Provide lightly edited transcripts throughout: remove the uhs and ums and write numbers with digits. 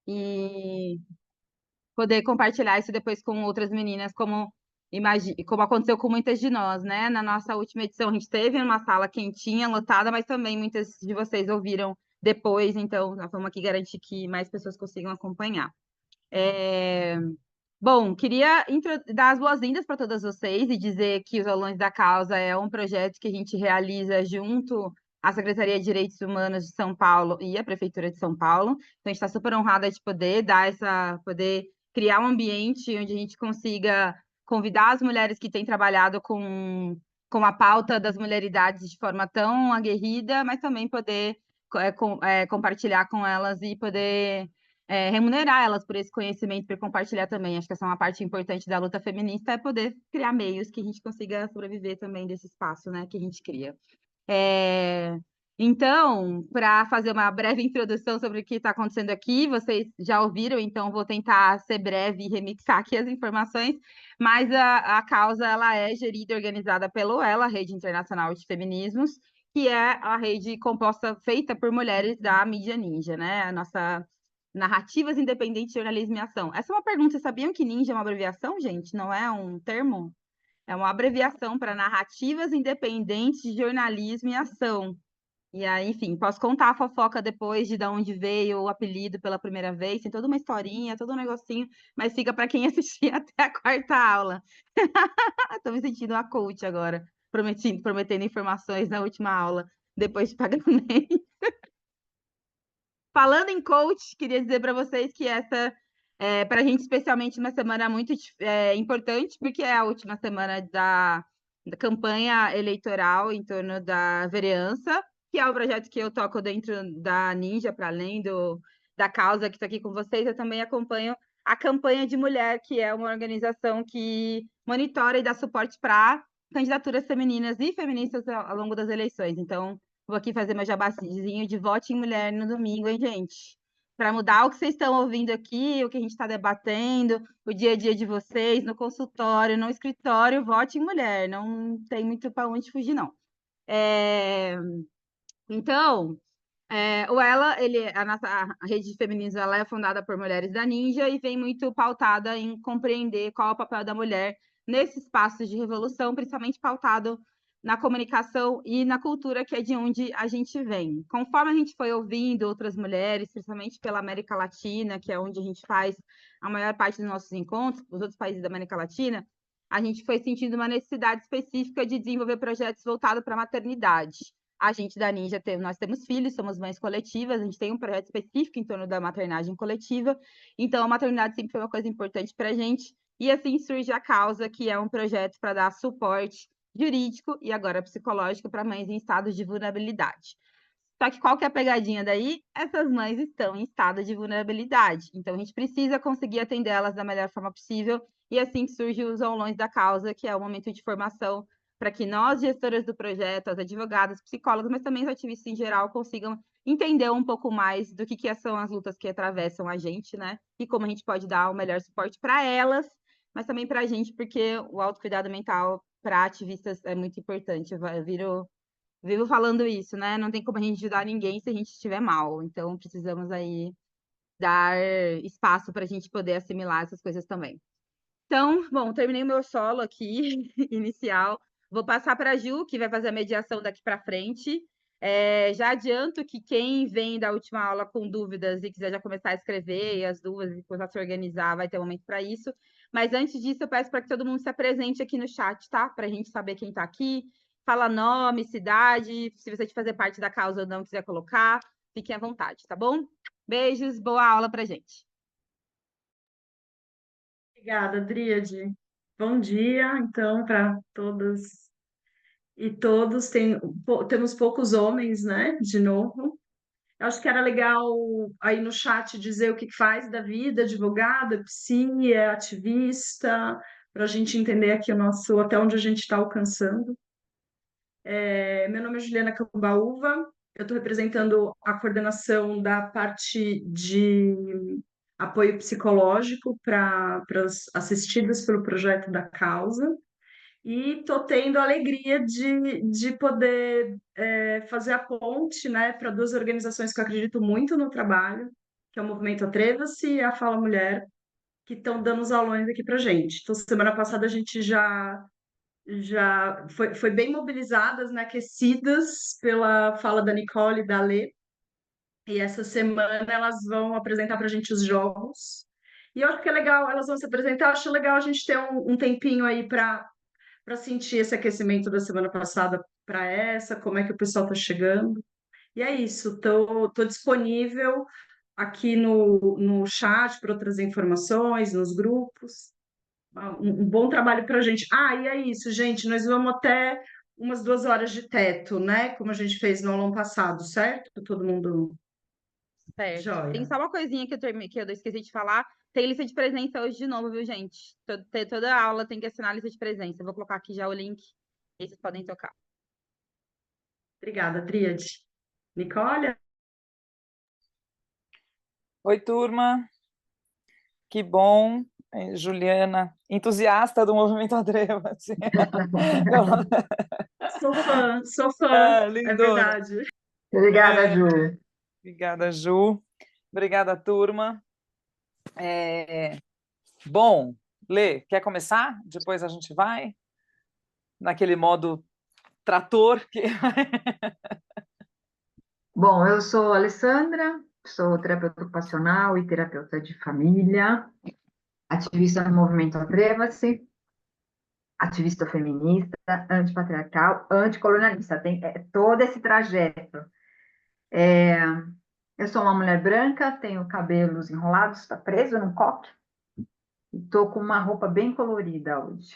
e poder compartilhar isso depois com outras meninas, como aconteceu com muitas de nós, né? Na nossa última edição, a gente teve uma sala quentinha, lotada, mas também muitas de vocês ouviram depois, então nós vamos aqui garantir que mais pessoas consigam acompanhar. Bom, queria dar as boas-vindas para todas vocês e dizer que os Alunos da Causa é um projeto que a gente realiza junto à Secretaria de Direitos Humanos de São Paulo e à Prefeitura de São Paulo. Então, a gente está super honrada de poder criar um ambiente onde a gente consiga convidar as mulheres que têm trabalhado com a pauta das mulheridades de forma tão aguerrida, mas também poder compartilhar com elas e poder remunerar elas por esse conhecimento, por compartilhar também. Acho que essa é uma parte importante da luta feminista, é poder criar meios que a gente consiga sobreviver também desse espaço, né, que a gente cria. Então, para fazer uma breve introdução sobre o que está acontecendo aqui, vocês já ouviram, então vou tentar ser breve e remixar aqui as informações, mas a causa ela é gerida e organizada pelo ELA, Rede Internacional de Feminismos, que é a rede feita por mulheres da mídia ninja, né? A nossa Narrativas Independentes de Jornalismo e Ação. Essa é uma pergunta, vocês sabiam que ninja é uma abreviação, gente? Não é um termo? É uma abreviação para Narrativas Independentes de Jornalismo e Ação. E aí, enfim, posso contar a fofoca depois de onde veio o apelido pela primeira vez, tem toda uma historinha, todo um negocinho, mas fica para quem assistir até a quarta aula. Estou me sentindo uma coach agora, prometendo informações na última aula, depois de pagamento. Falando em coach, queria dizer para vocês que essa para a gente, especialmente, uma semana muito importante, porque é a última semana da campanha eleitoral em torno da vereança, que é o projeto que eu toco dentro da Ninja, para além da causa que está aqui com vocês, eu também acompanho a Campanha de Mulher, que é uma organização que monitora e dá suporte para candidaturas femininas e feministas ao longo das eleições. Então, vou aqui fazer meu jabazinho de vote em mulher no domingo, hein, gente? Para mudar o que vocês estão ouvindo aqui, o que a gente está debatendo, o dia a dia de vocês, no consultório, no escritório, vote em mulher. Não tem muito para onde fugir, não. Então, o Ela, a nossa rede de feminismo, ela é fundada por mulheres da Ninja e vem muito pautada em compreender qual é o papel da mulher nesse espaço de revolução, principalmente pautado na comunicação e na cultura, que é de onde a gente vem. Conforme a gente foi ouvindo outras mulheres, principalmente pela América Latina, que é onde a gente faz a maior parte dos nossos encontros, os outros países da América Latina, a gente foi sentindo uma necessidade específica de desenvolver projetos voltados para a maternidade. A gente da Ninja, nós temos filhos, somos mães coletivas, a gente tem um projeto específico em torno da maternagem coletiva, então a maternidade sempre foi uma coisa importante para a gente, e assim surge a causa, que é um projeto para dar suporte jurídico e agora psicológico para mães em estados de vulnerabilidade. Só que qual que é a pegadinha daí? Essas mães estão em estado de vulnerabilidade, então a gente precisa conseguir atender elas da melhor forma possível, e assim que surge os aulões da causa, que é o momento de formação para que nós, gestoras do projeto, as advogadas, psicólogos, mas também os ativistas em geral, consigam entender um pouco mais do que são as lutas que atravessam a gente, né? E como a gente pode dar o melhor suporte para elas, mas também para a gente, porque o autocuidado mental para ativistas é muito importante. Eu vivo falando isso, né? Não tem como a gente ajudar ninguém se a gente estiver mal. Então, precisamos aí dar espaço para a gente poder assimilar essas coisas também. Então, bom, terminei o meu solo aqui, inicial. Vou passar para a Ju, que vai fazer a mediação daqui para frente. Já adianto que quem vem da última aula com dúvidas e quiser já começar a escrever, e as dúvidas, e começar a se organizar, vai ter um momento para isso. Mas antes disso, eu peço para que todo mundo se apresente aqui no chat, tá? Para a gente saber quem está aqui. Fala nome, cidade, se você de fazer parte da causa ou não quiser colocar, fiquem à vontade, tá bom? Beijos, boa aula para gente. Obrigada, Adríade. Bom dia, então, para todas e todos. Temos poucos homens, né? De novo. Eu acho que era legal aí no chat dizer o que faz da vida, advogada, psi, é ativista, para a gente entender aqui até onde a gente está alcançando. Meu nome é Juliana Cambaúva, eu estou representando a coordenação da parte de apoio psicológico para as assistidas pelo projeto da causa, e estou tendo a alegria de poder fazer a ponte, né, para duas organizações que eu acredito muito no trabalho, que é o Movimento Atreva-se, e a Fala Mulher, que estão dando os aulões aqui para gente. Então, semana passada a gente já foi bem mobilizadas, né, aquecidas pela fala da Nicole e da Lê, e essa semana elas vão apresentar para a gente os jogos. E eu acho que é legal, elas vão se apresentar, eu acho legal a gente ter um tempinho aí para sentir esse aquecimento da semana passada para essa, como é que o pessoal está chegando. E é isso, tô disponível aqui no chat para outras informações, nos grupos. Um bom trabalho para a gente. Ah, e é isso, gente. Nós vamos até umas 2 horas de teto, né? Como a gente fez no ano passado, certo? Todo mundo Certo. Tem joia. só uma coisinha que eu esqueci de falar. Tem lista de presença hoje de novo, viu, gente? Toda aula tem que assinar a lista de presença. Eu vou colocar aqui já o link. E vocês podem tocar. Obrigada, Tríade. Nicole? Oi, turma, que bom. Juliana, entusiasta do Movimento Atreva-se. Sou fã, Ah, é lindona. verdade. Obrigada, Ju. Obrigada, Ju. Obrigada, turma. Bom, Lê, quer começar? Depois a gente vai naquele modo trator que Bom, eu sou Alessandra, sou terapeuta ocupacional e terapeuta de família, ativista no Movimento Atreva-se, ativista feminista, antipatriarcal, anticolonialista. Tem todo esse trajeto. Eu sou uma mulher branca, tenho cabelos enrolados, está preso num coque, e estou com uma roupa bem colorida hoje.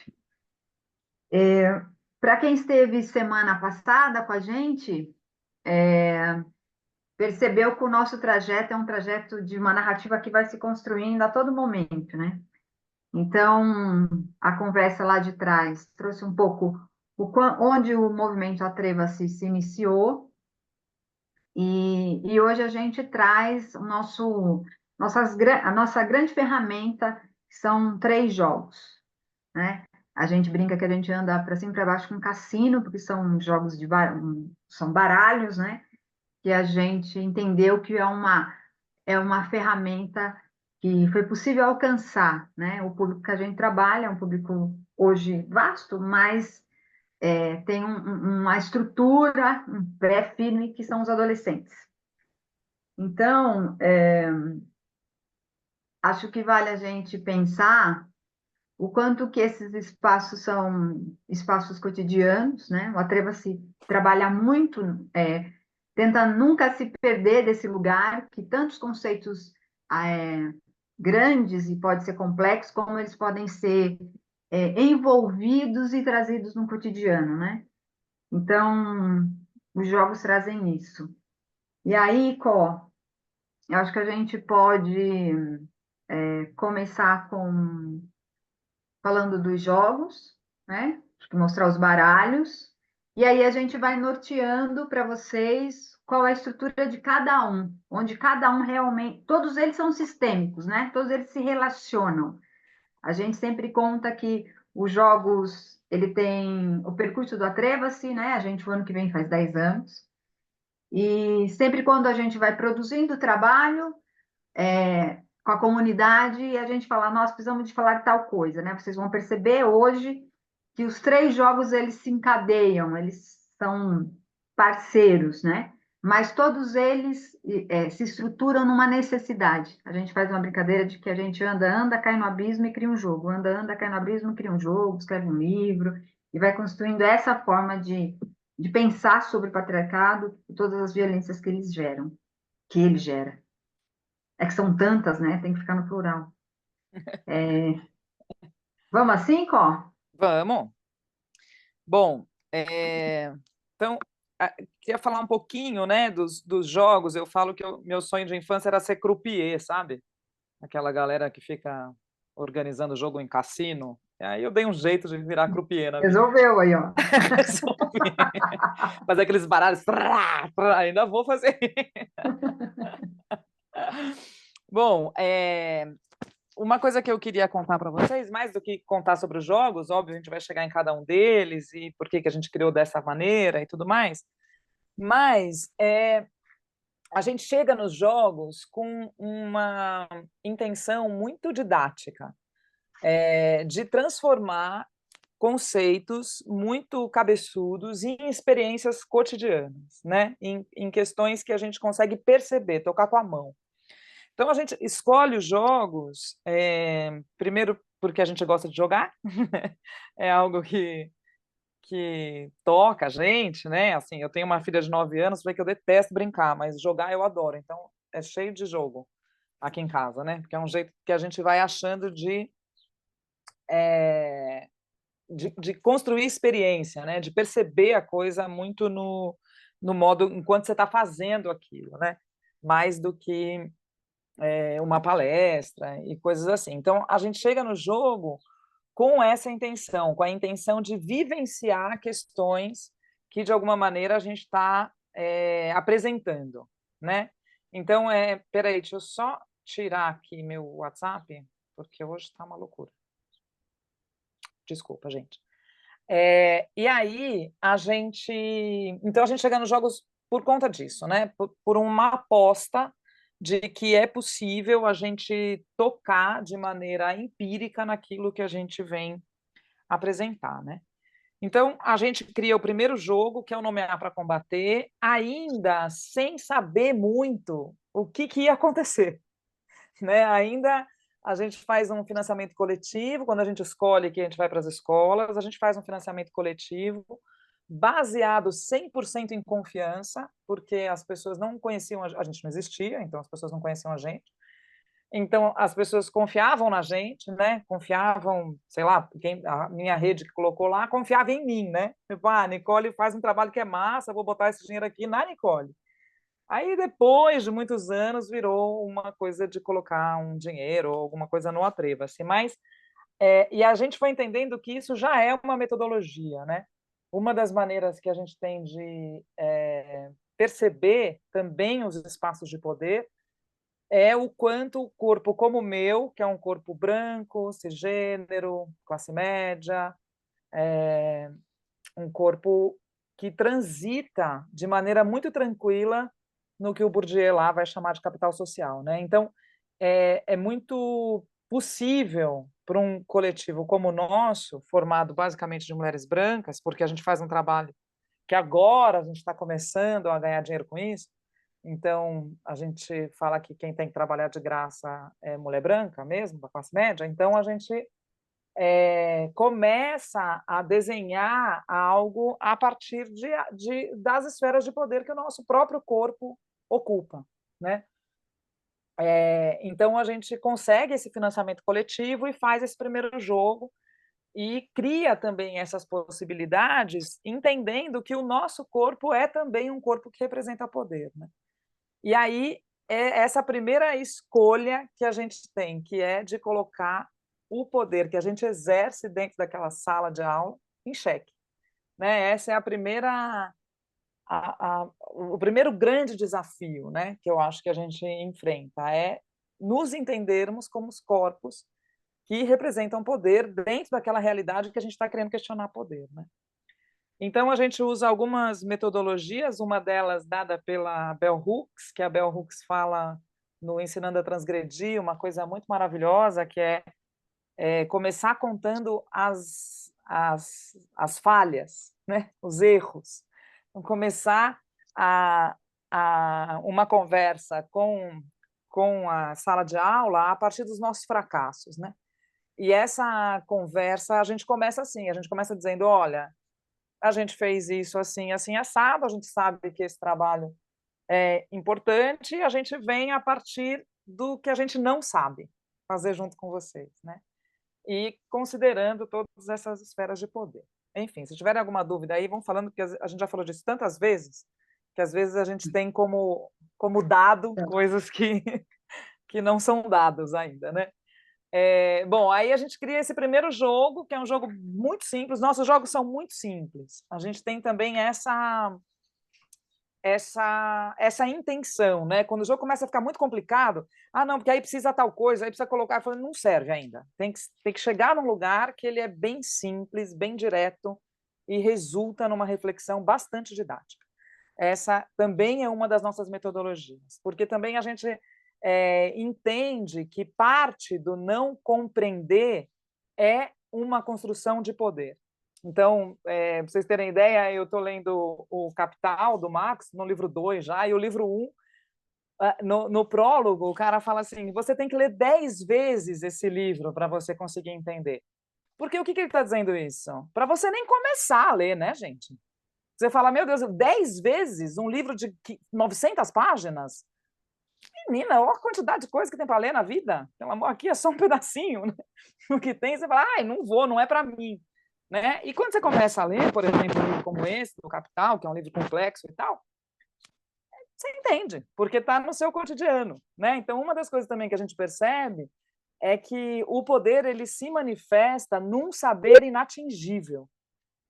Para quem esteve semana passada com a gente, percebeu que o nosso trajeto é um trajeto de uma narrativa que vai se construindo a todo momento, né? Então, a conversa lá de trás trouxe um pouco onde o movimento Atreva-se se iniciou, e hoje a gente traz a nossa grande ferramenta, que são 3 jogos, né? A gente brinca que a gente anda para cima e para baixo com cassino, porque são jogos são baralhos, né? Que a gente entendeu que é uma ferramenta que foi possível alcançar, né? O público que a gente trabalha é um público hoje vasto, mas tem uma estrutura, um pé firme, que são os adolescentes. Então, acho que vale a gente pensar o quanto que esses espaços são espaços cotidianos, né? O Atreva-se trabalha muito, tenta nunca se perder desse lugar, que tantos conceitos grandes e pode ser complexos, como eles podem ser envolvidos e trazidos no cotidiano, né? Então, os jogos trazem isso. E aí, Có, eu acho que a gente pode começar falando dos jogos, né? Acho que mostrar os baralhos. E aí a gente vai norteando para vocês qual é a estrutura de cada um, onde cada um realmente. Todos eles são sistêmicos, né? Todos eles se relacionam. A gente sempre conta que os jogos, ele tem o percurso do Atreva-se, né? A gente, o ano que vem, faz 10 anos. E sempre quando a gente vai produzindo trabalho, com a comunidade, a gente fala, nós precisamos de falar tal coisa, né? Vocês vão perceber hoje que os 3 jogos, eles se encadeiam, eles são parceiros, né? Mas todos eles se estruturam numa necessidade. A gente faz uma brincadeira de que a gente anda, cai no abismo e cria um jogo. Anda, cai no abismo, cria um jogo, escreve um livro, e vai construindo essa forma de pensar sobre o patriarcado e todas as violências que ele gera. É que são tantas, né? Tem que ficar no plural. Vamos assim, Có? vamos. Bom, então, queria falar um pouquinho, né, dos jogos. Eu falo que meu sonho de infância era ser croupier, sabe? Aquela galera que fica organizando jogo em cassino. E aí eu dei um jeito de virar croupier na vida. Resolveu aí, ó. Fazer aqueles baralhos. Ainda vou fazer. Bom, uma coisa que eu queria contar para vocês, mais do que contar sobre os jogos, óbvio, a gente vai chegar em cada um deles e por que a gente criou dessa maneira e tudo mais, mas a gente chega nos jogos com uma intenção muito didática, de transformar conceitos muito cabeçudos em experiências cotidianas, né? Em questões que a gente consegue perceber, tocar com a mão. Então, a gente escolhe os jogos, primeiro porque a gente gosta de jogar, é algo que toca a gente, né? Assim, eu tenho uma filha de 9 anos, falei que eu detesto brincar, mas jogar eu adoro. Então, é cheio de jogo aqui em casa, né? Porque é um jeito que a gente vai achando de construir experiência, né? De perceber a coisa muito no modo enquanto você está fazendo aquilo, né? Mais do que uma palestra e coisas assim. Então, a gente chega no jogo com essa intenção, com a intenção de vivenciar questões que, de alguma maneira, a gente está apresentando, né? Então, peraí, deixa eu só tirar aqui meu WhatsApp, porque hoje está uma loucura. Desculpa, gente. E aí, então, a gente chega nos jogos por conta disso, né? Por uma aposta de que é possível a gente tocar de maneira empírica naquilo que a gente vem apresentar, né? Então, a gente cria o primeiro jogo, que é o Nomear para Combater, ainda sem saber muito o que ia acontecer, né? Ainda a gente faz um financiamento coletivo, quando a gente escolhe que a gente vai para as escolas, a gente faz um financiamento coletivo baseado 100% em confiança, porque as pessoas não conheciam, a gente não existia, então as pessoas não conheciam a gente. Então, as pessoas confiavam na gente, né? Confiavam, sei lá, a minha rede que colocou lá confiava em mim, né? Tipo, a Nicole faz um trabalho que é massa, vou botar esse dinheiro aqui na Nicole. Aí, depois de muitos anos, virou uma coisa de colocar um dinheiro ou alguma coisa no Atreva-se. Mas, e a gente foi entendendo que isso já é uma metodologia, né? Uma das maneiras que a gente tem de perceber também os espaços de poder é o quanto o corpo como o meu, que é um corpo branco, cisgênero, classe média, um corpo que transita de maneira muito tranquila no que o Bourdieu lá vai chamar de capital social, né? Então, é muito possível para um coletivo como o nosso, formado basicamente de mulheres brancas, porque a gente faz um trabalho que agora a gente está começando a ganhar dinheiro com isso, então a gente fala que quem tem que trabalhar de graça é mulher branca mesmo, da classe média, então a gente começa a desenhar algo a partir das esferas de poder que o nosso próprio corpo ocupa, né? Então a gente consegue esse financiamento coletivo e faz esse primeiro jogo e cria também essas possibilidades, entendendo que o nosso corpo é também um corpo que representa poder, né? E aí é essa primeira escolha que a gente tem, que é de colocar o poder que a gente exerce dentro daquela sala de aula em xeque, né? Essa é o primeiro grande desafio, né, que eu acho que a gente enfrenta, é nos entendermos como os corpos que representam poder dentro daquela realidade que a gente está querendo questionar poder, né? Então, a gente usa algumas metodologias, uma delas dada pela Bell Hooks, que a Bell Hooks fala no Ensinando a Transgredir, uma coisa muito maravilhosa, que é começar contando as falhas, né? Os erros. Então, começar uma conversa com a sala de aula a partir dos nossos fracassos, né? E essa conversa, a gente começa assim, a gente começa dizendo, olha, a gente fez isso assim, assim, assado, a gente sabe que esse trabalho é importante, e a gente vem a partir do que a gente não sabe fazer junto com vocês, né? E considerando todas essas esferas de poder. Enfim, se tiverem alguma dúvida aí, vão falando, porque a gente já falou disso tantas vezes, que às vezes a gente tem como dado coisas que não são dadas ainda, né? Bom, aí a gente cria esse primeiro jogo, que é um jogo muito simples. Nossos jogos são muito simples. A gente tem também essa intenção, né? Quando o jogo começa a ficar muito complicado, não, porque aí precisa tal coisa, aí precisa colocar, eu falo, não serve ainda. Tem que chegar num lugar que ele é bem simples, bem direto e resulta numa reflexão bastante didática. essa também é uma das nossas metodologias, porque também a gente entende que parte do não compreender é uma construção de poder. Então, para vocês terem ideia, eu estou lendo o Capital, do Marx, no livro 2 já, e o livro 1, no prólogo, o cara fala assim, você tem que ler 10 vezes esse livro para você conseguir entender. Porque o que ele está dizendo isso? Para você nem começar a ler, né, gente? Você fala, meu Deus, 10 vezes um livro de 900 páginas? Menina, olha a quantidade de coisa que tem para ler na vida. Pelo amor, aqui é só um pedacinho, né? O que tem, você fala, ai, não vou, não é para mim. Né? E quando você começa a ler, por exemplo, um livro como esse, do Capital, que é um livro complexo e tal, você entende, porque está no seu cotidiano. Né? Então, uma das coisas também que a gente percebe é que o poder ele se manifesta num saber inatingível,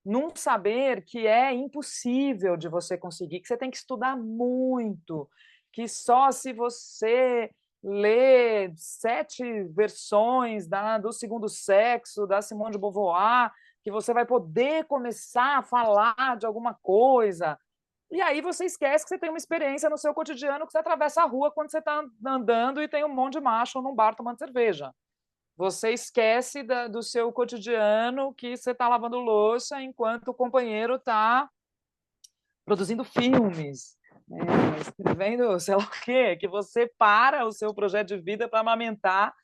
num saber que é impossível de você conseguir, que você tem que estudar muito, que só se você ler 7 versões do Segundo Sexo, da Simone de Beauvoir, que você vai poder começar a falar de alguma coisa. E aí você esquece que você tem uma experiência no seu cotidiano, que você atravessa a rua quando você está andando e tem um monte de macho num bar tomando cerveja. Você esquece do seu cotidiano que você está lavando louça enquanto o companheiro está produzindo filmes, escrevendo sei lá o quê, que você para o seu projeto de vida para amamentar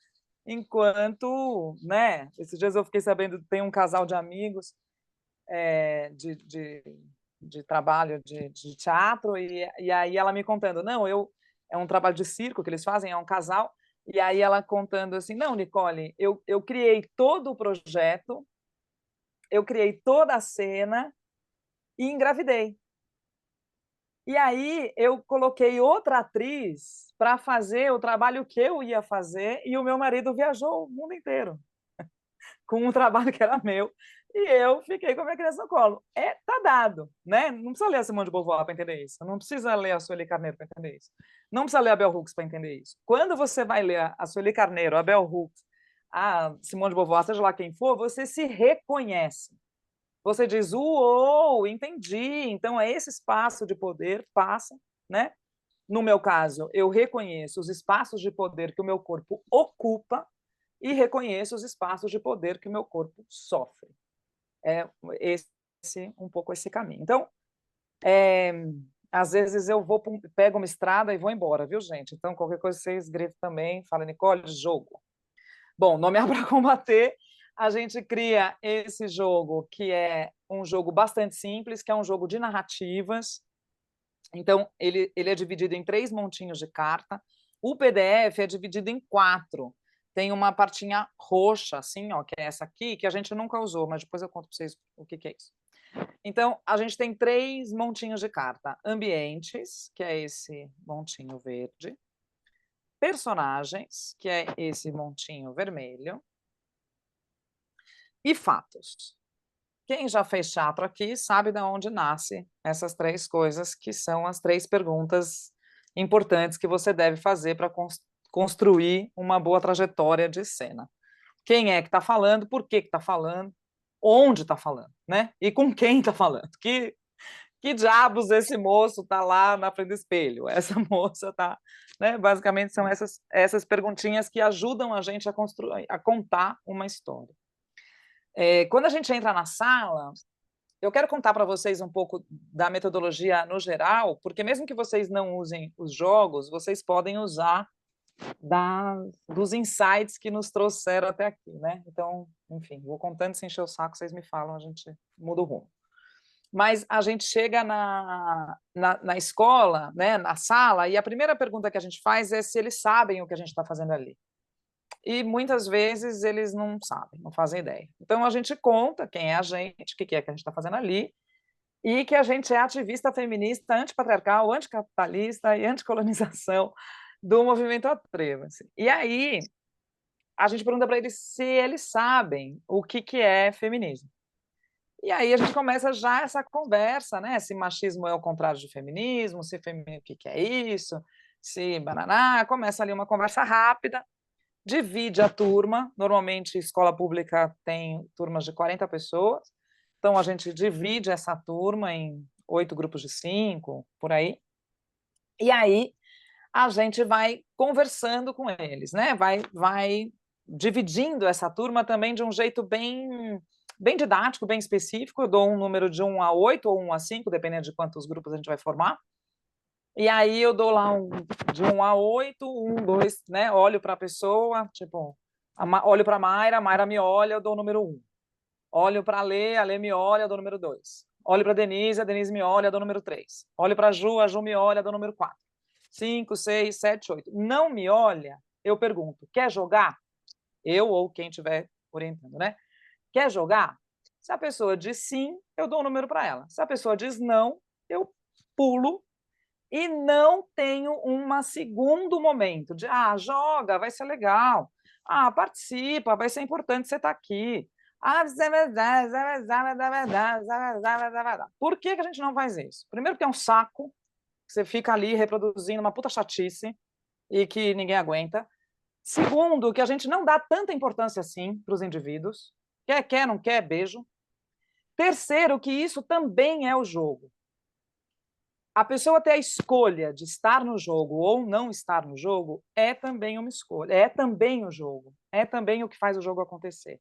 enquanto, né? Esses dias eu fiquei sabendo, tem um casal de amigos de trabalho de teatro, e aí ela me contando, não, é um trabalho de circo que eles fazem, é um casal, e aí ela contando assim, não, Nicole, eu criei todo o projeto, eu criei toda a cena e engravidei. E aí eu coloquei outra atriz para fazer o trabalho que eu ia fazer e o meu marido viajou o mundo inteiro com um trabalho que era meu e eu fiquei com a minha criança no colo. Tá dado, né? Não precisa ler a Simone de Beauvoir para entender isso. Não precisa ler a Sueli Carneiro para entender isso. Não precisa ler a Bell Hooks para entender isso. Quando você vai ler a Sueli Carneiro, a Bell Hooks, a Simone de Beauvoir, seja lá quem for, você se reconhece. Você diz, uou, entendi. Então, é esse espaço de poder passa, né? No meu caso, eu reconheço os espaços de poder que o meu corpo ocupa e reconheço os espaços de poder que o meu corpo sofre. É um pouco esse caminho. Então, às vezes eu pego uma estrada e vou embora, viu, gente? Então, qualquer coisa vocês gritam também, fala, Nicole, jogo. Bom, Nomear para Combater, a gente cria esse jogo, que é um jogo bastante simples, que é um jogo de narrativas. Então, ele é dividido em 3 montinhos de carta. O PDF é dividido em 4. Tem uma partinha roxa, assim, ó, que é essa aqui, que a gente nunca usou, mas depois eu conto para vocês o que é isso. Então, a gente tem 3 montinhos de carta. Ambientes, que é esse montinho verde. Personagens, que é esse montinho vermelho. E fatos. Quem já fez teatro aqui sabe de onde nasce essas 3 coisas, que são as 3 perguntas importantes que você deve fazer para construir uma boa trajetória de cena. Quem é que está falando, por que está falando, onde está falando, né? E com quem está falando. Que diabos esse moço está lá na frente do espelho? Essa moça está... Né? Basicamente, são essas perguntinhas que ajudam a gente a contar uma história. Quando a gente entra na sala, eu quero contar para vocês um pouco da metodologia no geral, porque mesmo que vocês não usem os jogos, vocês podem usar dos insights que nos trouxeram até aqui, né? Então, enfim, vou contando, se encher o saco, vocês me falam, a gente muda o rumo. Mas a gente chega na escola, né, na sala, e a primeira pergunta que a gente faz é se eles sabem o que a gente está fazendo ali. E muitas vezes eles não sabem, não fazem ideia. Então a gente conta quem é a gente, o que é que a gente está fazendo ali, e que a gente é ativista feminista, antipatriarcal, anticapitalista e anticolonização do movimento Atreva-se. E aí a gente pergunta para eles se eles sabem o que é feminismo. E aí a gente começa já essa conversa, né? Se machismo é o contrário de feminismo, se feminismo, o que é isso, se bananá, começa ali uma conversa rápida, divide a turma, normalmente escola pública tem turmas de 40 pessoas, então a gente divide essa turma em 8 grupos de 5, por aí. E aí a gente vai conversando com eles, né? Vai dividindo essa turma também de um jeito bem didático, bem específico. Eu dou um número de 1 a 8 ou 1 a 5, dependendo de quantos grupos a gente vai formar. E aí eu dou lá de 1 a 8, 1, 2, né? Olho para a pessoa, tipo, olho para a Mayra me olha, eu dou o número 1. Olho para a Lê me olha, eu dou o número 2. Olho para a Denise me olha, eu dou o número 3. Olho para a Ju me olha, eu dou o número 4. 5, 6, 7, 8. Não me olha, eu pergunto, quer jogar? Eu ou quem estiver orientando, né? Quer jogar? Se a pessoa diz sim, eu dou o número para ela. Se a pessoa diz não, eu pulo e não tenho um segundo momento de, joga, vai ser legal. Participa, vai ser importante você estar aqui. Por que a gente não faz isso? Primeiro porque é um saco, você fica ali reproduzindo uma puta chatice e que ninguém aguenta. Segundo, que a gente não dá tanta importância assim para os indivíduos. Quer, não quer, beijo. Terceiro, que isso também é o jogo. A pessoa ter a escolha de estar no jogo ou não estar no jogo é também uma escolha, é também o jogo, é também o que faz o jogo acontecer.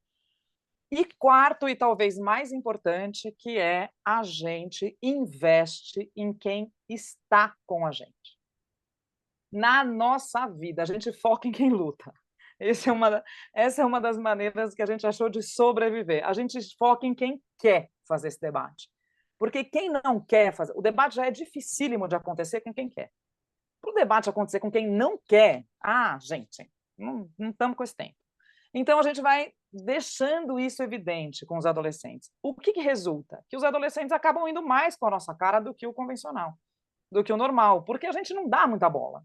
E quarto, e talvez mais importante, que é a gente investe em quem está com a gente. Na nossa vida, a gente foca em quem luta. Essa é uma das maneiras que a gente achou de sobreviver. A gente foca em quem quer fazer esse debate. Porque quem não quer fazer... O debate já é dificílimo de acontecer com quem quer. Para o debate acontecer com quem não quer, gente, não estamos com esse tempo. Então, a gente vai deixando isso evidente com os adolescentes. O que resulta? Que os adolescentes acabam indo mais com a nossa cara do que o convencional, do que o normal, porque a gente não dá muita bola.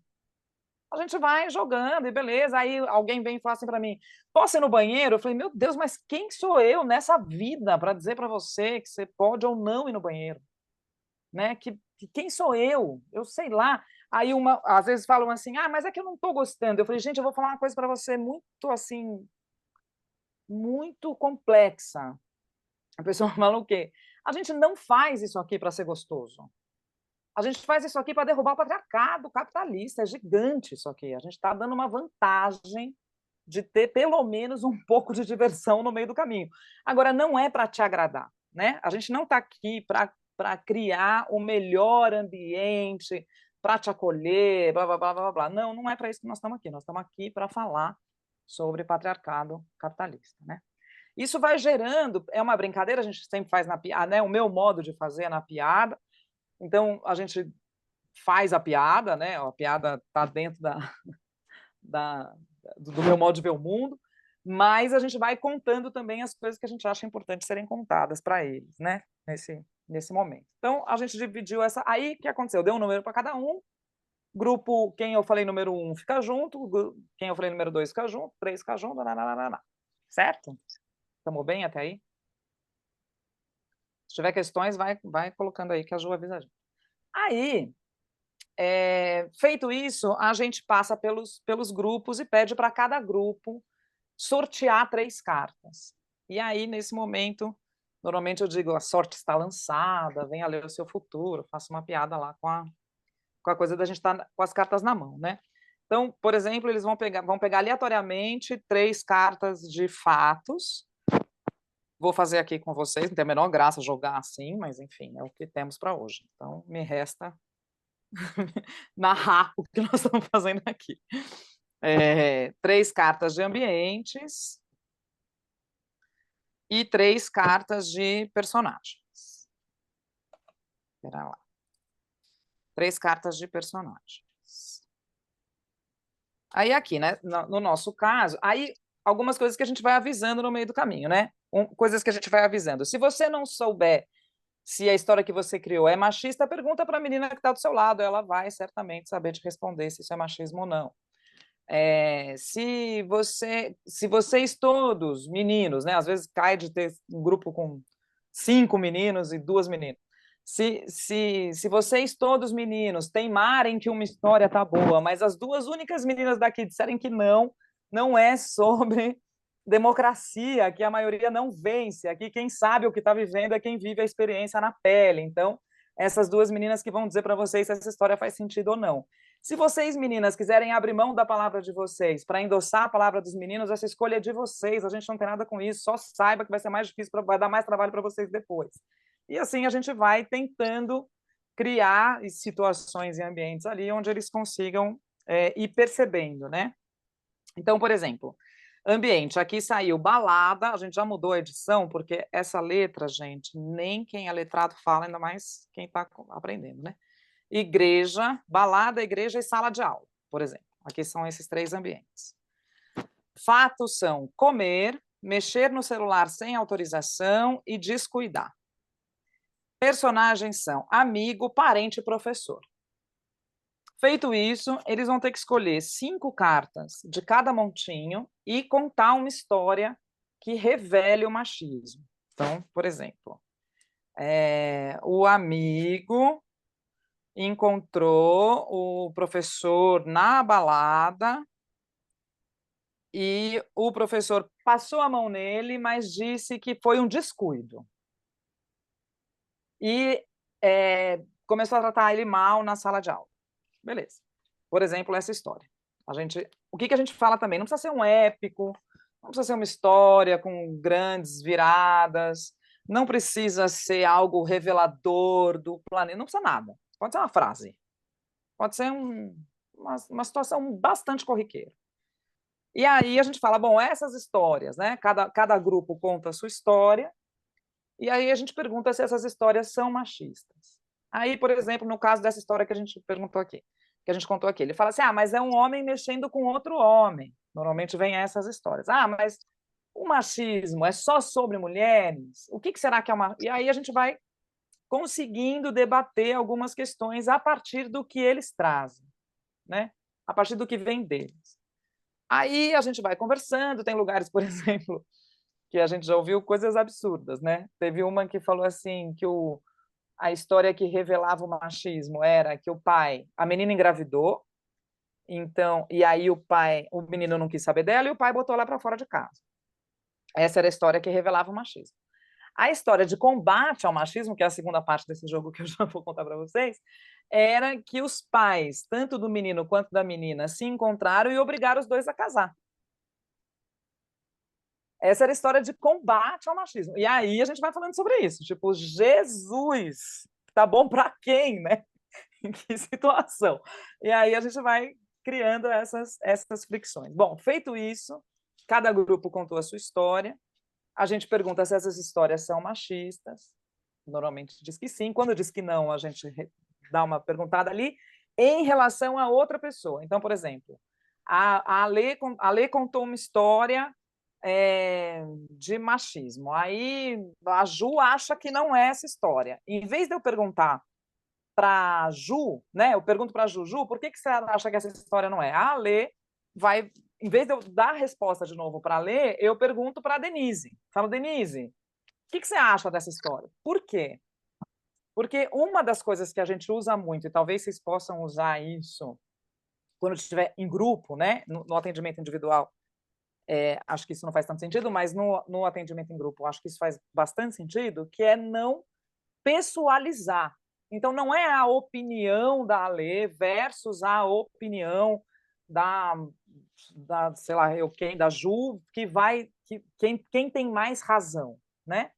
A gente vai jogando e beleza. Aí alguém vem e fala assim para mim, posso ir no banheiro? Eu falei, meu Deus, mas quem sou eu nessa vida para dizer para você que você pode ou não ir no banheiro? Né? Quem sou eu? Eu sei lá. Aí às vezes falam assim, mas é que eu não estou gostando. Eu falei, gente, eu vou falar uma coisa para você muito assim, muito complexa. A pessoa fala o quê? A gente não faz isso aqui para ser gostoso. A gente faz isso aqui para derrubar o patriarcado capitalista. É gigante isso aqui. A gente está dando uma vantagem de ter pelo menos um pouco de diversão no meio do caminho. Agora, não é para te agradar, né? A gente não está aqui para criar o melhor ambiente, para te acolher, blá, blá, blá, blá, blá. Não é para isso que nós estamos aqui. Nós estamos aqui para falar sobre patriarcado capitalista, né? Isso vai gerando, é uma brincadeira, a gente sempre faz na piada, né? O meu modo de fazer é na piada. Então, a gente faz a piada, né? A piada está dentro do meu modo de ver o mundo, mas a gente vai contando também as coisas que a gente acha importante serem contadas para eles, né? Nesse momento. Então, a gente dividiu essa... Aí, o que aconteceu? Deu um número para cada um, grupo, quem eu falei número 1 fica junto, quem eu falei número 2 fica junto, 3 fica junto, certo? Estamos bem até aí? Se tiver questões, vai colocando aí que a Ju avisa a gente. Aí, feito isso, a gente passa pelos grupos e pede para cada grupo sortear 3 cartas. E aí, nesse momento, normalmente eu digo, a sorte está lançada, venha ler o seu futuro, faço uma piada lá com a coisa da gente estar com as cartas na mão, né? Então, por exemplo, eles vão pegar aleatoriamente 3 cartas de fatos. Vou fazer aqui com vocês, não tem a menor graça jogar assim, mas enfim, é o que temos para hoje. Então, me resta narrar o que nós estamos fazendo aqui. 3 cartas de ambientes e 3 cartas de personagens. Espera lá. 3 cartas de personagens. Aí aqui, né, no nosso caso, aí algumas coisas que a gente vai avisando no meio do caminho, né? Coisas que a gente vai avisando. Se você não souber se a história que você criou é machista, pergunta para a menina que está do seu lado, ela vai certamente saber te responder se isso é machismo ou não. Se vocês todos, meninos, né, às vezes cai de ter um grupo com 5 meninos e 2 meninas, se vocês todos, meninos, teimarem que uma história tá boa, mas as 2 únicas meninas daqui disserem que não é sobre democracia, que a maioria não vence, aqui quem sabe o que está vivendo é quem vive a experiência na pele, então essas duas meninas que vão dizer para vocês se essa história faz sentido ou não. Se vocês, meninas, quiserem abrir mão da palavra de vocês para endossar a palavra dos meninos, essa escolha é de vocês, a gente não tem nada com isso, só saiba que vai ser mais difícil, vai dar mais trabalho para vocês depois. E assim a gente vai tentando criar situações e ambientes ali onde eles consigam ir percebendo, né? Então, por exemplo, ambiente, aqui saiu balada, a gente já mudou a edição, porque essa letra, gente, nem quem é letrado fala, ainda mais quem está aprendendo, né? Igreja, balada, igreja e sala de aula, por exemplo. Aqui são esses 3 ambientes. Fatos são comer, mexer no celular sem autorização e descuidar. Personagens são amigo, parente e professor. Feito isso, eles vão ter que escolher 5 cartas de cada montinho e contar uma história que revele o machismo. Então, por exemplo, o amigo encontrou o professor na balada e o professor passou a mão nele, mas disse que foi um descuido. E começou a tratar ele mal na sala de aula. Beleza. Por exemplo, essa história. O que a gente fala também? Não precisa ser um épico, não precisa ser uma história com grandes viradas, não precisa ser algo revelador do planeta, não precisa nada. Pode ser uma frase, pode ser uma situação bastante corriqueira. E aí a gente fala, bom, essas histórias, né? Cada grupo conta a sua história, e aí a gente pergunta se essas histórias são machistas. Aí, por exemplo, no caso dessa história que a gente perguntou aqui, que a gente contou aqui, ele fala assim, mas é um homem mexendo com outro homem. Normalmente vem essas histórias. Mas o machismo é só sobre mulheres? O que será que é uma... E aí a gente vai conseguindo debater algumas questões a partir do que eles trazem, né? A partir do que vem deles. Aí a gente vai conversando, tem lugares, por exemplo, que a gente já ouviu coisas absurdas, né? Teve uma que falou assim, que a história que revelava o machismo era que a menina engravidou, então, e aí o menino não quis saber dela e o pai botou ela para fora de casa. Essa era a história que revelava o machismo. A história de combate ao machismo, que é a segunda parte desse jogo que eu já vou contar para vocês, era que os pais, tanto do menino quanto da menina, se encontraram e obrigaram os dois a casar. Essa era a história de combate ao machismo. E aí a gente vai falando sobre isso, tipo, Jesus, tá bom para quem, né? Em que situação? E aí a gente vai criando essas fricções. Bom, feito isso, cada grupo contou a sua história, a gente pergunta se essas histórias são machistas, normalmente diz que sim, quando diz que não, a gente dá uma perguntada ali em relação a outra pessoa. Então, por exemplo, a Lê contou uma história de machismo, aí a Ju acha que não é essa história. Em vez de eu perguntar para a Ju, né, eu pergunto para a Ju, por que você acha que essa história não é? A Lê vai, em vez de eu dar a resposta de novo para a Lê, eu pergunto para a Denise. Falo, Denise, o que você acha dessa história? Por quê? Porque uma das coisas que a gente usa muito, e talvez vocês possam usar isso quando estiver em grupo, né, no atendimento individual, acho que isso não faz tanto sentido, mas no atendimento em grupo, acho que isso faz bastante sentido, que é não pessoalizar. Então, não é a opinião da Alê versus a opinião da sei lá, da Ju, quem tem mais razão, né?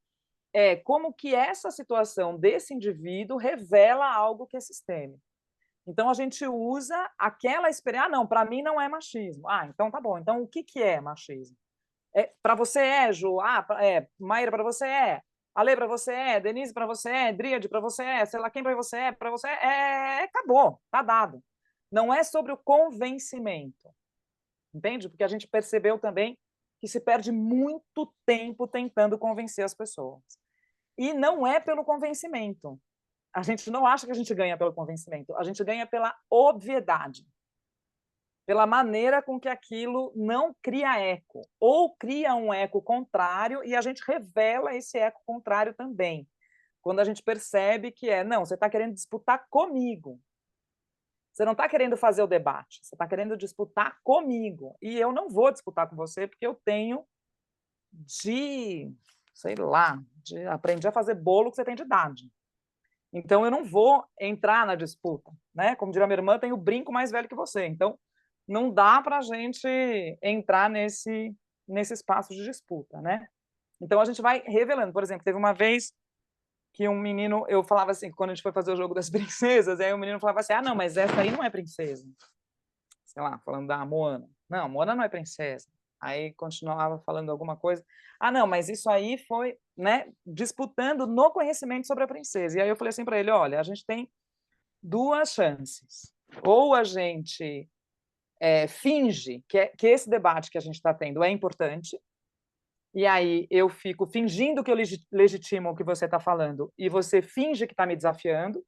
Como que essa situação desse indivíduo revela algo que é sistêmico. Então, a gente usa aquela experiência, não, para mim não é machismo. Então tá bom, então o que é machismo? Para você Ju? Maíra, para você Ale, para você Denise, para você Dríade, para você sei lá quem para você acabou, tá dado. Não é sobre o convencimento, entende? Porque a gente percebeu também que se perde muito tempo tentando convencer as pessoas. E não é pelo convencimento. A gente não acha que a gente ganha pelo convencimento, a gente ganha pela obviedade, pela maneira com que aquilo não cria eco, ou cria um eco contrário, e a gente revela esse eco contrário também, quando a gente percebe que não, você está querendo disputar comigo, você não está querendo fazer o debate, você está querendo disputar comigo, e eu não vou disputar com você, porque eu tenho sei lá, aprendi a fazer bolo que você tem de idade. Então eu não vou entrar na disputa, né? Como diria minha irmã, tem o brinco mais velho que você. Então não dá para a gente entrar nesse espaço de disputa, né? Então a gente vai revelando. Por exemplo, teve uma vez que um menino, eu falava assim, quando a gente foi fazer o jogo das princesas, aí o menino falava assim, ah, não, mas essa aí não é princesa. Sei lá, falando da Moana. Não, Moana não é princesa. Aí continuava falando alguma coisa. Ah, não, mas isso aí foi, né, disputando no conhecimento sobre a princesa. E aí eu falei assim para ele, olha, a gente tem duas chances. Ou a gente finge que esse debate que a gente está tendo é importante, e aí eu fico fingindo que eu legitimo o que você está falando, e você finge que está me desafiando,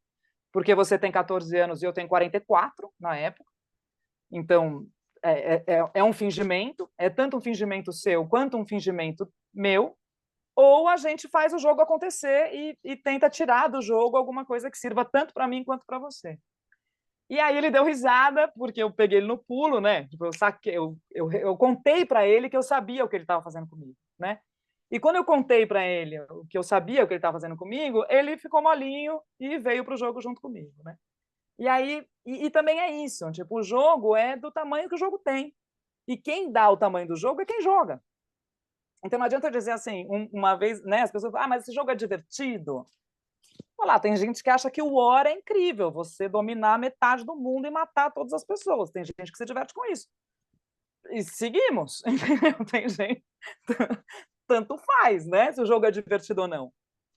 porque você tem 14 anos e eu tenho 44 na época. Então, é um fingimento, é tanto um fingimento seu quanto um fingimento meu, ou a gente faz o jogo acontecer e tenta tirar do jogo alguma coisa que sirva tanto para mim quanto para você. E aí ele deu risada, porque eu peguei ele no pulo, né? Tipo, eu contei para ele que eu sabia o que ele estava fazendo comigo, né? E quando eu contei para ele o que eu sabia o que ele estava fazendo comigo, ele ficou molinho e veio para o jogo junto comigo, né? E aí, e também é isso, tipo, o jogo é do tamanho que o jogo tem. E quem dá o tamanho do jogo é quem joga. Então não adianta eu dizer assim, uma vez, né, as pessoas falam, ah, mas esse jogo é divertido. Olha, tem gente que acha que o War é incrível, você dominar metade do mundo e matar todas as pessoas. Tem gente que se diverte com isso. E seguimos, entendeu? Tem gente. Tanto faz, né? Se o jogo é divertido ou não.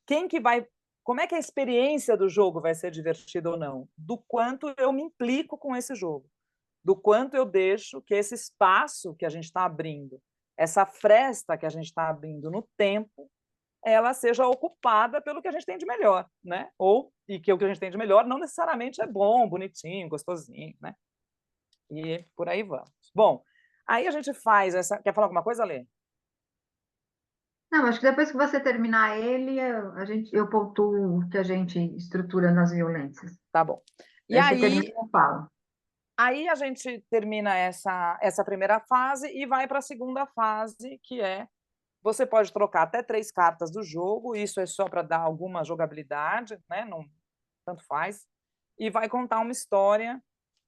Quem que vai. Como é que a experiência do jogo vai ser divertida ou não? Do quanto eu me implico com esse jogo. Do quanto eu deixo que esse espaço que a gente está abrindo, essa fresta que a gente está abrindo no tempo, ela seja ocupada pelo que a gente tem de melhor, né? E que o que a gente tem de melhor não necessariamente é bom, bonitinho, gostosinho, né? E por aí vamos. Bom, aí a gente faz essa... Quer falar alguma coisa, Lê? Não, acho que depois que você terminar ele, eu pontuo o que a gente estrutura nas violências. Tá bom. E Aí você aí, termina e eu falo. aí a gente termina essa primeira fase e vai para a segunda fase, que é você pode trocar até 3 cartas do jogo, isso é só para dar alguma jogabilidade, né? Não, tanto faz, e vai contar uma história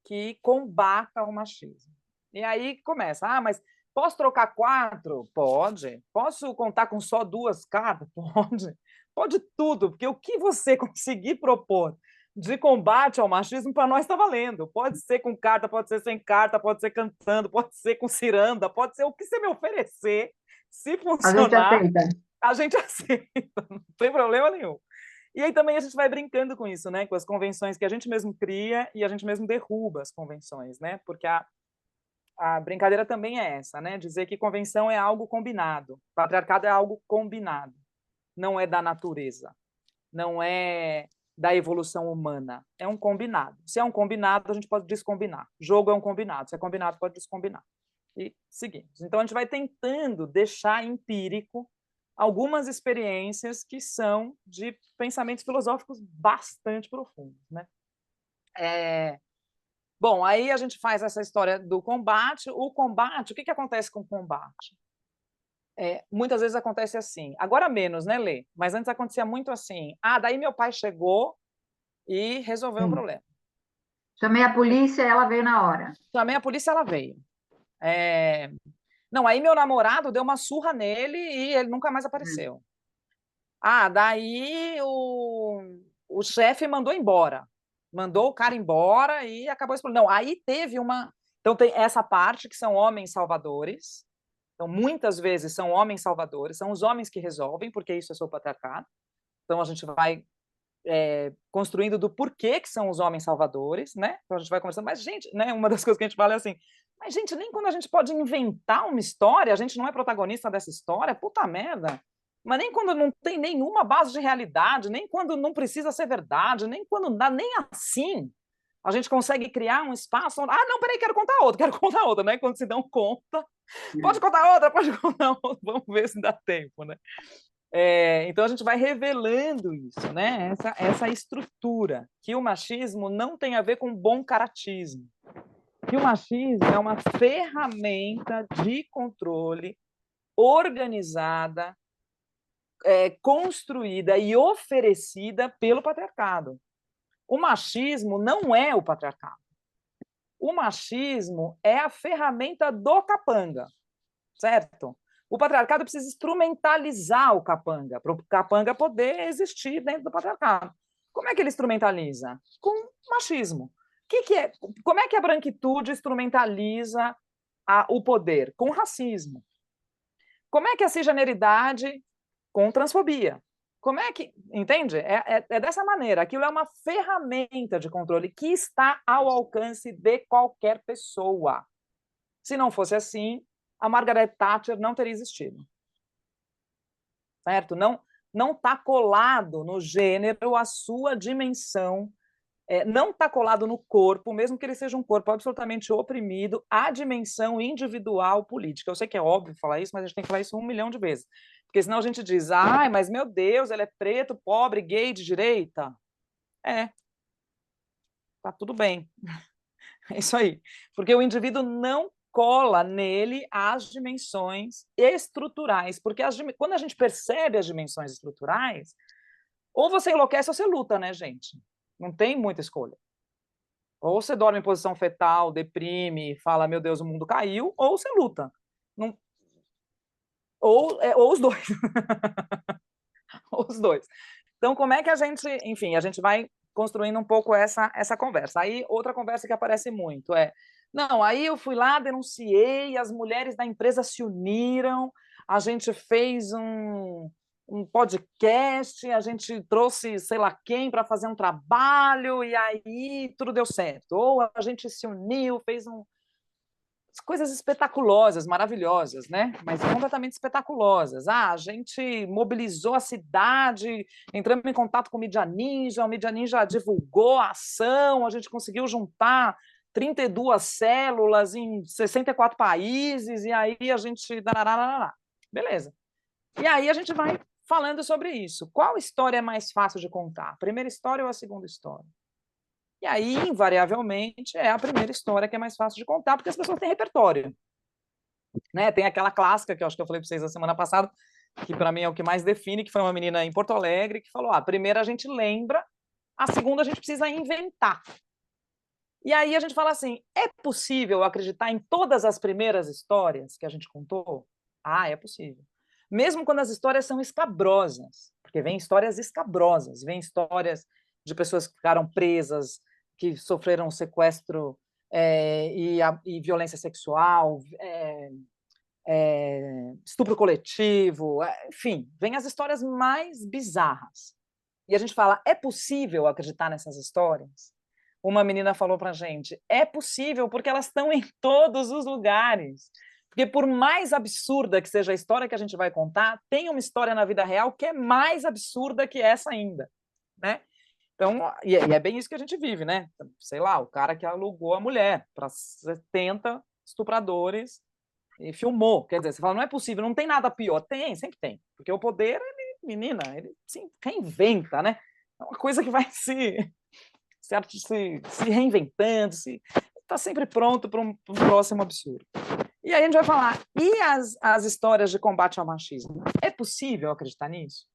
que combata o machismo. E aí começa, ah, mas posso trocar 4? Pode. Posso contar com só 2 cartas? Pode. Pode tudo, porque o que você conseguir propor de combate ao machismo, para nós está valendo. Pode ser com carta, pode ser sem carta, pode ser cantando, pode ser com ciranda, pode ser o que você me oferecer. Se A gente funcionar, aceita. a gente aceita, não tem problema nenhum. E aí também a gente vai brincando com isso, né? Com as convenções que a gente mesmo cria e a gente mesmo derruba as convenções, né? Porque a brincadeira também é essa, né? Dizer que convenção é algo combinado. Patriarcado é algo combinado. Não é da natureza. Não é da evolução humana. É um combinado. Se é um combinado, a gente pode descombinar. Jogo é um combinado. Se é combinado, pode descombinar. E seguimos. Então, a gente vai tentando deixar empírico algumas experiências que são de pensamentos filosóficos bastante profundos, né? Bom, aí a gente faz essa história do combate. O combate, o que acontece com o combate? Muitas vezes acontece assim, agora menos, né, Lê? Mas antes acontecia muito assim, daí meu pai chegou e resolveu o Sim. problema. Chamei a polícia, ela veio na hora. Chamei a polícia, ela veio. Não, aí meu namorado deu uma surra nele e ele nunca mais apareceu. Daí o chefe mandou embora. Mandou o cara embora e acabou esse problema. Não, aí teve uma... Então tem essa parte que são homens salvadores. Então, muitas vezes são homens salvadores, são os homens que resolvem, porque isso é seu patriarcado. Então, a gente vai construindo do porquê que são os homens salvadores, né? Então, a gente vai conversando. Mas, gente, né, uma das coisas que a gente fala é assim, mas, gente, nem quando a gente pode inventar uma história, a gente não é protagonista dessa história, puta merda. Mas nem quando não tem nenhuma base de realidade, nem quando não precisa ser verdade, nem quando dá, nem assim a gente consegue criar um espaço onde, não, peraí, quero contar outra, né? Quando se dão conta, pode contar outra, vamos ver se dá tempo, né? Então a gente vai revelando isso, né? Essa estrutura, que o machismo não tem a ver com bom caratismo, que o machismo é uma ferramenta de controle organizada, construída e oferecida pelo patriarcado. O machismo não é o patriarcado. O machismo é a ferramenta do capanga, certo? O patriarcado precisa instrumentalizar o capanga, para o capanga poder existir dentro do patriarcado. Como é que ele instrumentaliza? Com machismo. Como é que a branquitude instrumentaliza o poder? Com racismo. Como é que a cisgeneridade? Com transfobia. Como é que... Entende? É dessa maneira. Aquilo é uma ferramenta de controle que está ao alcance de qualquer pessoa. Se não fosse assim, a Margaret Thatcher não teria existido. Certo? Não está colado no gênero a sua dimensão, não está colado no corpo, mesmo que ele seja um corpo absolutamente oprimido, a dimensão individual política. Eu sei que é óbvio falar isso, mas a gente tem que falar isso 1 milhão de vezes. Porque senão a gente diz, ai, mas meu Deus, ele é preto, pobre, gay, de direita. Tá tudo bem. É isso aí. Porque o indivíduo não cola nele as dimensões estruturais. Porque quando a gente percebe as dimensões estruturais, ou você enlouquece ou você luta, né, gente? Não tem muita escolha. Ou você dorme em posição fetal, deprime, fala, meu Deus, o mundo caiu, ou você luta. Não... Ou os dois. Ou os dois. Então, como é que a gente... Enfim, a gente vai construindo um pouco essa conversa. Aí, outra conversa que aparece muito não, aí eu fui lá, denunciei, as mulheres da empresa se uniram, a gente fez um podcast, a gente trouxe sei lá quem para fazer um trabalho, e aí tudo deu certo. Ou a gente se uniu, fez coisas espetaculosas, maravilhosas, né? Mas completamente espetaculosas. A gente mobilizou a cidade, entramos em contato com o Mídia Ninja, o Mídia Ninja divulgou a ação, a gente conseguiu juntar 32 células em 64 países, e aí a gente... Beleza. E aí a gente vai falando sobre isso. Qual história é mais fácil de contar? A primeira história ou a segunda história? E aí, invariavelmente, é a primeira história que é mais fácil de contar, porque as pessoas têm repertório. Né? Tem aquela clássica, que eu acho que eu falei para vocês na semana passada, que para mim é o que mais define, que foi uma menina em Porto Alegre, que falou, a primeira a gente lembra, a segunda a gente precisa inventar. E aí a gente fala assim, é possível acreditar em todas as primeiras histórias que a gente contou? É possível. Mesmo quando as histórias são escabrosas, porque vem histórias escabrosas, vem histórias de pessoas que ficaram presas, que sofreram sequestro e violência sexual, estupro coletivo, enfim, vem as histórias mais bizarras. E a gente fala, é possível acreditar nessas histórias? Uma menina falou para a gente, é possível porque elas estão em todos os lugares. Porque por mais absurda que seja a história que a gente vai contar, tem uma história na vida real que é mais absurda que essa ainda, né? Então, e é bem isso que a gente vive, né? Sei lá, o cara que alugou a mulher para 70 estupradores e filmou. Quer dizer, você fala, não é possível, não tem nada pior. Tem, sempre tem. Porque o poder, ele se reinventa, né? É uma coisa que vai se reinventando, está sempre pronto para um próximo absurdo. E aí a gente vai falar, e as histórias de combate ao machismo? É possível acreditar nisso?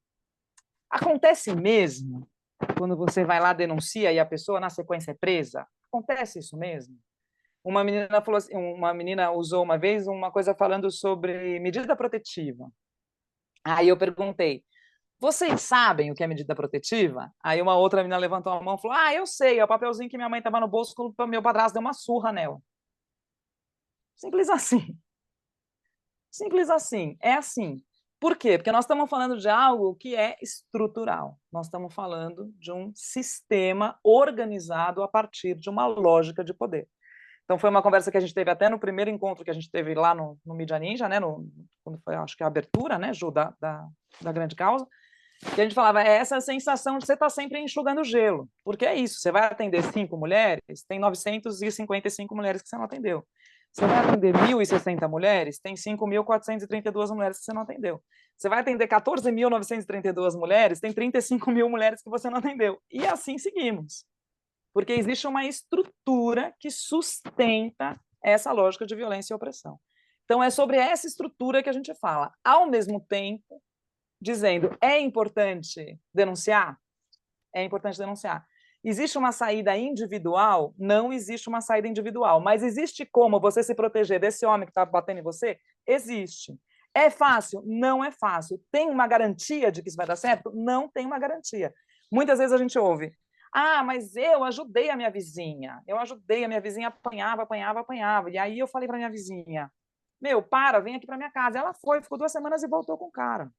Acontece mesmo quando você vai lá, denuncia e a pessoa na sequência é presa? Acontece isso mesmo? Uma menina falou assim, uma menina usou uma vez uma coisa falando sobre medida protetiva. Aí eu perguntei, vocês sabem o que é medida protetiva? Aí uma outra menina levantou a mão e falou, eu sei, é o papelzinho que minha mãe estava no bolso quando meu padrasto deu uma surra nela. Simples assim. Simples assim. É assim. Por quê? Porque nós estamos falando de algo que é estrutural. Nós estamos falando de um sistema organizado a partir de uma lógica de poder. Então, foi uma conversa que a gente teve até no primeiro encontro que a gente teve lá no Mídia Ninja, né? Quando foi, acho que a abertura, né, Ju, da grande causa, que a gente falava, essa sensação de você estar sempre enxugando gelo. Porque é isso, você vai atender 5 mulheres, tem 955 mulheres que você não atendeu. Você vai atender 1.060 mulheres, tem 5.432 mulheres que você não atendeu. Você vai atender 14.932 mulheres, tem 35.000 mulheres que você não atendeu. E assim seguimos. Porque existe uma estrutura que sustenta essa lógica de violência e opressão. Então, é sobre essa estrutura que a gente fala. Ao mesmo tempo, dizendo, é importante denunciar? É importante denunciar. Existe uma saída individual? Não existe uma saída individual, mas existe como você se proteger desse homem que está batendo em você? Existe. É fácil? Não é fácil. Tem uma garantia de que isso vai dar certo? Não tem uma garantia. Muitas vezes a gente ouve, mas eu ajudei a minha vizinha, apanhava, apanhava, apanhava, e aí eu falei para minha vizinha, vem aqui para minha casa. Ela foi, ficou 2 semanas e voltou com o cara.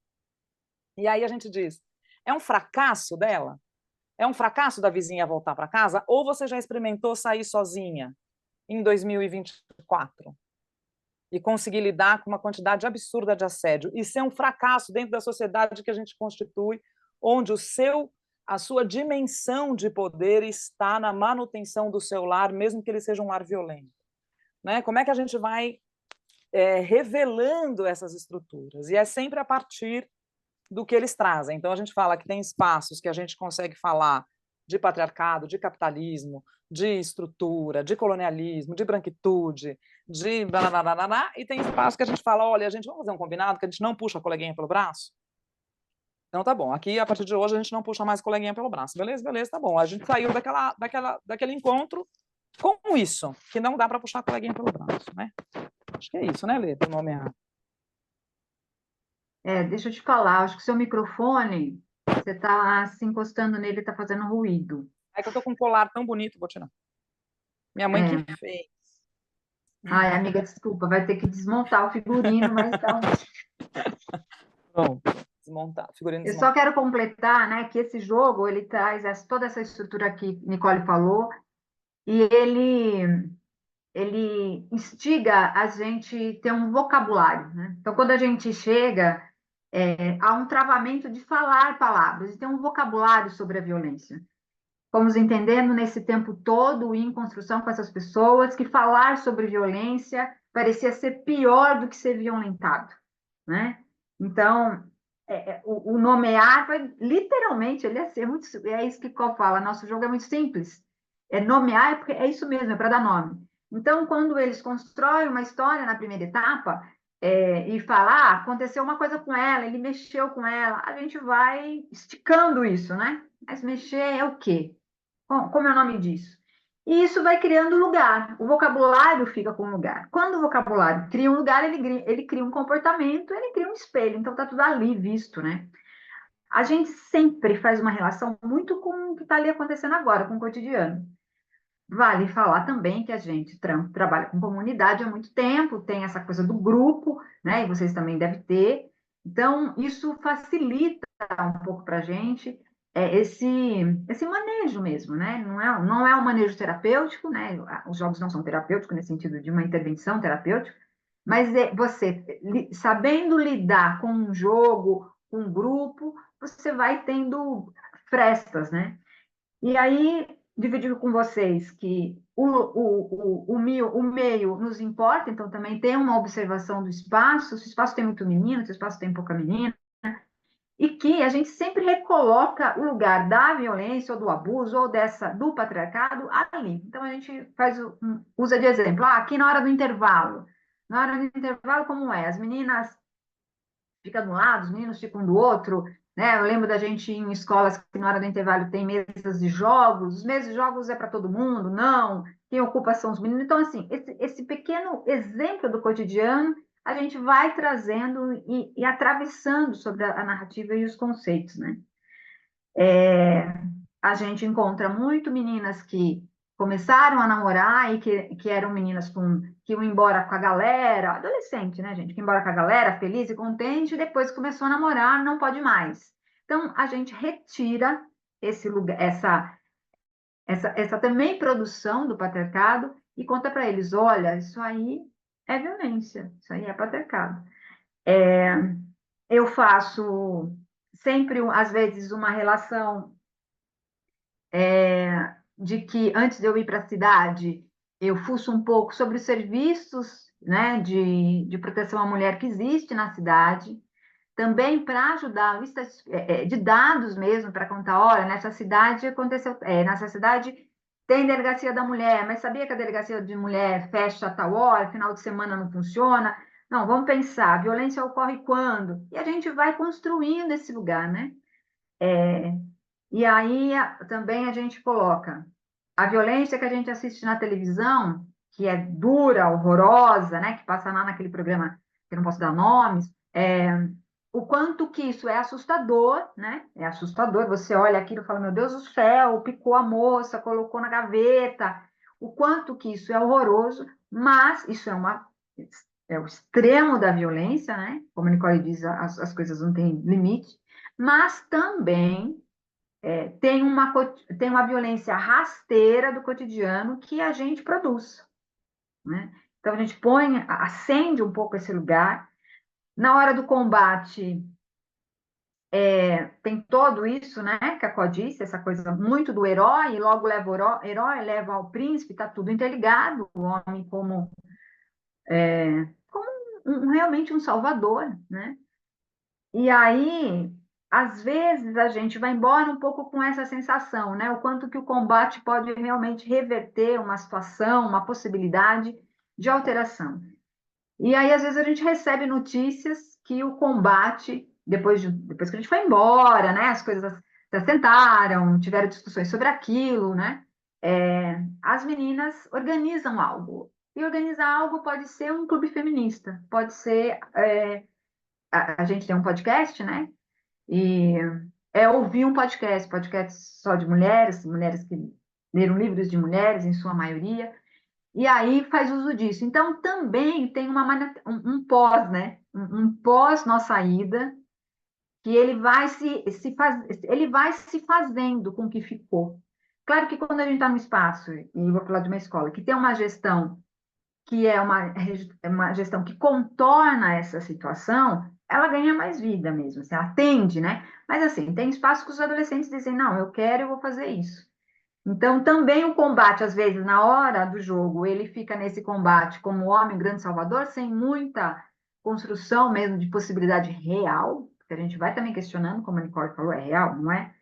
E aí a gente diz, é um fracasso dela? É um fracasso da vizinha voltar para casa? Ou você já experimentou sair sozinha em 2024 e conseguir lidar com uma quantidade absurda de assédio? Isso é um fracasso dentro da sociedade que a gente constitui, onde a sua dimensão de poder está na manutenção do seu lar, mesmo que ele seja um lar violento. Né? Como é que a gente vai revelando essas estruturas? E é sempre a partir do que eles trazem. Então, a gente fala que tem espaços que a gente consegue falar de patriarcado, de capitalismo, de estrutura, de colonialismo, de branquitude, de... e tem espaços que a gente fala, olha, a gente vai fazer um combinado que a gente não puxa a coleguinha pelo braço? Então, tá bom. Aqui, a partir de hoje, a gente não puxa mais a coleguinha pelo braço. Beleza, beleza, tá bom. A gente saiu daquele encontro com isso, que não dá para puxar a coleguinha pelo braço, né? Acho que é isso, né, Lê, para nomear. Deixa eu te falar, acho que o seu microfone, você está se encostando nele, está fazendo ruído. É que eu tô com um colar tão bonito, vou tirar. Minha mãe que fez. Ai, amiga, desculpa, vai ter que desmontar o figurino, mas tá. Bom, desmontar, figurino Eu desmontar. só quero completar, né, que esse jogo, ele traz toda essa estrutura que Nicole falou, e ele instiga a gente ter um vocabulário, né? Então, quando a gente chega, há um travamento de falar palavras, e tem um vocabulário sobre a violência. Fomos entendendo nesse tempo todo e em construção com essas pessoas que falar sobre violência parecia ser pior do que ser violentado, né? Então, o nomear vai literalmente, ele é isso que Cole fala, nosso jogo é muito simples. Nomear porque é isso mesmo, é para dar nome. Então, quando eles constroem uma história na primeira etapa, e falar, aconteceu uma coisa com ela, ele mexeu com ela, a gente vai esticando isso, né? Mas mexer é o quê? Como é o nome disso? E isso vai criando lugar. O vocabulário fica com lugar. Quando o vocabulário cria um lugar, ele cria um comportamento, ele cria um espelho. Então, está tudo ali visto, né? A gente sempre faz uma relação muito com o que está ali acontecendo agora, com o cotidiano. Vale falar também que a gente trabalha com comunidade há muito tempo, tem essa coisa do grupo, né? E vocês também devem ter. Então, isso facilita um pouco para a gente esse manejo mesmo, né? Não é um manejo terapêutico, né? Os jogos não são terapêuticos nesse sentido de uma intervenção terapêutica, mas você sabendo lidar com um jogo, com um grupo, você vai tendo frestas, né? E aí, dividir com vocês que o meio nos importa, então também tem uma observação do espaço, se o espaço tem muito menino, se o espaço tem pouca menina, e que a gente sempre recoloca o lugar da violência ou do abuso ou do patriarcado ali. Então a gente usa de exemplo, aqui na hora do intervalo. Na hora do intervalo, como é? As meninas ficam de um lado, os meninos ficam do outro, né? Eu lembro da gente em escolas que na hora do intervalo tem mesas de jogos, os mesas de jogos é para todo mundo, não, quem ocupa são os meninos. Então, assim, esse pequeno exemplo do cotidiano a gente vai trazendo e atravessando sobre a narrativa e os conceitos, né? A gente encontra muito meninas que começaram a namorar e que eram meninas que iam embora com a galera, adolescente, né, gente? Que iam embora com a galera, feliz e contente, e depois começou a namorar, não pode mais. Então, a gente retira esse lugar, essa também produção do patriarcado e conta para eles, olha, isso aí é violência, isso aí é patriarcado. Eu faço sempre, às vezes, uma relação de que antes de eu ir para a cidade, eu fuço um pouco sobre os serviços, né, de proteção à mulher que existe na cidade, também para ajudar, de dados mesmo, para contar, olha, nessa cidade aconteceu, nessa cidade tem delegacia da mulher, mas sabia que a delegacia de mulher fecha a tal hora, final de semana não funciona? Não, vamos pensar, a violência ocorre quando? E a gente vai construindo esse lugar, né? E aí também a gente coloca a violência que a gente assiste na televisão, que é dura, horrorosa, né? Que passa lá naquele programa, que eu não posso dar nomes, o quanto que isso é assustador, né? É assustador. Você olha aquilo e fala, meu Deus do céu, picou a moça, colocou na gaveta. O quanto que isso é horroroso, mas isso é o extremo da violência, né? Como a Nicole diz, as coisas não têm limite, mas também tem uma violência rasteira do cotidiano que a gente produz, né? Então a gente acende um pouco esse lugar. Na hora do combate, tem todo isso, né, que a Có disse, essa coisa muito do herói, e logo leva o herói, leva ao príncipe, está tudo interligado, o homem como realmente um salvador, né? E aí, às vezes, a gente vai embora um pouco com essa sensação, né? O quanto que o combate pode realmente reverter uma situação, uma possibilidade de alteração. E aí, às vezes, a gente recebe notícias que o combate, depois que a gente foi embora, né? As coisas se assentaram, tiveram discussões sobre aquilo, né? As meninas organizam algo. E organizar algo pode ser um clube feminista, pode ser. A gente tem um podcast, né? E ouvir um podcast só de mulheres que leram livros de mulheres, em sua maioria, e aí faz uso disso. Então, também tem um pós, né? Um pós nossa ida, que ele vai se fazendo com o que ficou. Claro que quando a gente está no espaço, e vou falar de uma escola, que tem uma gestão que é uma gestão que contorna essa situação, ela ganha mais vida mesmo, assim, ela atende, né? Mas assim, tem espaço que os adolescentes dizem, não, eu quero, eu vou fazer isso. Então, também o combate, às vezes, na hora do jogo, ele fica nesse combate como homem grande salvador, sem muita construção mesmo de possibilidade real, porque a gente vai também questionando, como a Nicole falou, é real, não é?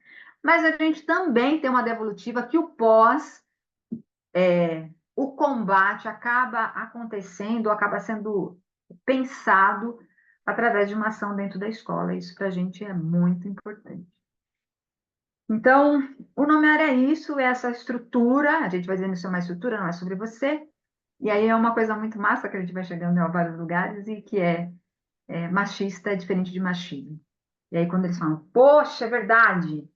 Mas a gente também tem uma devolutiva que o pós, o combate acaba acontecendo, acaba sendo pensado através de uma ação dentro da escola. Isso para a gente é muito importante. Então, o Nomear é isso, é essa estrutura. A gente vai dizendo isso é uma estrutura, não é sobre você. E aí é uma coisa muito massa que a gente vai chegando a vários lugares e que machista é diferente de machismo. E aí quando eles falam, poxa, é verdade,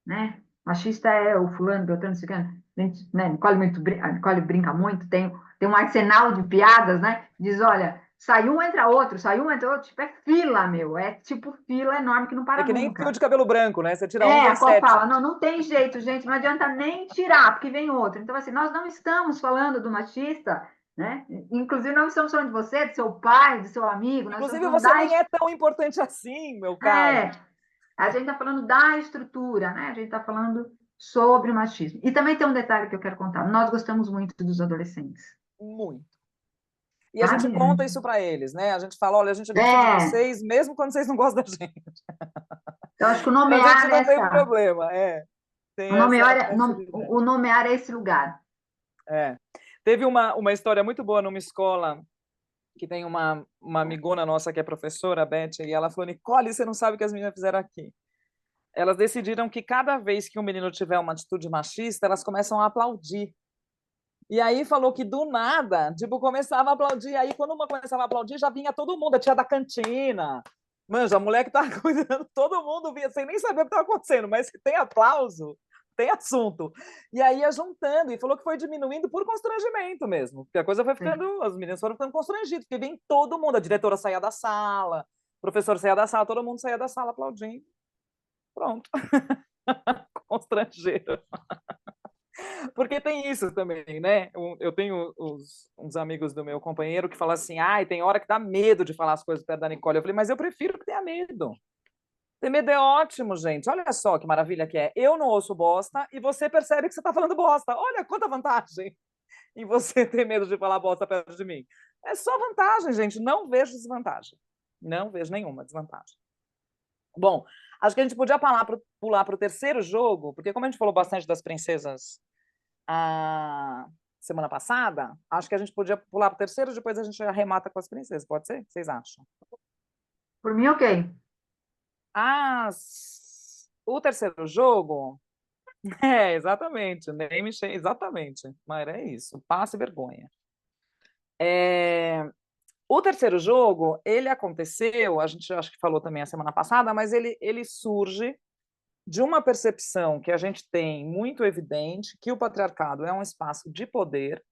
né? Machista é o fulano, beltrano, ciclano. Né? A Nicole brinca muito, tem um arsenal de piadas, né? Diz, olha, sai um, entra outro, tipo, é fila, meu. É tipo fila enorme que não para É que nem nunca. fio de cabelo branco, né? Você tira um, vem A Qual 7. fala, não tem jeito, gente, não adianta nem tirar, porque vem outro. Então, assim, nós não estamos falando do machista, né? Inclusive, não estamos falando de você, do seu pai, do seu amigo, nós estamos Inclusive, falando você nem é tão importante assim, meu caro. a gente está falando da estrutura, né? A gente está falando sobre o machismo. E também tem um detalhe que eu quero contar. Nós gostamos muito dos adolescentes. Muito. E a gente Sabe? conta isso para eles, né? A gente fala, olha, a gente gosta de vocês, mesmo quando vocês não gostam da gente. Eu acho que o A gente nomear não tem problema, tem o nomear é esse lugar. Teve uma história muito boa numa escola que tem uma amigona nossa que é professora, a Beth, e ela falou, Nicole, você não sabe o que as meninas fizeram aqui. Elas decidiram que cada vez que um menino tiver uma atitude machista, elas começam a aplaudir. E aí falou que do nada, tipo, começava a aplaudir. Aí quando uma começava a aplaudir, já vinha todo mundo, a tia da cantina. Manja, a mulher que tá cuidando, todo mundo vinha, sem nem saber o que estava acontecendo, mas se tem aplauso, tem assunto. E aí ia juntando, e falou que foi diminuindo por constrangimento mesmo. Porque a coisa foi ficando, as meninas foram ficando constrangidas, porque vem todo mundo, a diretora saía da sala, o professor saía da sala, todo mundo saía da sala aplaudindo. Pronto. Constrangeiro. Porque tem isso também, né? Eu tenho uns amigos do meu companheiro que falam assim, tem hora que dá medo de falar as coisas perto da Nicole. Eu falei, mas eu prefiro que tenha medo. Ter medo é ótimo, gente. Olha só que maravilha que é. Eu não ouço bosta e você percebe que você está falando bosta. Olha quanta vantagem em você ter medo de falar bosta perto de mim. É só vantagem, gente. Não vejo desvantagem. Não vejo nenhuma desvantagem. Bom, acho que a gente podia pular para o terceiro jogo, porque como a gente falou bastante das princesas semana passada, acho que a gente podia pular para o terceiro, depois a gente arremata com as princesas, pode ser? O que vocês acham? Por mim, ok. O terceiro jogo, exatamente, name change, exatamente, Mayra, é isso, passe vergonha. O terceiro jogo, ele aconteceu, a gente acho que falou também a semana passada, mas ele surge de uma percepção que a gente tem muito evidente, que o patriarcado é um espaço de poder.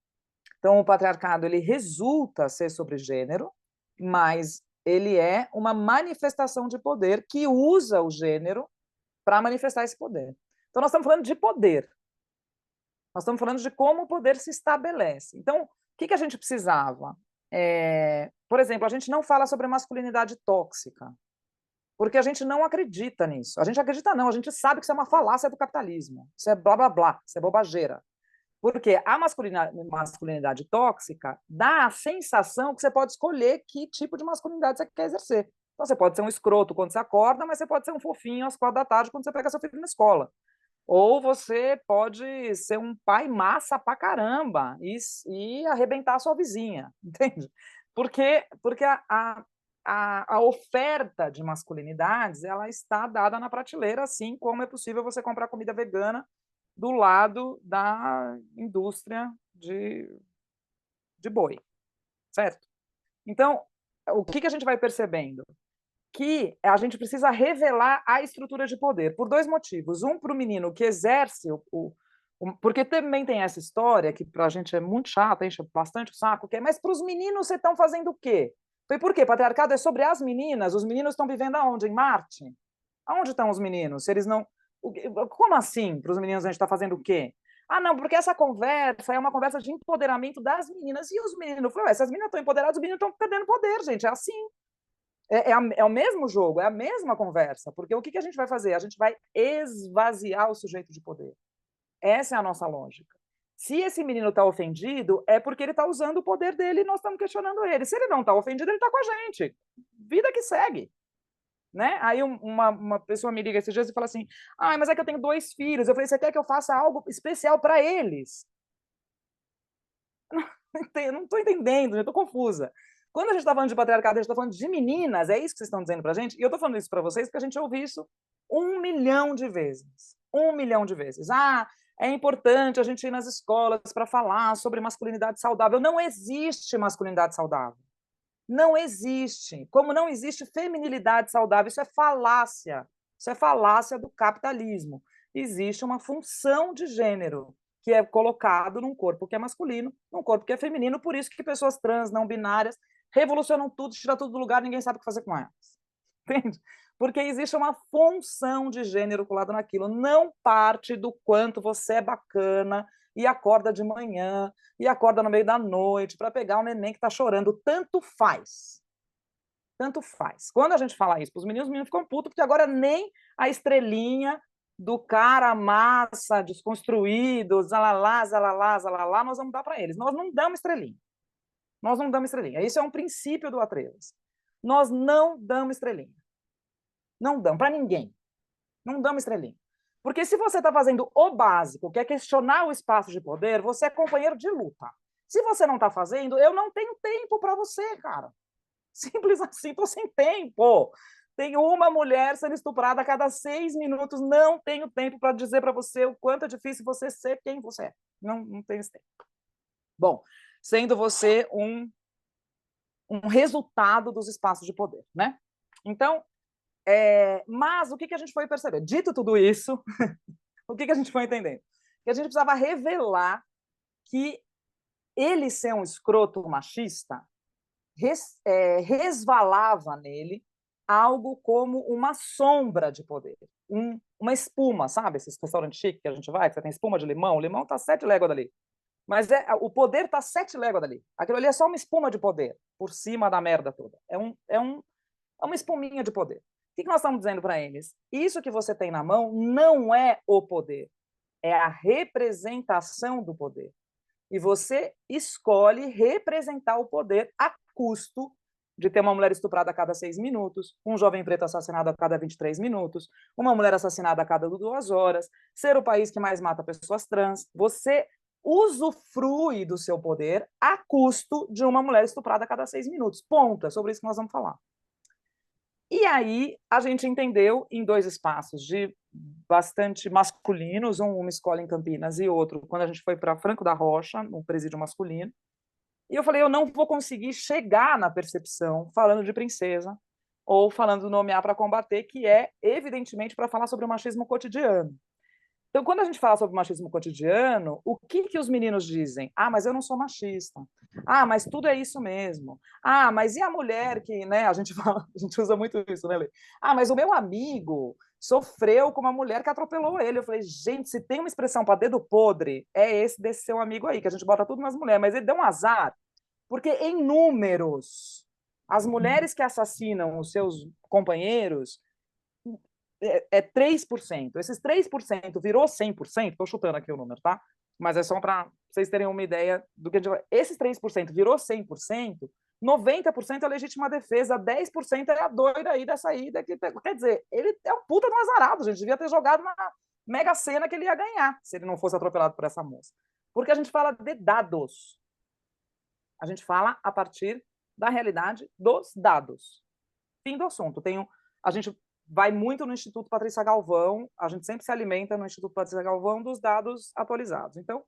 Então, o patriarcado ele resulta ser sobre gênero, mas ele é uma manifestação de poder que usa o gênero para manifestar esse poder. Então, nós estamos falando de poder. Nós estamos falando de como o poder se estabelece. Então, o que a gente precisava? Por exemplo, a gente não fala sobre masculinidade tóxica, porque a gente não acredita nisso. A gente acredita não, a gente sabe que isso é uma falácia do capitalismo. Isso é blá, blá, blá, isso é bobageira. Porque a masculinidade tóxica dá a sensação que você pode escolher que tipo de masculinidade você quer exercer. Então, você pode ser um escroto quando você acorda, mas você pode ser um fofinho às 4 da tarde quando você pega seu filho na escola. Ou você pode ser um pai massa pra caramba e arrebentar a sua vizinha, entende? Porque a oferta de masculinidades ela está dada na prateleira, assim como é possível você comprar comida vegana do lado da indústria de boi, certo? Então, o que a gente vai percebendo? Que a gente precisa revelar a estrutura de poder, por 2 motivos. Um, para o menino que exerce porque também tem essa história, que para a gente é muito chata, enche bastante o saco, que é, mas para os meninos vocês estão fazendo o quê? Por quê? Patriarcado é sobre as meninas, os meninos estão vivendo aonde? Em Marte? Aonde estão os meninos? Se eles não... Como assim, para os meninos a gente está fazendo o quê? Ah, não, porque essa conversa é uma conversa de empoderamento das meninas. E os meninos? Eu falei, se as meninas estão empoderadas, os meninos estão perdendo poder, gente. É assim. É o mesmo jogo, é a mesma conversa. Porque o que a gente vai fazer? A gente vai esvaziar o sujeito de poder. Essa é a nossa lógica. Se esse menino está ofendido, é porque ele está usando o poder dele e nós estamos questionando ele. Se ele não está ofendido, ele está com a gente. Vida que segue. Né? Aí uma pessoa me liga esses dias e fala assim, mas é que eu tenho 2 filhos. Eu falei, você quer que eu faça algo especial para eles? Eu não estou entendendo, eu estou confusa. Quando a gente está falando de patriarcado, a gente está falando de meninas, é isso que vocês estão dizendo para a gente? E eu estou falando isso para vocês porque a gente ouve isso 1 milhão de vezes. 1 milhão de vezes. É importante a gente ir nas escolas para falar sobre masculinidade saudável. Não existe masculinidade saudável. Não existe. Como não existe feminilidade saudável. Isso é falácia. Isso é falácia do capitalismo. Existe uma função de gênero que é colocado num corpo que é masculino, num corpo que é feminino, por isso que pessoas trans, não binárias, revolucionam tudo, tiram tudo do lugar, ninguém sabe o que fazer com elas. Entende? Porque existe uma função de gênero colada naquilo, não parte do quanto você é bacana e acorda de manhã, e acorda no meio da noite para pegar um neném que está chorando. Tanto faz. Tanto faz. Quando a gente fala isso para os meninos ficam putos, porque agora nem a estrelinha do cara massa, desconstruído, zalalá, zalalá, zalalá, nós vamos dar para eles. Nós não damos estrelinha. Nós não damos estrelinha. Isso é um princípio do Atrevas. Nós não damos estrelinha. Não damos para ninguém. Não damos estrelinha. Porque se você está fazendo o básico, que é questionar o espaço de poder, você é companheiro de luta. Se você não está fazendo, eu não tenho tempo para você, cara. Simples assim, estou sem tempo. Tem uma mulher sendo estuprada a cada 6 minutos. Não tenho tempo para dizer para você o quanto é difícil você ser quem você é. Não tenho esse tempo. Bom, sendo você um resultado dos espaços de poder, né? Então, mas o que a gente foi perceber? Dito tudo isso, o que a gente foi entendendo? Que a gente precisava revelar que ele ser um escroto machista resvalava nele algo como uma sombra de poder, uma espuma, sabe? Esses restaurantes chiques que a gente vai, que você tem espuma de limão, o limão está 7 léguas dali. Mas o poder está 7 léguas dali. Aquilo ali é só uma espuma de poder, por cima da merda toda. É uma espuminha de poder. O que nós estamos dizendo para eles? Isso que você tem na mão não é o poder, é a representação do poder. E você escolhe representar o poder a custo de ter uma mulher estuprada a cada 6 minutos, um jovem preto assassinado a cada 23 minutos, uma mulher assassinada a cada 2 horas, ser o país que mais mata pessoas trans. Você usufrui do seu poder a custo de uma mulher estuprada a cada 6 minutos. Ponto. É sobre isso que nós vamos falar. E aí a gente entendeu em 2 espaços de bastante masculinos, uma escola em Campinas e outro quando a gente foi para Franco da Rocha, no presídio masculino. E eu falei, eu não vou conseguir chegar na percepção falando de princesa ou falando do nomear para combater, que é, evidentemente, para falar sobre o machismo cotidiano. Então, quando a gente fala sobre machismo cotidiano, o que os meninos dizem? Ah, mas eu não sou machista. Ah, mas tudo é isso mesmo. Ah, mas e a mulher que, né, a gente fala, a gente usa muito isso, né, Lê? Ah, mas o meu amigo sofreu com uma mulher que atropelou ele. Eu falei, gente, se tem uma expressão para dedo podre, é esse desse seu amigo aí, que a gente bota tudo nas mulheres, mas ele deu um azar, porque em números, as mulheres que assassinam os seus companheiros é 3%. Esses 3% virou 100%, estou chutando aqui o número, tá? Mas é só para vocês terem uma ideia do que a gente vai... Esses 3% virou 100%, 90% é legítima defesa, 10% é a doida aí da saída. Quer dizer, ele é um puta do azarado, gente. Devia ter jogado na Mega Sena que ele ia ganhar, se ele não fosse atropelado por essa moça. Porque a gente fala de dados. A gente fala a partir da realidade dos dados. Fim do assunto. A gente vai muito no Instituto Patrícia Galvão, a gente sempre se alimenta no Instituto Patrícia Galvão dos dados atualizados. Então,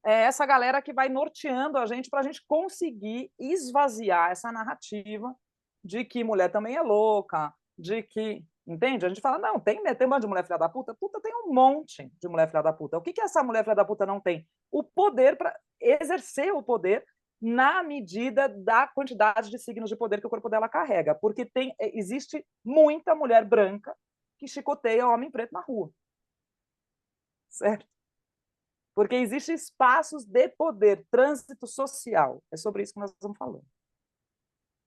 é essa galera que vai norteando a gente para a gente conseguir esvaziar essa narrativa de que mulher também é louca, de que... Entende? A gente fala, não, tem um monte de mulher filha da puta? Puta, tem um monte de mulher filha da puta. O que essa mulher filha da puta não tem? O poder para exercer o poder na medida da quantidade de signos de poder que o corpo dela carrega. Porque existe muita mulher branca que chicoteia homem preto na rua. Certo? Porque existem espaços de poder, trânsito social. É sobre isso que nós estamos falando.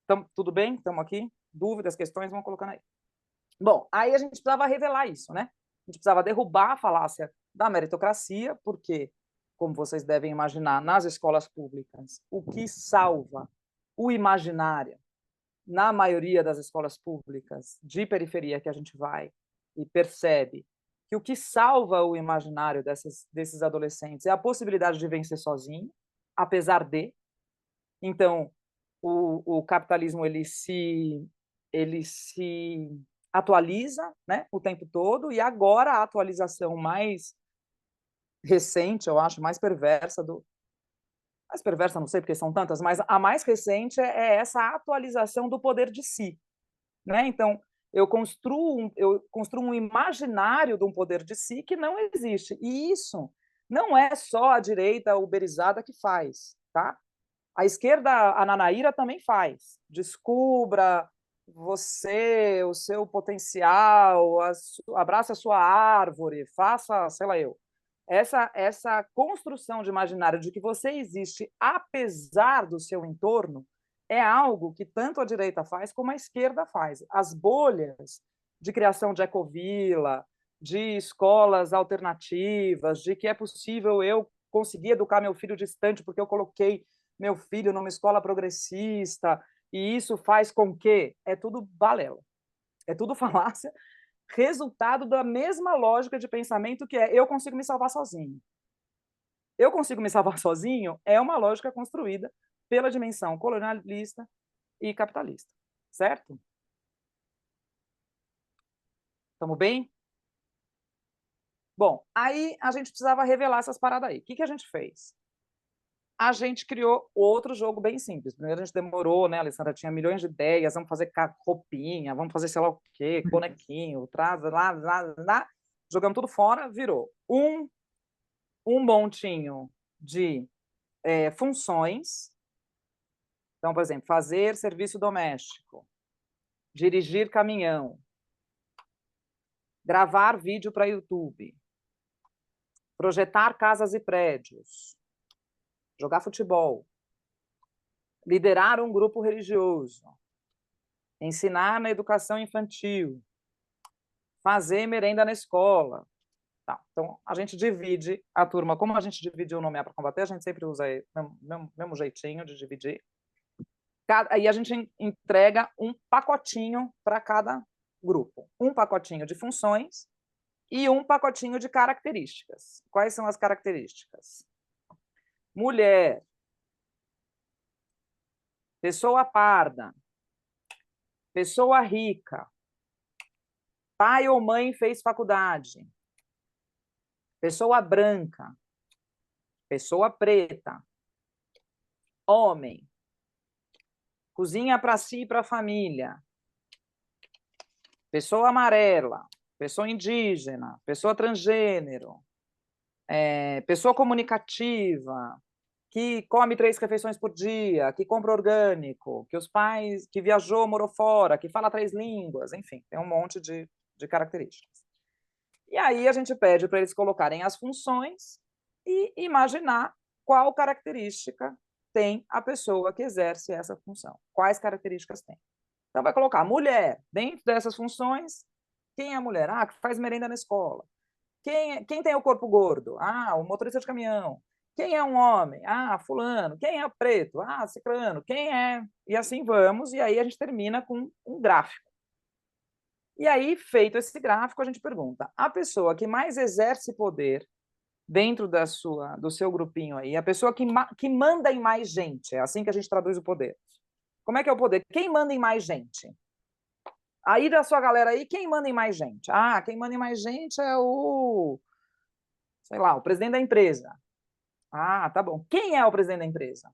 Então, tudo bem? Estamos aqui? Dúvidas, questões? Vamos colocando aí. Bom, aí a gente precisava revelar isso, né? A gente precisava derrubar a falácia da meritocracia, porque, como vocês devem imaginar, nas escolas públicas, o que salva o imaginário, na maioria das escolas públicas de periferia que a gente vai e percebe que o que salva o imaginário desses adolescentes é a possibilidade de vencer sozinho, apesar de. Então, o capitalismo ele se atualiza, né, o tempo todo, e agora a atualização mais recente, eu acho, mais perversa não sei porque são tantas, mas a mais recente é essa atualização do poder de si, né? Então, eu construo um imaginário de um poder de si que não existe. E isso não é só a direita uberizada que faz, tá? A esquerda, a Nanaíra, também faz. Descubra você, o seu potencial, abraça a sua árvore, faça, sei lá eu. Essa construção de imaginário de que você existe apesar do seu entorno é algo que tanto a direita faz como a esquerda faz. As bolhas de criação de ecovila, de escolas alternativas, de que é possível eu conseguir educar meu filho distante porque eu coloquei meu filho numa escola progressista, e isso faz com que... É tudo balela. É tudo falácia, resultado da mesma lógica de pensamento que é eu consigo me salvar sozinho. Eu consigo me salvar sozinho é uma lógica construída pela dimensão colonialista e capitalista. Certo? Estamos bem? Bom, aí a gente precisava revelar essas paradas aí. O que a gente fez? A gente criou outro jogo bem simples. Primeiro a gente demorou, né? A Alessandra tinha milhões de ideias, vamos fazer roupinha, vamos fazer sei lá o quê, bonequinho, traz, lá. Jogamos tudo fora, virou um montinho de funções. Então, por exemplo, fazer serviço doméstico, dirigir caminhão, gravar vídeo para YouTube, projetar casas e prédios, jogar futebol, liderar um grupo religioso, ensinar na educação infantil, fazer merenda na escola. Tá. Então, a gente divide a turma, como a gente dividiu o Nomear para Combater, a gente sempre usa o mesmo jeitinho de dividir. Aí a gente entrega um pacotinho para cada grupo. Um pacotinho de funções e um pacotinho de características. Quais são as características? mulher, pessoa parda, pessoa rica, pai ou mãe fez faculdade, pessoa branca, pessoa preta, homem, cozinha para si e para a família, pessoa amarela, pessoa indígena, pessoa transgênero, pessoa comunicativa, que come 3 refeições por dia, que compra orgânico, que os pais, que viajou, morou fora, que fala 3 línguas, enfim, tem um monte de características. E aí a gente pede para eles colocarem as funções e imaginar qual característica tem a pessoa que exerce essa função. Quais características tem? Então vai colocar mulher dentro dessas funções. Quem é a mulher? Ah, que faz merenda na escola. Quem tem o corpo gordo? Ah, o motorista de caminhão. Quem é um homem? Ah, fulano. Quem é preto? Ah, ciclano. Quem é? E assim vamos, e aí a gente termina com um gráfico. E aí, feito esse gráfico, a gente pergunta, a pessoa que mais exerce poder dentro do seu grupinho aí, a pessoa que manda em mais gente, é assim que a gente traduz o poder. Como é que é o poder? Quem manda em mais gente? Aí da sua galera aí, quem manda em mais gente? Ah, quem manda em mais gente é sei lá, o presidente da empresa. Ah, tá bom. Quem é o presidente da empresa?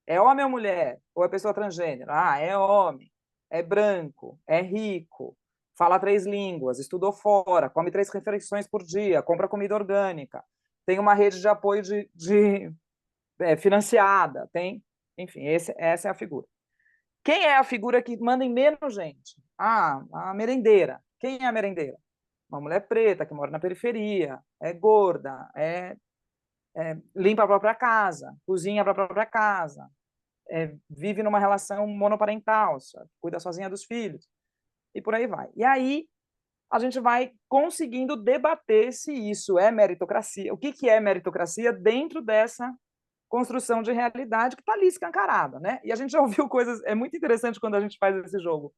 É homem ou mulher? Ou é pessoa transgênero? Ah, é homem, é branco, é rico, fala 3 línguas, estudou fora, come 3 refeições por dia, compra comida orgânica, tem uma rede de apoio financiada, tem, enfim, essa é a figura. Quem é a figura que manda em menos gente? Ah, a merendeira. Quem é a merendeira? Uma mulher preta que mora na periferia, é gorda, limpa a própria casa, cozinha para a própria casa, vive numa relação monoparental, cuida sozinha dos filhos, e por aí vai. E aí a gente vai conseguindo debater se isso é meritocracia, o que é meritocracia dentro dessa construção de realidade que está ali escancarada, né? E a gente já ouviu coisas, é muito interessante quando a gente faz esse jogo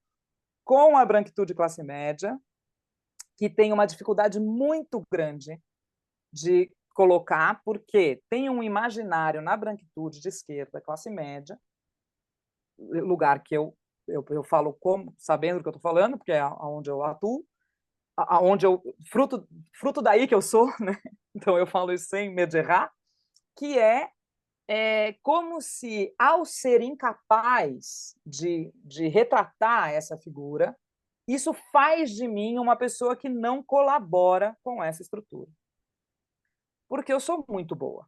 com a branquitude classe média, que tem uma dificuldade muito grande de colocar, porque tem um imaginário na branquitude de esquerda, classe média, lugar que eu falo como, sabendo do que eu estou falando, porque é onde eu atuo, aonde eu fruto daí que eu sou, né? Então eu falo isso sem medo de errar, que é como se, ao ser incapaz de retratar essa figura, isso faz de mim uma pessoa que não colabora com essa estrutura. Porque eu sou muito boa.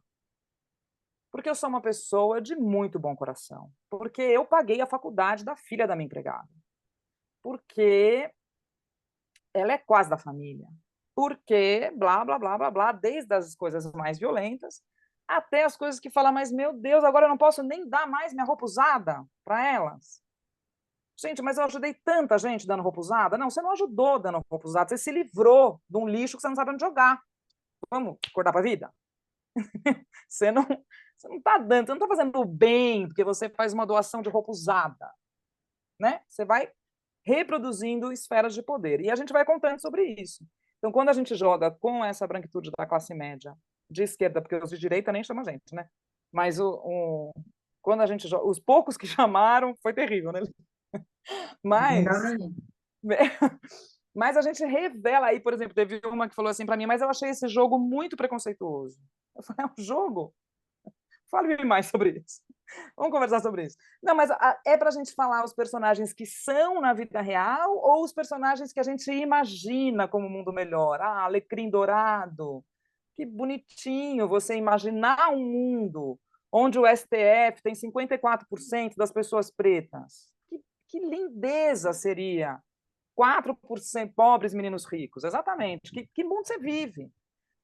Porque eu sou uma pessoa de muito bom coração. Porque eu paguei a faculdade da filha da minha empregada. Porque ela é quase da família. Porque blá, blá, blá, blá, blá, desde as coisas mais violentas até as coisas que falam, mas, meu Deus, agora eu não posso nem dar mais minha roupa usada para elas. Gente, mas eu ajudei tanta gente dando roupa usada. Não, você não ajudou dando roupa usada, você se livrou de um lixo que você não sabe onde jogar. Vamos acordar para a vida? Você não está dando, você não está fazendo o bem porque você faz uma doação de roupa usada. Né? Você vai reproduzindo esferas de poder. E a gente vai contando sobre isso. Então, quando a gente joga com essa branquitude da classe média de esquerda, porque os de direita nem chamam a gente, né? Mas quando a gente joga, os poucos que chamaram, foi terrível, né? Mas a gente revela aí, por exemplo, teve uma que falou assim para mim, mas eu achei esse jogo muito preconceituoso. Eu falei, é um jogo? Fale mais sobre isso. Vamos conversar sobre isso. Não, mas é para a gente falar os personagens que são na vida real ou os personagens que a gente imagina como um mundo melhor? Ah, Alecrim Dourado. Que bonitinho você imaginar um mundo onde o STF tem 54% das pessoas pretas. Que lindeza seria 4% pobres meninos ricos. Exatamente. Que mundo você vive?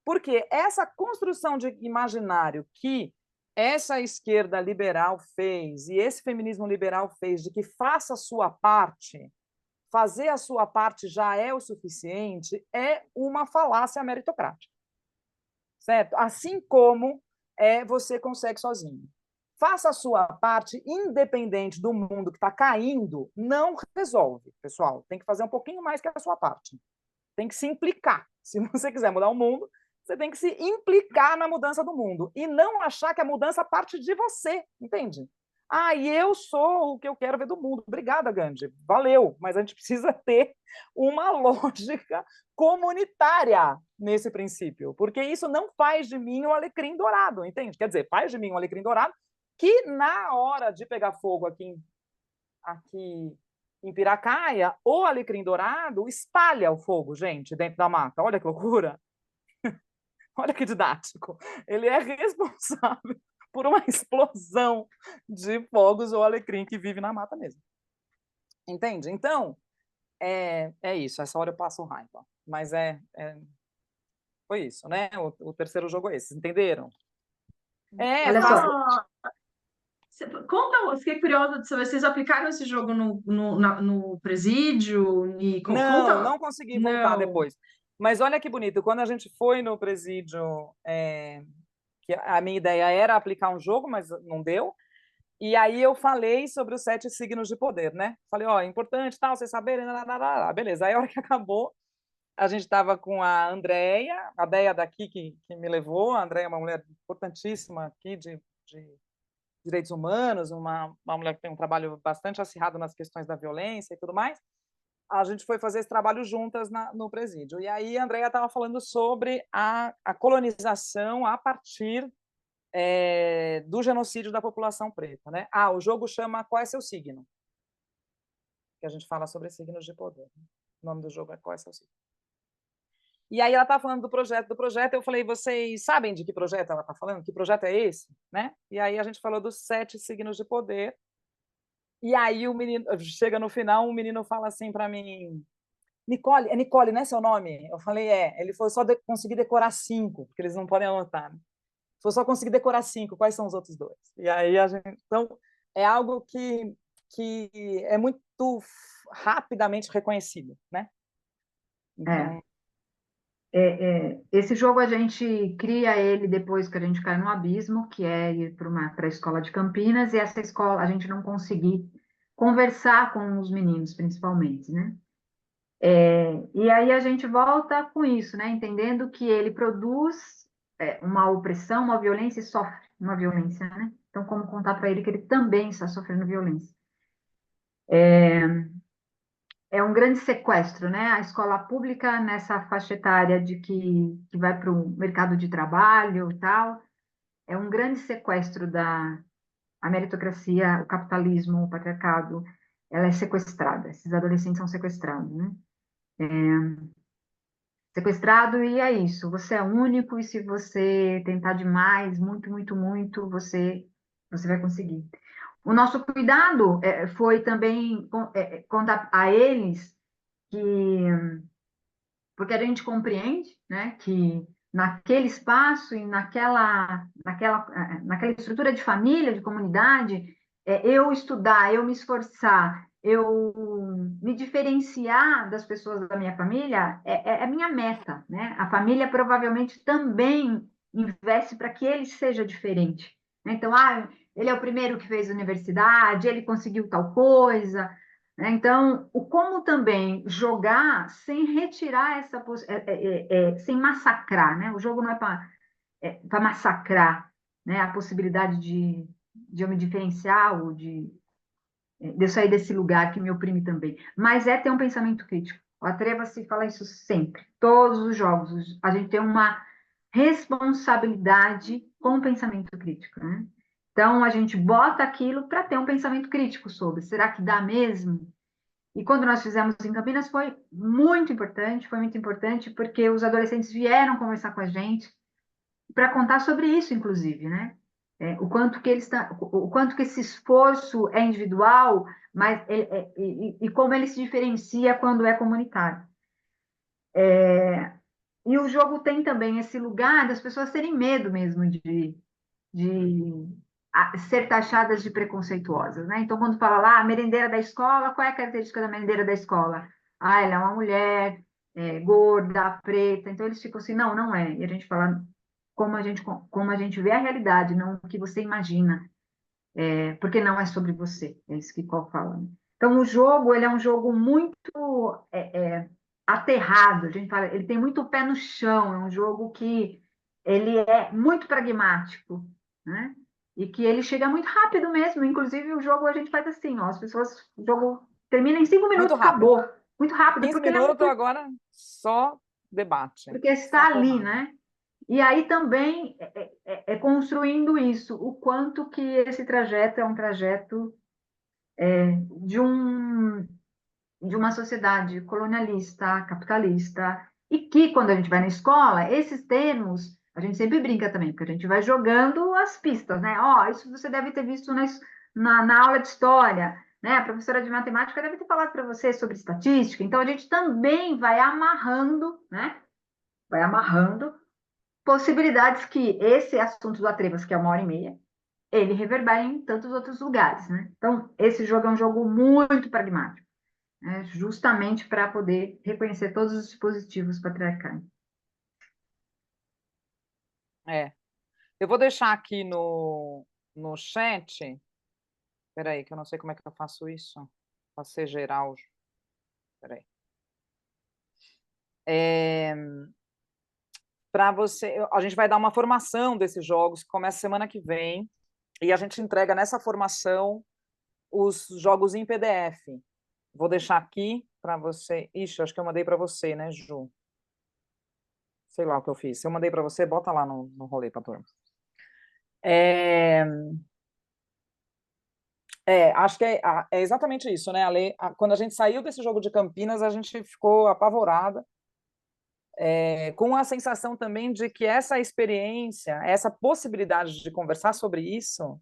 Porque essa construção de imaginário que essa esquerda liberal fez e esse feminismo liberal fez de que faça a sua parte, fazer a sua parte já é o suficiente, é uma falácia meritocrática. Certo? Assim como você consegue sozinho. Faça a sua parte, independente do mundo que está caindo, não resolve, pessoal. Tem que fazer um pouquinho mais que a sua parte. Tem que se implicar. Se você quiser mudar o mundo, Você tem que se implicar na mudança do mundo e não achar que a mudança parte de você, entende? Ah, e eu sou o que eu quero ver do mundo. Obrigada, Gandhi. Valeu, mas a gente precisa ter uma lógica comunitária nesse princípio, porque isso não faz de mim um alecrim dourado, entende? Quer dizer, faz de mim um alecrim dourado que na hora de pegar fogo aqui em Piracaia, o alecrim dourado espalha o fogo, gente, dentro da mata. Olha que loucura! Olha que didático. Ele é responsável por uma explosão de fogos ou alecrim que vive na mata mesmo. Entende? Então, é isso. Essa hora eu passo raiva. Mas foi isso, né? O terceiro jogo é esse. Entenderam? Olha só, Conta, fiquei curiosa de saber, vocês aplicaram esse jogo no presídio? E conta. Não consegui voltar Não. depois. Mas olha que bonito. Quando a gente foi no presídio, que a minha ideia era aplicar um jogo, mas não deu. E aí eu falei sobre os 7 signos de poder, né? Falei, ó, é importante, tal, vocês saberem, beleza. Aí a hora que acabou, a gente estava com a Andrea, a Deia daqui que me levou. A Andrea é uma mulher importantíssima aqui de direitos humanos, uma mulher que tem um trabalho bastante acirrado nas questões da violência e tudo mais. A gente foi fazer esse trabalho juntas no presídio. E aí a Andrea estava falando sobre a colonização a partir do genocídio da população preta, né? O jogo chama Qual é seu signo? Que a gente fala sobre signos de poder. O nome do jogo é Qual é seu signo? E aí ela está falando do projeto, eu falei, vocês sabem de que projeto ela está falando? Que projeto é esse? Né? E aí a gente falou dos 7 signos de poder. E aí o menino, chega no final, um menino fala assim para mim, Nicole, é Nicole, não é seu nome? Eu falei, Ele foi só conseguir decorar 5, porque eles não podem anotar, né? Se só conseguir decorar 5, quais são os outros 2? E aí a gente... Então, é algo que é muito rapidamente reconhecível, né? Então... Esse jogo a gente cria ele depois que a gente cai no abismo, que é ir para a escola de Campinas, e essa escola a gente não conseguir conversar com os meninos, principalmente, né? E aí a gente volta com isso, né? Entendendo que ele produz uma opressão, uma violência e sofre uma violência, né? Então, como contar para ele que ele também está sofrendo violência? É um grande sequestro, né? A escola pública nessa faixa etária de que vai para o mercado de trabalho e tal, é um grande sequestro da a meritocracia, o capitalismo, o patriarcado, ela é sequestrada, esses adolescentes são sequestrados, né? Sequestrado e é isso, você é único e se você tentar demais, muito, muito, muito, você vai conseguir. O nosso cuidado foi também contar a eles que porque a gente compreende, né, que naquele espaço e naquela estrutura de família, de comunidade, eu estudar, eu me esforçar, eu me diferenciar das pessoas da minha família é a minha meta, né? A família provavelmente também investe para que ele seja diferente. Né? Então, ele é o primeiro que fez universidade, ele conseguiu tal coisa, né? Então, o como também jogar sem retirar sem massacrar, né? O jogo não é para massacrar, né? A possibilidade de eu me diferenciar ou de eu sair desse lugar que me oprime também. Mas é ter um pensamento crítico. Atreva-se a falar isso sempre. Todos os jogos, a gente tem uma responsabilidade com o pensamento crítico, né? Então, a gente bota aquilo para ter um pensamento crítico sobre, será que dá mesmo? E quando nós fizemos em Campinas foi muito importante porque os adolescentes vieram conversar com a gente para contar sobre isso, inclusive, né? O quanto que o quanto que esse esforço é individual, mas e como ele se diferencia quando é comunitário. E o jogo tem também esse lugar das pessoas terem medo mesmo de ser taxadas de preconceituosas, né? Então, quando fala lá, a merendeira da escola, qual é a característica da merendeira da escola? Ela é uma mulher, gorda, preta. Então, eles ficam assim, não, não é. E a gente fala como a gente vê a realidade, não o que você imagina, porque não é sobre você. É isso que Cole fala. Né? Então, o jogo, ele é um jogo muito aterrado. A gente fala, ele tem muito pé no chão. É um jogo que ele é muito pragmático, né? E que ele chega muito rápido mesmo. Inclusive, o jogo a gente faz assim, ó, as pessoas, o jogo termina em 5 Muito minutos, rápido. acabou. Muito rápido, 15 porque ele é muito, minutos agora só debate, porque só está ali, porrada. né? E aí também é construindo isso, o quanto que esse trajeto é um trajeto de um de uma sociedade colonialista, capitalista, e que, quando a gente vai na escola, esses termos, a gente sempre brinca também, porque a gente vai jogando as pistas, né? Ó, isso você deve ter visto na aula de história, né? A professora de matemática deve ter falado para você sobre estatística, então a gente também vai amarrando, né? Vai amarrando possibilidades que esse assunto do Atrevas, que é 1h30, ele reverbera em tantos outros lugares, né? Então, esse jogo é um jogo muito pragmático, né, justamente para poder reconhecer todos os dispositivos patriarcais. É. Eu vou deixar aqui no chat. Espera aí, que eu não sei como é que eu faço isso. Para ser geral. Espera aí. Para você, a gente vai dar uma formação desses jogos que começa semana que vem e a gente entrega nessa formação os jogos em PDF. Vou deixar aqui para você. Ixi, acho que eu mandei para você, né, Ju? Sei lá o que eu fiz. Se eu mandei para você, bota lá no rolê para turma. Acho que é exatamente isso, né, Ale? Quando a gente saiu desse jogo de Campinas, a gente ficou apavorada, com a sensação também de que essa experiência, essa possibilidade de conversar sobre isso,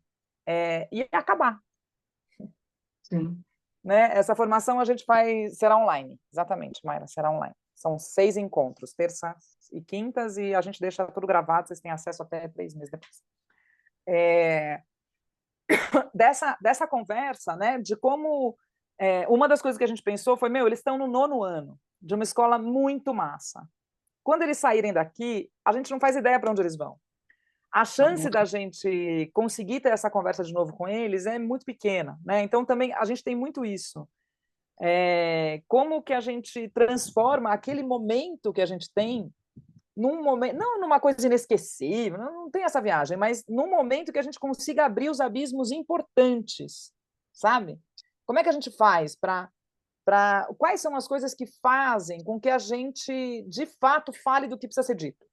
ia acabar. Sim. Né? Essa formação a gente será online, exatamente, Mayra, será online. São 6 encontros, terças e quintas, e a gente deixa tudo gravado, vocês têm acesso até 3 meses depois. Dessa conversa, né, de como uma das coisas que a gente pensou foi, eles estão no 9º ano de uma escola muito massa. Quando eles saírem daqui, a gente não faz ideia para onde eles vão. A chance da gente conseguir ter essa conversa de novo com eles é muito pequena, né? Então também a gente tem muito isso. Como que a gente transforma aquele momento que a gente tem num momento, não numa coisa inesquecível, não tem essa viagem, mas num momento que a gente consiga abrir os abismos importantes, sabe? Como é que a gente faz quais são as coisas que fazem com que a gente, de fato, fale do que precisa ser dito?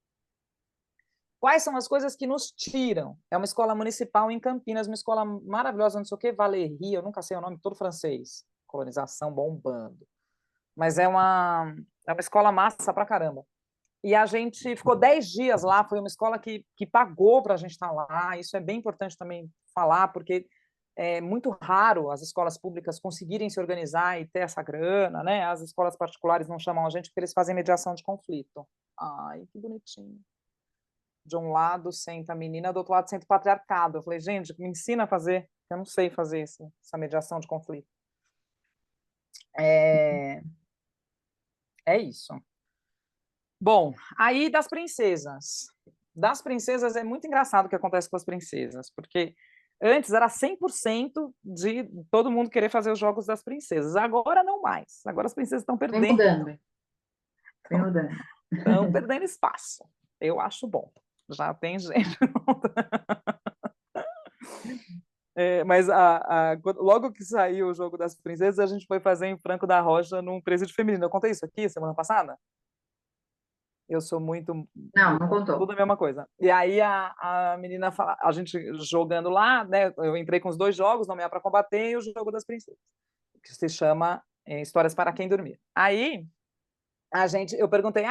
Quais são as coisas que nos tiram? É uma escola municipal em Campinas, uma escola maravilhosa, não sei o quê, Valéry, eu nunca sei o nome, todo francês, colonização bombando. Mas é uma escola massa pra caramba. E a gente ficou 10 dias lá, foi uma escola que pagou para a gente estar lá, isso é bem importante também falar, porque é muito raro as escolas públicas conseguirem se organizar e ter essa grana, né? As escolas particulares não chamam a gente porque eles fazem mediação de conflito. Ai, que bonitinho. De um lado senta a menina, do outro lado senta o patriarcado. Eu falei, gente, me ensina a fazer, eu não sei fazer essa mediação de conflito. É isso. Bom, aí das princesas. Das princesas é muito engraçado o que acontece com as princesas, porque antes era 100% de todo mundo querer fazer os jogos das princesas. Agora não mais. Agora as princesas estão Vem perdendo. mudando. Vem mudando. Estão perdendo espaço. Eu acho bom. Já tem gente. Mas logo que saiu o jogo das princesas, a gente foi fazer em Franco da Rocha num presídio feminino. Eu contei isso aqui semana passada? Eu sou muito. Não contou. Tudo a mesma coisa. E aí a menina fala, a gente jogando lá, né? Eu entrei com os 2 jogos, Nomear para Combater e o Jogo das Princesas, que se chama Histórias para Quem Dormir. Aí eu perguntei,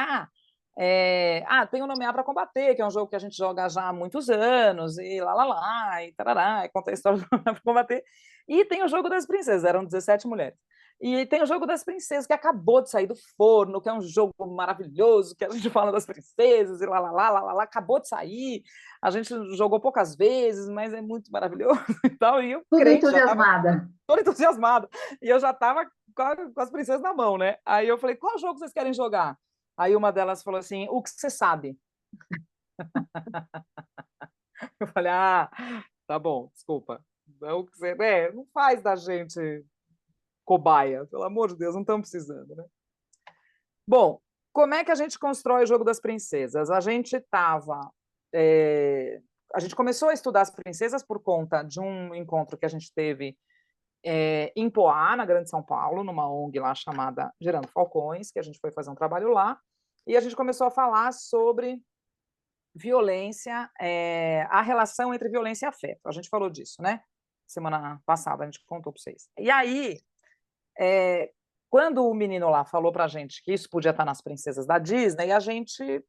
tem o Nomear para Combater, que é um jogo que a gente joga já há muitos anos, e lá, e tarará, e conta a história do Nomear para Combater. E tem o Jogo das Princesas, eram 17 mulheres. E tem o Jogo das Princesas, que acabou de sair do forno, que é um jogo maravilhoso, que a gente fala das princesas, e lá, acabou de sair. A gente jogou poucas vezes, mas é muito maravilhoso e tal. E eu, Tudo crente, já entusiasmada. toda entusiasmada. E eu já estava com as princesas na mão, né? Aí eu falei, qual jogo vocês querem jogar? Aí uma delas falou assim, o que você sabe? Eu falei, tá bom, desculpa. Não, não faz da gente cobaia, pelo amor de Deus, não estamos precisando, né? Bom, como é que a gente constrói o jogo das princesas? A gente começou a estudar as princesas por conta de um encontro que a gente teve em Poá, na Grande São Paulo, numa ONG lá chamada Gerando Falcões, que a gente foi fazer um trabalho lá, e a gente começou a falar sobre violência, a relação entre violência e afeto. A gente falou disso, né? Semana passada a gente contou para vocês. E aí, quando o menino lá falou para a gente que isso podia estar nas princesas da Disney, a gente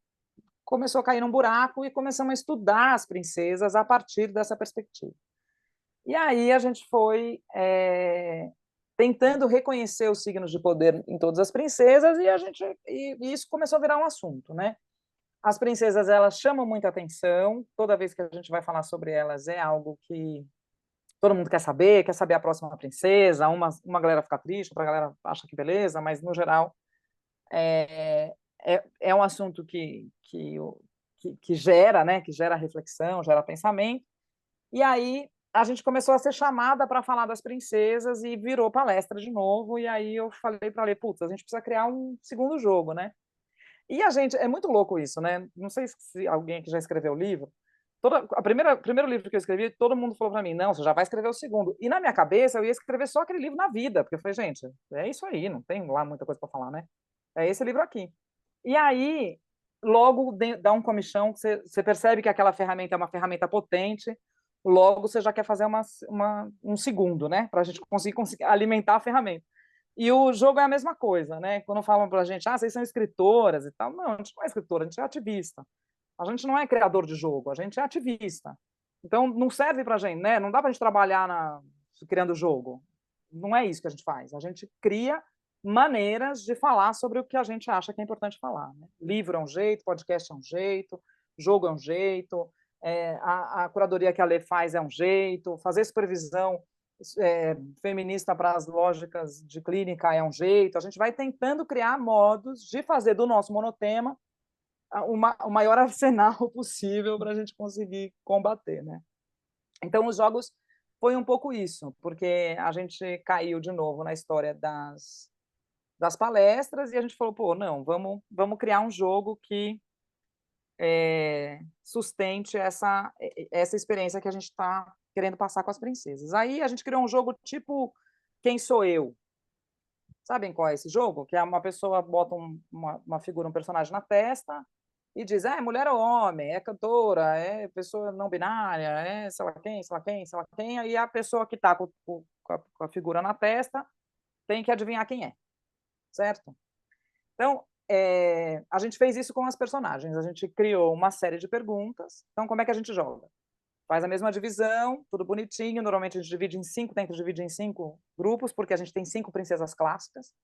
começou a cair num buraco e começamos a estudar as princesas a partir dessa perspectiva. E aí a gente foi tentando reconhecer os signos de poder em todas as princesas e isso começou a virar um assunto, né? As princesas, elas chamam muita atenção, toda vez que a gente vai falar sobre elas é algo que todo mundo quer saber a próxima princesa, uma galera fica triste, outra galera acha que beleza, mas no geral é um assunto que gera, né, que gera reflexão, gera pensamento, e aí a gente começou a ser chamada para falar das princesas e virou palestra de novo, e aí eu falei para ler, putz, a gente precisa criar um segundo jogo, né? E a gente, é muito louco isso, né? Não sei se alguém que já escreveu o livro, o primeiro livro que eu escrevi, todo mundo falou para mim, não, você já vai escrever o segundo. E na minha cabeça, eu ia escrever só aquele livro na vida, porque eu falei, gente, é isso aí, não tem lá muita coisa para falar, né? É esse livro aqui. E aí, logo dá um comichão, você percebe que aquela ferramenta é uma ferramenta potente, logo você já quer fazer um segundo, né? Para a gente conseguir alimentar a ferramenta. E o jogo é a mesma coisa, né? Quando falam para a gente, vocês são escritoras e tal. Não, a gente não é escritora, a gente é ativista. A gente não é criador de jogo, a gente é ativista. Então, não serve para a gente, né? Não dá para a gente trabalhar criando jogo. Não é isso que a gente faz. A gente cria maneiras de falar sobre o que a gente acha que é importante falar. Né? Livro é um jeito, podcast é um jeito, jogo é um jeito, a curadoria que a Lê faz é um jeito, fazer supervisão feminista para as lógicas de clínica é um jeito. A gente vai tentando criar modos de fazer do nosso monotema o maior arsenal possível para a gente conseguir combater, né? Então, os jogos foi um pouco isso, porque a gente caiu de novo na história das palestras e a gente falou, pô, não, vamos criar um jogo que sustente essa experiência que a gente está querendo passar com as princesas. Aí a gente criou um jogo tipo Quem Sou Eu? Sabem qual é esse jogo? Que é uma pessoa bota uma figura, um personagem na testa e diz, é mulher ou homem, é cantora, é pessoa não binária, é sei lá quem, sei lá quem, sei lá quem, aí a pessoa que está com a figura na testa tem que adivinhar quem é, certo? Então, a gente fez isso com as personagens, a gente criou uma série de perguntas, então como é que a gente joga? Faz a mesma divisão, tudo bonitinho, normalmente a gente divide em 5, tenta dividir em 5 grupos, porque a gente tem 5 princesas clássicas,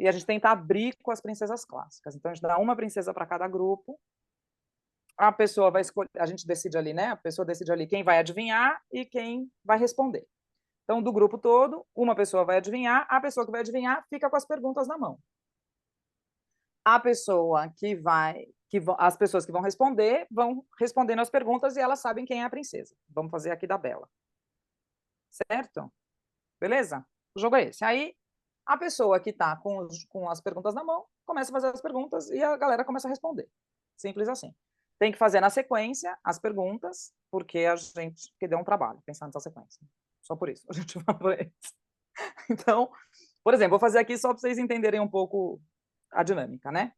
e a gente tenta abrir com as princesas clássicas. Então, a gente dá uma princesa para cada grupo, a pessoa vai escolher, a gente decide ali, né? A pessoa decide ali quem vai adivinhar e quem vai responder. Então, do grupo todo, uma pessoa vai adivinhar, a pessoa que vai adivinhar fica com as perguntas na mão. A pessoa as pessoas que vão respondendo as perguntas e elas sabem quem é a princesa. Vamos fazer aqui da Bela. Certo? Beleza? O jogo é esse. Aí, a pessoa que está com as perguntas na mão começa a fazer as perguntas e a galera começa a responder. Simples assim. Tem que fazer na sequência as perguntas, porque a gente que deu um trabalho pensar nessa sequência. Só por isso a gente vai fazer isso. Então, por exemplo, vou fazer aqui só para vocês entenderem um pouco a dinâmica, né?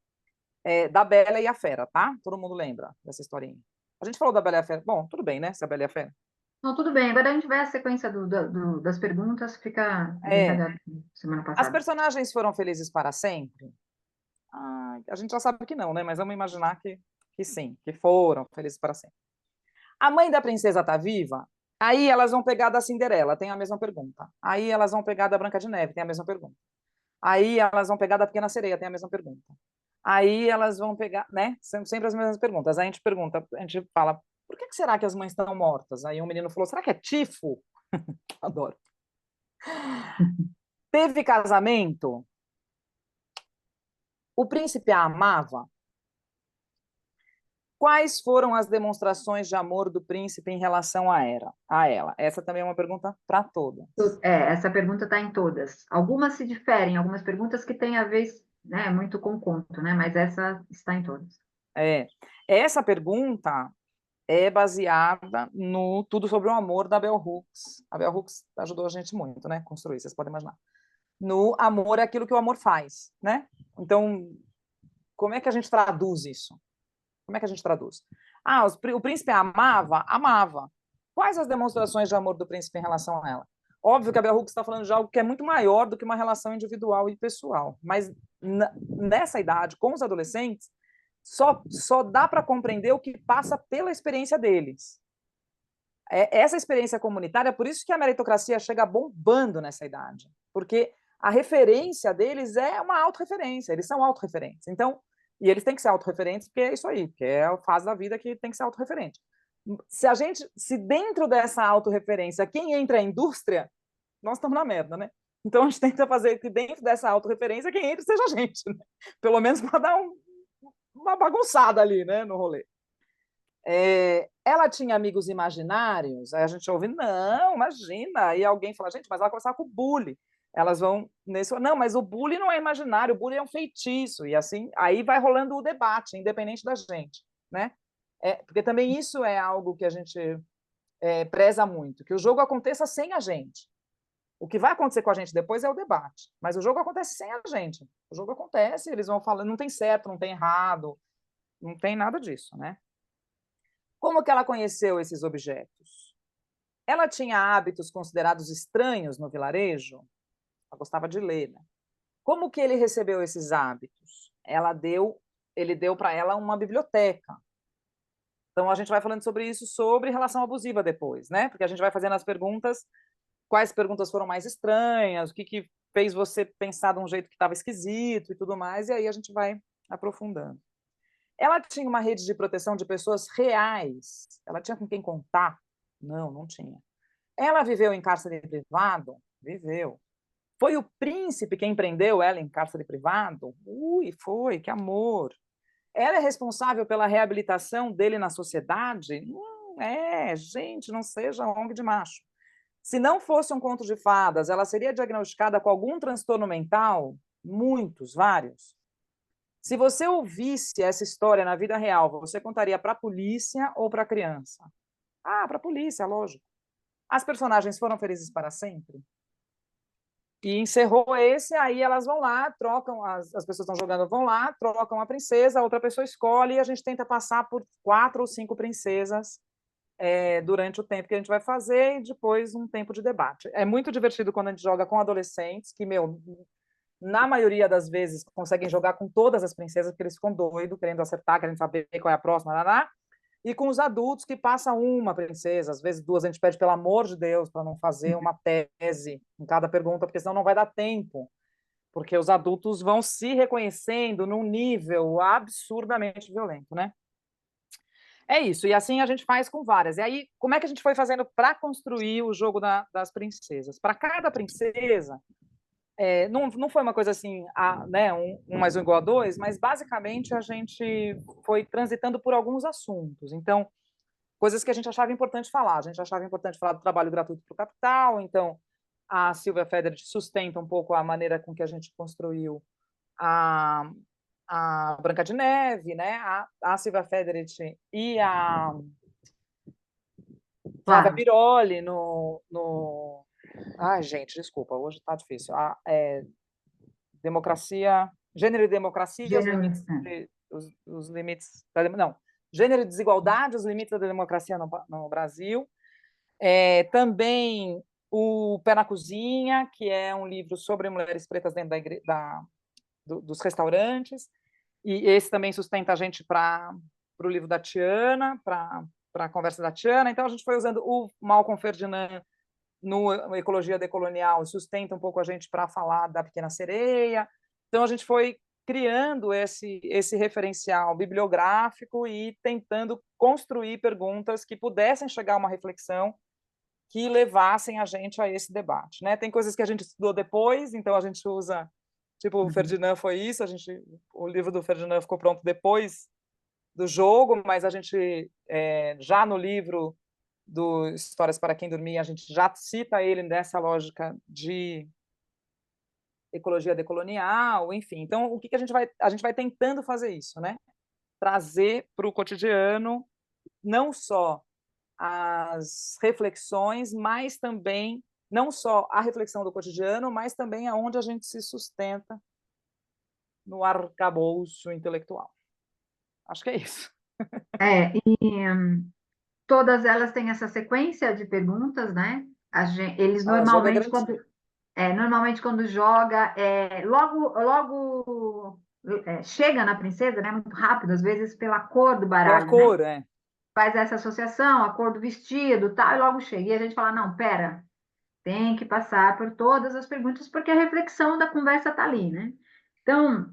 Da Bela e a Fera, tá? Todo mundo lembra dessa historinha. A gente falou da Bela e a Fera. Bom, tudo bem, né? Se a Bela e a Fera. Não, tudo bem. Agora a gente vai à sequência das perguntas, fica detalhado semana As passada. personagens foram felizes para sempre? A gente já sabe que não, né? Mas vamos imaginar que sim, que foram felizes para sempre. A mãe da princesa está viva? Aí elas vão pegar da Cinderela, tem a mesma pergunta. Aí elas vão pegar da Branca de Neve, tem a mesma pergunta. Aí elas vão pegar da Pequena Sereia, tem a mesma pergunta. Aí elas vão pegar, né? São sempre as mesmas perguntas. Aí a gente pergunta, a gente fala, por que será que as mães estão mortas? Aí um menino falou, será que é tifo? Adoro. Teve casamento? O príncipe a amava? Quais foram as demonstrações de amor do príncipe em relação a ela? Essa também é uma pergunta para todos. Essa pergunta está em todas. Algumas se diferem, algumas perguntas que têm a ver né? É muito com conto, né? Mas essa está em todas. Essa pergunta é baseada no Tudo sobre o Amor, da Bell Hooks. A Bell Hooks ajudou a gente muito, né? Construir, vocês podem imaginar. No amor é aquilo que o amor faz, né? Então, como é que a gente traduz isso? Como é que a gente traduz? O príncipe amava? Amava. Quais as demonstrações de amor do príncipe em relação a ela? Óbvio que a Bell Hooks está falando de algo que é muito maior do que uma relação individual e pessoal, mas nessa idade, com os adolescentes, só dá para compreender o que passa pela experiência deles. Essa experiência comunitária, por isso que a meritocracia chega bombando nessa idade, porque a referência deles é uma autorreferência, eles são autorreferentes. Então, e eles têm que ser autorreferentes, porque é isso aí, porque é a fase da vida que tem que ser autorreferente. Se dentro dessa autorreferência, quem entra é a indústria, nós estamos na merda, né? Então, a gente tenta fazer que dentro dessa autorreferência, quem entra seja a gente, né? Pelo menos para dar uma bagunçada ali, né, no rolê. Ela tinha amigos imaginários? Aí a gente ouve, não, imagina. Aí alguém fala, gente, mas ela conversava com o bully. Elas vão nesse, não, mas o bully não é imaginário, o bully é um feitiço. E assim, aí vai rolando o debate, independente da gente, né? Porque também isso é algo que a gente preza muito, que o jogo aconteça sem a gente. O que vai acontecer com a gente depois é o debate, mas o jogo acontece sem a gente. O jogo acontece, eles vão falando, não tem certo, não tem errado, não tem nada disso, né? Como que ela conheceu esses objetos? Ela tinha hábitos considerados estranhos no vilarejo? Ela gostava de ler, né? Como que ele recebeu esses hábitos? Ele deu para ela uma biblioteca. Então a gente vai falando sobre isso, sobre relação abusiva depois, né? Porque a gente vai fazendo as perguntas, quais perguntas foram mais estranhas, o que fez você pensar de um jeito que estava esquisito e tudo mais, e aí a gente vai aprofundando. Ela tinha uma rede de proteção de pessoas reais. Ela tinha com quem contar? Não, não tinha. Ela viveu em cárcere privado? Viveu. Foi o príncipe quem prendeu ela em cárcere privado? Ui, foi, que amor. Ela é responsável pela reabilitação dele na sociedade? Gente, não seja ONG de macho. Se não fosse um conto de fadas, ela seria diagnosticada com algum transtorno mental? Muitos, vários. Se você ouvisse essa história na vida real, você contaria para a polícia ou para a criança? Para a polícia, lógico. As personagens foram felizes para sempre? E encerrou esse, aí elas vão lá, trocam, as pessoas estão jogando, vão lá, trocam a princesa, a outra pessoa escolhe, e a gente tenta passar por 4 ou 5 princesas durante o tempo que a gente vai fazer, e depois um tempo de debate. É muito divertido quando a gente joga com adolescentes, que, na maioria das vezes, conseguem jogar com todas as princesas, porque eles ficam doidos, querendo acertar, querendo saber qual é a próxima, e com os adultos que passam uma princesa, às vezes 2, a gente pede, pelo amor de Deus, para não fazer uma tese em cada pergunta, porque senão não vai dar tempo, porque os adultos vão se reconhecendo num nível absurdamente violento, né? É isso, e assim a gente faz com várias. E aí, como é que a gente foi fazendo para construir o jogo das princesas? Para cada princesa, não foi uma coisa assim, né, 1 mais 1 igual a 2, mas basicamente a gente foi transitando por alguns assuntos. Então, coisas que a gente achava importante falar. A gente achava importante falar do trabalho gratuito para o capital, então a Silvia Federet sustenta um pouco a maneira com que a gente construiu a Branca de Neve, né? A Silvia Federet e a Flávia Biroli no... Ai, gente, desculpa, hoje está difícil. Democracia, Gênero e Democracia, os limites da, não, Gênero e Desigualdade, os limites da democracia no Brasil. Também o Pé na Cozinha, que é um livro sobre mulheres pretas dentro dos restaurantes, e esse também sustenta a gente para o livro da Tiana, para a conversa da Tiana. Então a gente foi usando o Malcolm Ferdinand no Ecologia Decolonial, sustenta um pouco a gente para falar da Pequena Sereia. Então, a gente foi criando esse referencial bibliográfico e tentando construir perguntas que pudessem chegar a uma reflexão que levassem a gente a esse debate, né? Tem coisas que a gente estudou depois, então a gente usa, tipo, o Ferdinand foi isso, o livro do Ferdinand ficou pronto depois do jogo, mas a gente, já no livro do Histórias para Quem Dormia, a gente já cita ele nessa lógica de ecologia decolonial, enfim. Então, o que a gente vai tentando fazer isso, né? Trazer para o cotidiano não só as reflexões, mas também não só a reflexão do cotidiano, mas também aonde a gente se sustenta no arcabouço intelectual. Acho que é isso. Todas elas têm essa sequência de perguntas, né? Eles O jogo é normalmente, grandinho. normalmente quando joga, logo chega na princesa, né? Muito rápido, às vezes pela cor do Pela baralho, né? cor, é. Faz essa associação, a cor do vestido, tal, e logo chega. E a gente fala, não, pera, tem que passar por todas as perguntas, porque a reflexão da conversa está ali, né? Então,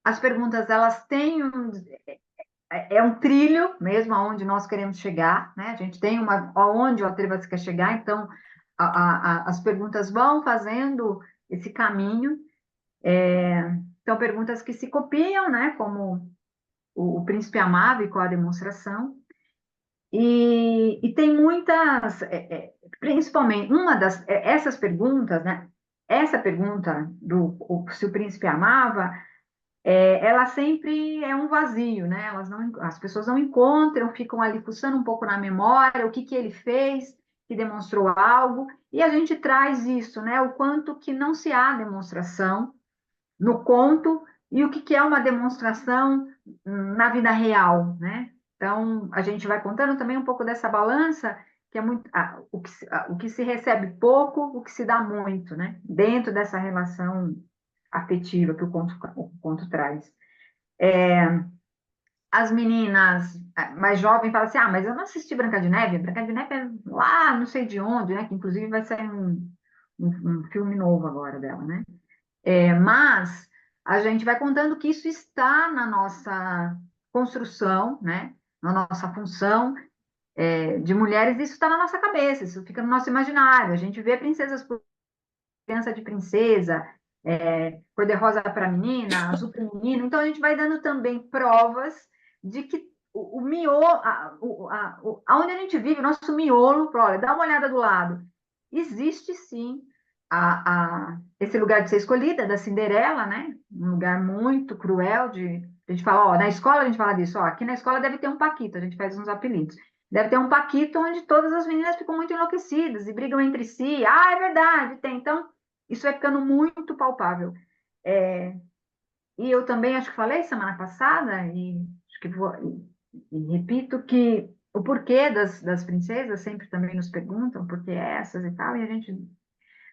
as perguntas, elas têm um trilho mesmo aonde nós queremos chegar, né? A gente tem aonde o Atreva-se quer chegar, então as perguntas vão fazendo esse caminho. São perguntas que se copiam, né? Como o Príncipe Amava e com a demonstração. E tem muitas, principalmente essas perguntas, né? Essa pergunta se o príncipe amava, ela sempre é um vazio, né? As pessoas não encontram, ficam ali fuçando um pouco na memória, o que que ele fez, que demonstrou algo, e a gente traz isso, né? O quanto que não se há demonstração no conto e o que que é uma demonstração na vida real, né? Então, a gente vai contando também um pouco dessa balança, que é muito, o que se recebe pouco, o que se dá muito, né? Dentro dessa relação afetiva que o conto traz. As meninas mais jovens falam assim, mas eu não assisti Branca de Neve. Branca de Neve é lá, não sei de onde, né? Que inclusive vai sair um filme novo agora dela, né? Mas a gente vai contando que isso está na nossa construção, né? Na nossa função de mulheres, isso está na nossa cabeça, isso fica no nosso imaginário. A gente vê princesas por criança de princesa, cor-de-rosa para menina, azul para menino. Então a gente vai dando também provas de que o miolo, aonde a gente vive, o nosso miolo, olha, dá uma olhada do lado. Existe sim esse lugar de ser escolhida, da Cinderela, né? Um lugar muito cruel a gente fala, na escola a gente fala disso, aqui na escola deve ter um Paquito, a gente faz uns apelidos. Deve ter um Paquito onde todas as meninas ficam muito enlouquecidas e brigam entre si. É verdade, tem. Então, isso vai ficando muito palpável. E eu também acho que falei semana passada, e acho que e repito, que o porquê das princesas sempre também nos perguntam, por que essas e tal, e a gente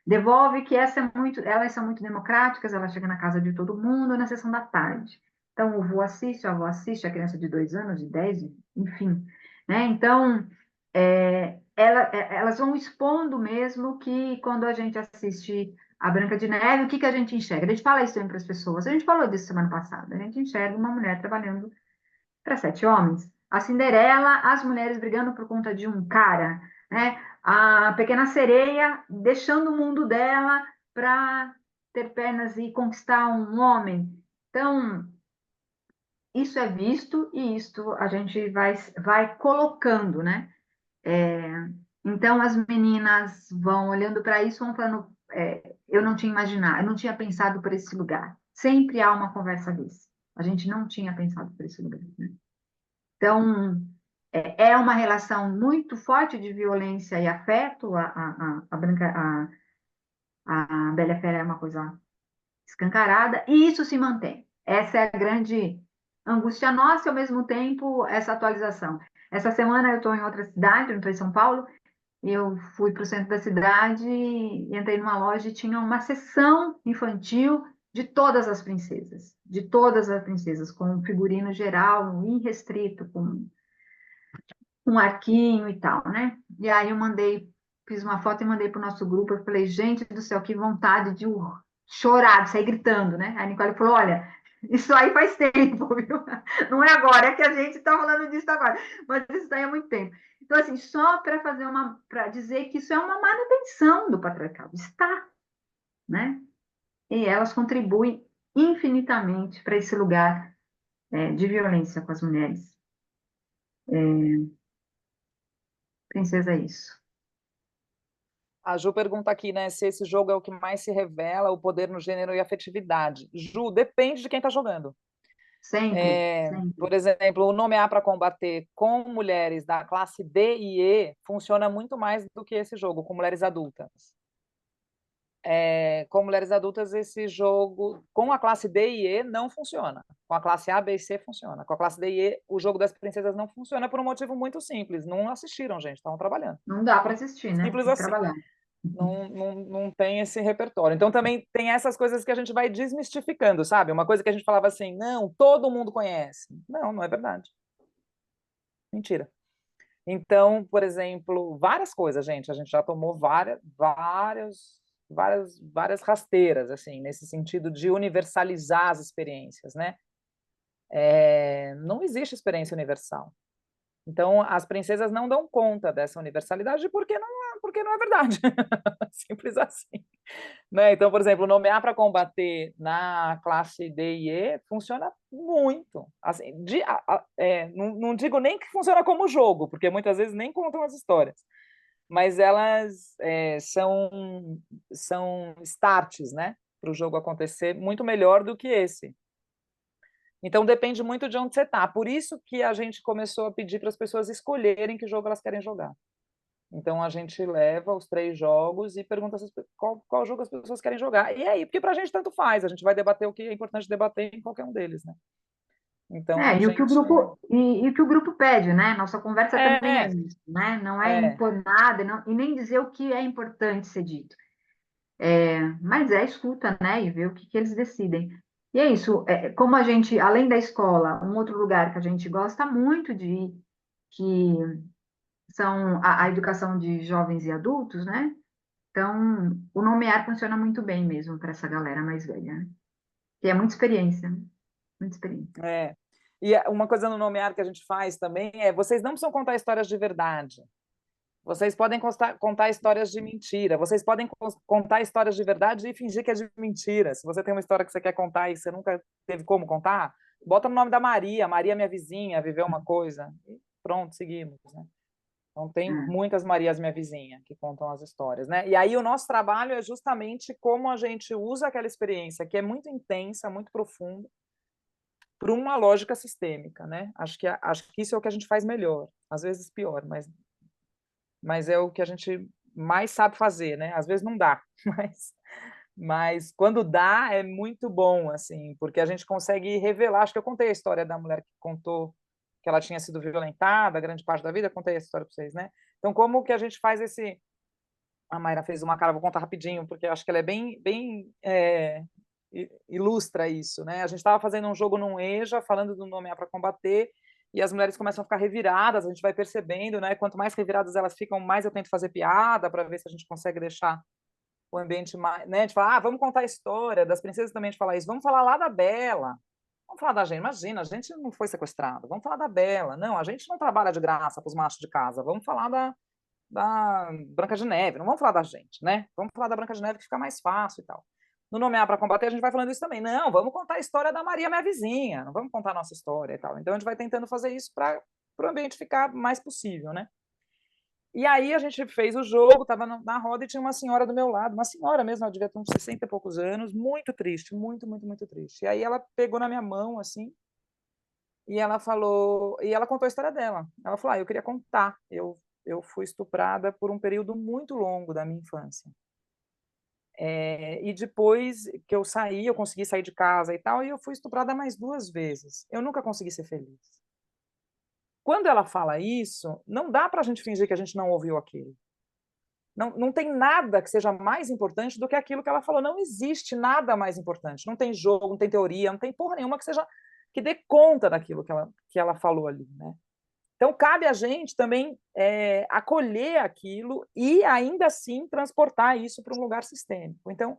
devolve que elas são muito democráticas, ela chega na casa de todo mundo na sessão da tarde. Então, o vô assiste, a avó assiste, a criança de 2 anos, de 10, enfim. Né? Então, elas vão expondo mesmo que quando a gente assiste a Branca de Neve, o que a gente enxerga? A gente fala isso também para as pessoas. A gente falou disso semana passada. A gente enxerga uma mulher trabalhando para 7 homens. A Cinderela, as mulheres brigando por conta de um cara, né? A Pequena Sereia deixando o mundo dela para ter pernas e conquistar um homem. Então, isso é visto e isto a gente vai colocando, né? Então, as meninas vão olhando para isso, vão falando, eu não tinha imaginado, eu não tinha pensado por esse lugar. Sempre há uma conversa desse. A gente não tinha pensado por esse lugar, né? Então, é uma relação muito forte de violência e afeto. A Bela e a Fera é uma coisa escancarada, e isso se mantém. Essa é a grande angústia nossa e, ao mesmo tempo, essa atualização. Essa semana eu estou em outra cidade, não estou em São Paulo, e eu fui para o centro da cidade, entrei numa loja e tinha uma seção infantil de todas as princesas, com um figurino geral, irrestrito, com um arquinho e tal, né? E aí fiz uma foto e mandei para o nosso grupo. Eu falei, gente do céu, que vontade de chorar, de sair gritando, né? Aí a Nicole falou: olha, isso aí faz tempo, viu? Não é agora, é que a gente está falando disso agora, mas isso aí é muito tempo. Então, assim, só para dizer que isso é uma manutenção do patriarcado, está, né? E elas contribuem infinitamente para esse lugar de violência com as mulheres. Princesa, é isso. A Ju pergunta aqui, né, se esse jogo é o que mais se revela, o poder no gênero e afetividade. Ju, depende de quem está jogando. Sempre, sempre. Por exemplo, o Nomear para Combater com mulheres da classe D e E funciona muito mais do que esse jogo, com mulheres adultas. Com mulheres adultas, esse jogo, com a classe D e E, não funciona. Com a classe A, B e C, funciona. Com a classe D e E, o jogo das princesas não funciona por um motivo muito simples. Não assistiram, gente, estavam trabalhando. Não dá para assistir, né? Simples Tem que assim. trabalhar. Não tem esse repertório. Então, também tem essas coisas que a gente vai desmistificando, sabe? Uma coisa que a gente falava assim, não, todo mundo conhece. Não, não é verdade. Mentira. Então, por exemplo, várias coisas, gente. A gente já tomou várias rasteiras, assim, nesse sentido de universalizar as experiências, né? Não existe experiência universal. Então, as princesas não dão conta dessa universalidade porque não é verdade. Simples assim. Né? Então, por exemplo, Nomear para Combater na classe D e E funciona muito. Assim, não digo nem que funciona como jogo, porque muitas vezes nem contam as histórias, mas elas são starts, né, para o jogo acontecer muito melhor do que esse. Então, depende muito de onde você está. Por isso que a gente começou a pedir para as pessoas escolherem que jogo elas querem jogar. Então, a gente leva os 3 jogos e pergunta qual jogo as pessoas querem jogar. E aí, porque para a gente tanto faz, a gente vai debater o que é importante debater em qualquer um deles, né? Então, a E o que o gente... grupo e o que o grupo pede, né? Nossa conversa também é É, isso, né? Não é é, impor nada e nem dizer o que é importante ser dito. Mas é escuta, né? E ver o que eles decidem. E é isso. Como a gente, além da escola, um outro lugar que a gente gosta muito de ir, que são a educação de jovens e adultos, né? Então, o Nomear funciona muito bem mesmo para essa galera mais velha, né? Que é muita experiência, né? Muita experiência. é. E uma coisa no Nomear que a gente faz também vocês não precisam contar histórias de verdade. Vocês podem contar histórias de mentira. Vocês podem contar histórias de verdade e fingir que é de mentira. Se você tem uma história que você quer contar e você nunca teve como contar, bota no nome da Maria. Maria, minha vizinha, viveu uma coisa. E pronto, seguimos, né? Então, tem muitas Marias, minha vizinha, que contam as histórias, né? E aí o nosso trabalho é justamente como a gente usa aquela experiência que é muito intensa, muito profunda, por uma lógica sistêmica, né? Acho que isso é o que a gente faz melhor. Às vezes pior, mas é o que a gente mais sabe fazer, né? Às vezes não dá, mas quando dá é muito bom, assim, porque a gente consegue revelar. Acho que eu contei a história da mulher que contou que ela tinha sido violentada grande parte da vida, contei essa história para vocês, né? Então, como que a gente faz esse... A Mayra fez uma cara, vou contar rapidinho, porque eu acho que ela é bem ilustra isso, né? A gente estava fazendo um jogo num EJA, falando do Nomear para Combater, e as mulheres começam a ficar reviradas, a gente vai percebendo, né? Quanto mais reviradas elas ficam, mais eu tento fazer piada para ver se a gente consegue deixar o ambiente mais, né? De falar, vamos contar a história das princesas também, de falar isso, vamos falar lá da Bela, vamos falar da gente, imagina, a gente não foi sequestrado, vamos falar da Bela, não, a gente não trabalha de graça para os machos de casa, vamos falar da Branca de Neve, não vamos falar da gente, né? Vamos falar da Branca de Neve que fica mais fácil e tal. No Nomear para Combater, a gente vai falando isso também. Não, vamos contar a história da Maria, minha vizinha, não vamos contar a nossa história e tal. Então, a gente vai tentando fazer isso para o ambiente ficar mais possível, né? E aí, a gente fez o jogo, estava na roda e tinha uma senhora do meu lado, uma senhora mesmo, ela devia ter uns 60 e poucos anos, muito triste, muito, muito, muito triste. E aí, ela pegou na minha mão, assim, e ela falou, e ela contou a história dela. Ela falou, eu queria contar, eu fui estuprada por um período muito longo da minha infância. E depois que eu saí, eu consegui sair de casa e tal, e eu fui estuprada mais 2 vezes. Eu nunca consegui ser feliz. Quando ela fala isso, não dá para a gente fingir que a gente não ouviu aquilo. Não tem nada que seja mais importante do que aquilo que ela falou. Não existe nada mais importante. Não tem jogo, não tem teoria, não tem porra nenhuma que dê conta daquilo que ela falou ali, né? Então, cabe a gente também acolher aquilo e, ainda assim, transportar isso para um lugar sistêmico. Então,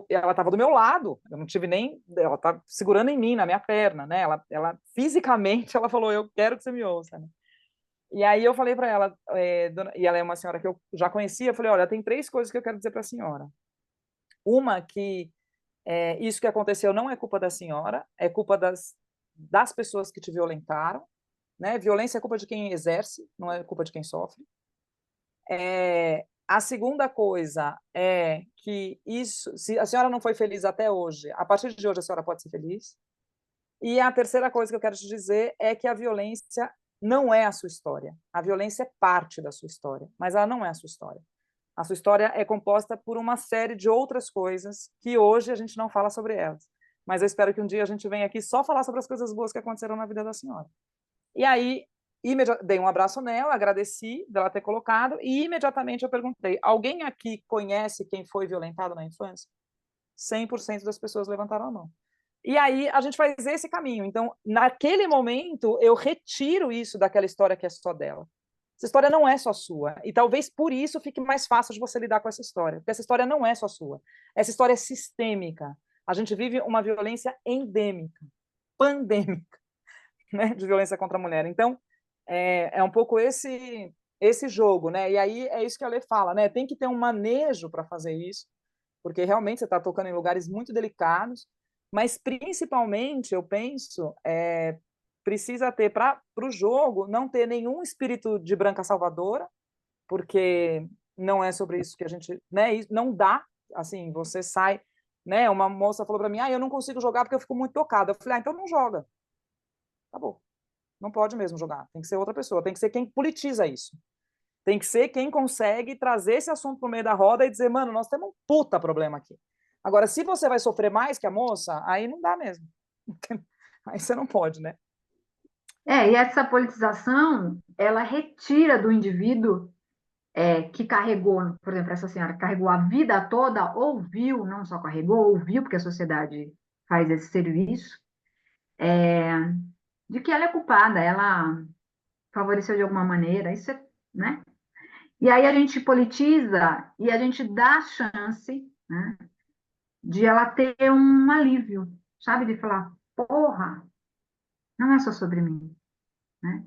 ela estava do meu lado, eu não tive nem... Ela estava segurando em mim, na minha perna, né? Ela fisicamente, ela falou, eu quero que você me ouça, né? E aí eu falei para ela, e ela é uma senhora que eu já conhecia, eu falei, olha, tem 3 coisas que eu quero dizer para a senhora. Uma, que isso que aconteceu não é culpa da senhora, é culpa das pessoas que te violentaram, né? Violência é culpa de quem exerce, não é culpa de quem sofre. A segunda coisa é que isso, se a senhora não foi feliz até hoje, a partir de hoje a senhora pode ser feliz. E a terceira coisa que eu quero te dizer é que a violência não é a sua história. A violência é parte da sua história, mas ela não é a sua história. A sua história é composta por uma série de outras coisas que hoje a gente não fala sobre elas. Mas eu espero que um dia a gente venha aqui só falar sobre as coisas boas que aconteceram na vida da senhora. E aí, dei um abraço nela, agradeci dela ter colocado, e imediatamente eu perguntei: alguém aqui conhece quem foi violentado na infância? 100% das pessoas levantaram a mão. E aí a gente faz esse caminho. Então, naquele momento, eu retiro isso daquela história que é só dela. Essa história não é só sua. E talvez por isso fique mais fácil de você lidar com essa história. Porque essa história não é só sua. Essa história é sistêmica. A gente vive uma violência endêmica, pandêmica, né, de violência contra a mulher. Então, é um pouco esse jogo, né? E aí é isso que a Lê fala, né? Tem que ter um manejo para fazer isso, porque realmente você está tocando em lugares muito delicados, mas principalmente, eu penso, precisa ter para o jogo não ter nenhum espírito de branca salvadora, porque não é sobre isso que a gente, né? Não dá, assim, você sai, né? Uma moça falou para mim: eu não consigo jogar porque eu fico muito tocada. Eu falei: então não joga. Acabou. Não pode mesmo jogar. Tem que ser outra pessoa. Tem que ser quem politiza isso. Tem que ser quem consegue trazer esse assunto para o meio da roda e dizer: mano, nós temos um puta problema aqui. Agora, se você vai sofrer mais que a moça, aí não dá mesmo. Aí você não pode, né? E essa politização, ela retira do indivíduo que carregou, por exemplo, essa senhora carregou a vida toda, ouviu, não só carregou, ouviu, porque a sociedade faz esse serviço, de que ela é culpada, ela favoreceu de alguma maneira, isso é, né? E aí a gente politiza e a gente dá chance, né, de ela ter um alívio, sabe? De falar, porra, não é só sobre mim, né?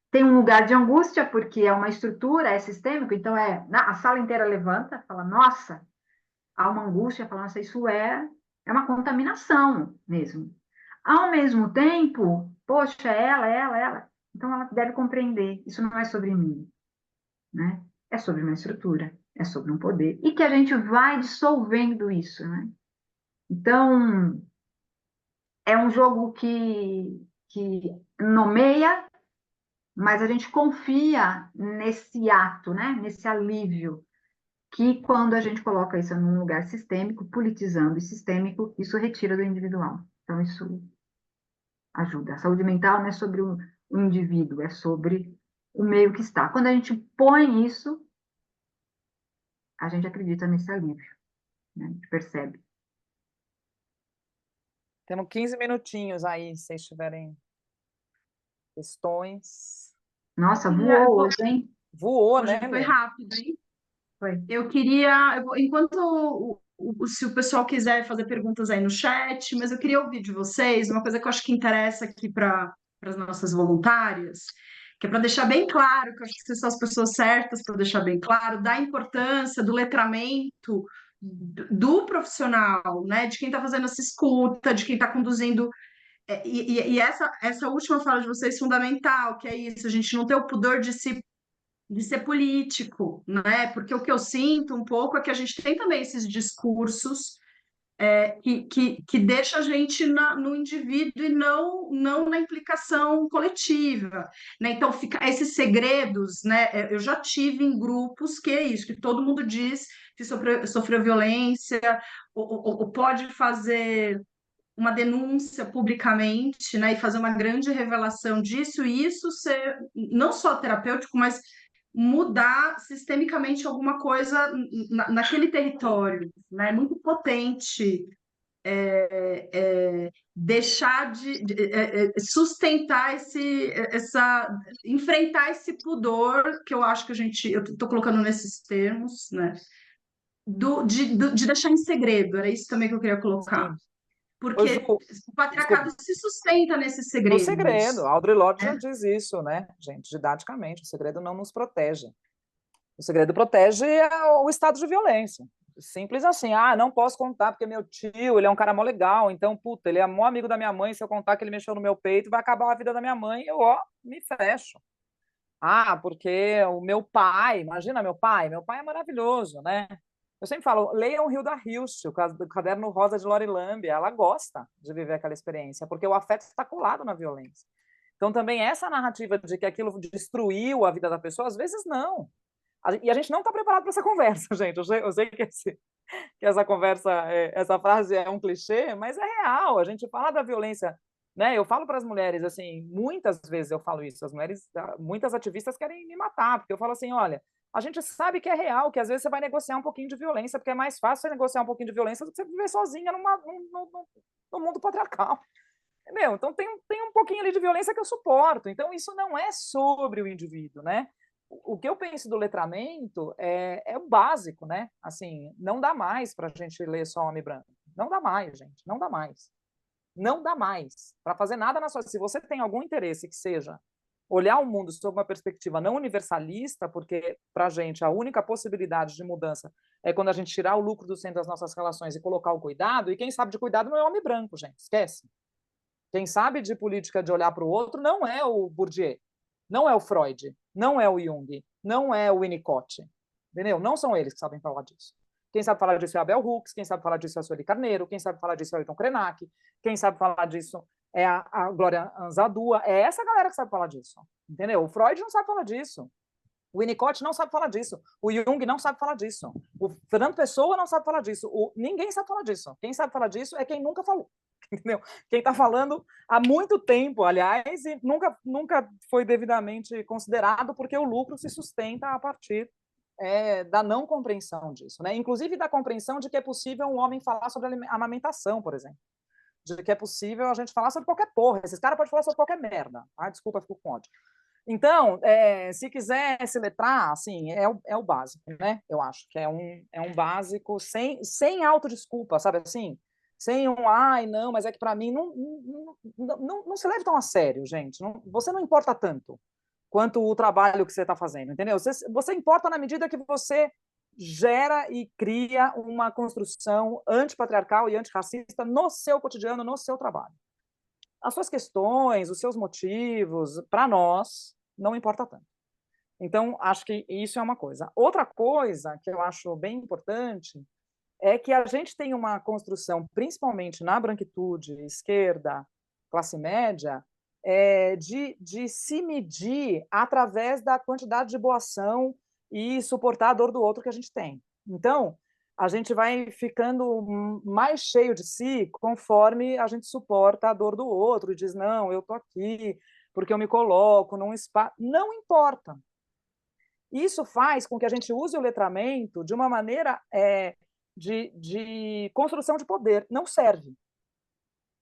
Tem um lugar de angústia, porque é uma estrutura, é sistêmico, então a sala inteira levanta, fala, nossa, há uma angústia, fala, nossa, isso é uma contaminação mesmo. Ao mesmo tempo, poxa, ela, então ela deve compreender, isso não é sobre mim, né? É sobre uma estrutura, é sobre um poder, e que a gente vai dissolvendo isso, né? Então, é um jogo que nomeia, mas a gente confia nesse ato, né? Nesse alívio, que quando a gente coloca isso num lugar sistêmico, politizando e sistêmico, isso retira do individual. Então, isso ajuda. A saúde mental não é sobre o indivíduo, é sobre o meio que está. Quando a gente põe isso, a gente acredita nesse alívio, né? A gente percebe. Temos 15 minutinhos aí, se vocês tiverem questões. Nossa, voou hoje, hein? Voou, Hoje né, foi Lê? rápido, hein? Foi. Eu queria, enquanto se o pessoal quiser fazer perguntas aí no chat, mas eu queria ouvir de vocês uma coisa que eu acho que interessa aqui para as nossas voluntárias, que é para deixar bem claro, que eu acho que vocês são as pessoas certas para deixar bem claro, da importância do letramento do profissional, né? De quem está fazendo essa escuta, de quem está conduzindo. E essa última fala de vocês fundamental, que é isso, a gente não ter o pudor de ser político, né? Porque o que eu sinto um pouco é que a gente tem também esses discursos que deixa a gente no indivíduo e não na implicação coletiva, né? Então, esses segredos, né? Eu já tive em grupos que é isso, que todo mundo diz que sofreu violência, ou pode fazer uma denúncia publicamente, né, e fazer uma grande revelação disso, e isso ser não só terapêutico, mas mudar sistemicamente alguma coisa naquele território, né? É muito potente deixar de sustentar enfrentar esse pudor que eu acho que eu estou colocando nesses termos, né? De deixar em segredo, era isso também que eu queria colocar. Sim. Ô, Ju, Porque o patriarcado desculpa. se sustenta nesses No segredos. segredo, Audre Lorde já Né? diz isso, né, gente, didaticamente, o segredo não nos protege. O segredo protege o estado de violência. Simples assim, não posso contar porque meu tio, ele é um cara mó legal, então, puta, ele é mó amigo da minha mãe, se eu contar que ele mexeu no meu peito, vai acabar a vida da minha mãe, eu, me fecho. Ah, porque o meu pai, imagina meu pai é maravilhoso, né? Eu sempre falo, leiam Hilda Hilst, o Caderno Rosa de Lori Lambe, ela gosta de viver aquela experiência, porque o afeto está colado na violência. Então, também essa narrativa de que aquilo destruiu a vida da pessoa, às vezes não. E a gente não está preparado para essa conversa, gente. Eu sei que essa conversa, essa frase é um clichê, mas é real. A gente fala da violência, né? Eu falo para as mulheres assim, muitas vezes eu falo isso. As mulheres, muitas ativistas querem me matar, porque eu falo assim, olha, a gente sabe que é real, que às vezes você vai negociar um pouquinho de violência, porque é mais fácil você negociar um pouquinho de violência do que você viver sozinha no mundo patriarcal. Entendeu? Então tem um pouquinho ali de violência que eu suporto. Então isso não é sobre o indivíduo, né? O que eu penso do letramento é o básico, né? Assim, não dá mais para a gente ler só homem branco. Não dá mais, gente. Não dá mais. Não dá mais para fazer nada na sua. Se você tem algum interesse que seja olhar o mundo sob uma perspectiva não universalista, porque para a gente a única possibilidade de mudança é quando a gente tirar o lucro do centro das nossas relações e colocar o cuidado, e quem sabe de cuidado não é homem branco, gente. Esquece. Quem sabe de política de olhar para o outro não é o Bourdieu, não é o Freud, não é o Jung, não é o Winnicott. Entendeu? Não são eles que sabem falar disso. Quem sabe falar disso é a Bell Hooks, quem sabe falar disso é a Sueli Carneiro, quem sabe falar disso é o Ayrton Krenak, quem sabe falar disso é a Glória Anzaldúa, é essa galera que sabe falar disso. Entendeu? O Freud não sabe falar disso. O Winnicott não sabe falar disso. O Jung não sabe falar disso. O Fernando Pessoa não sabe falar disso. Ninguém sabe falar disso. Quem sabe falar disso é quem nunca falou. Entendeu? Quem está falando há muito tempo, aliás, e nunca foi devidamente considerado, porque o lucro se sustenta a partir da não compreensão disso, né? Inclusive da compreensão de que é possível um homem falar sobre amamentação, por exemplo. De que é possível a gente falar sobre qualquer porra. Esses caras podem falar sobre qualquer merda. Ah, desculpa, fico com ódio. Então, se quiser se letrar, assim, é o básico, né? Eu acho que é um básico sem autodesculpa, sabe assim? Sem ai, não, mas é que para mim não se leve tão a sério, gente. Você não importa tanto quanto o trabalho que você está fazendo, entendeu? Você importa na medida que você gera e cria uma construção antipatriarcal e antirracista no seu cotidiano, no seu trabalho. As suas questões, os seus motivos, para nós, não importa tanto. Então, acho que isso é uma coisa. Outra coisa que eu acho bem importante é que a gente tem uma construção, principalmente na branquitude, esquerda, classe média, de se medir através da quantidade de boa ação e suportar a dor do outro que a gente tem. Então, a gente vai ficando mais cheio de si conforme a gente suporta a dor do outro e diz, não, eu estou aqui porque eu me coloco num espaço. Não importa. Isso faz com que a gente use o letramento de uma maneira de construção de poder. Não serve.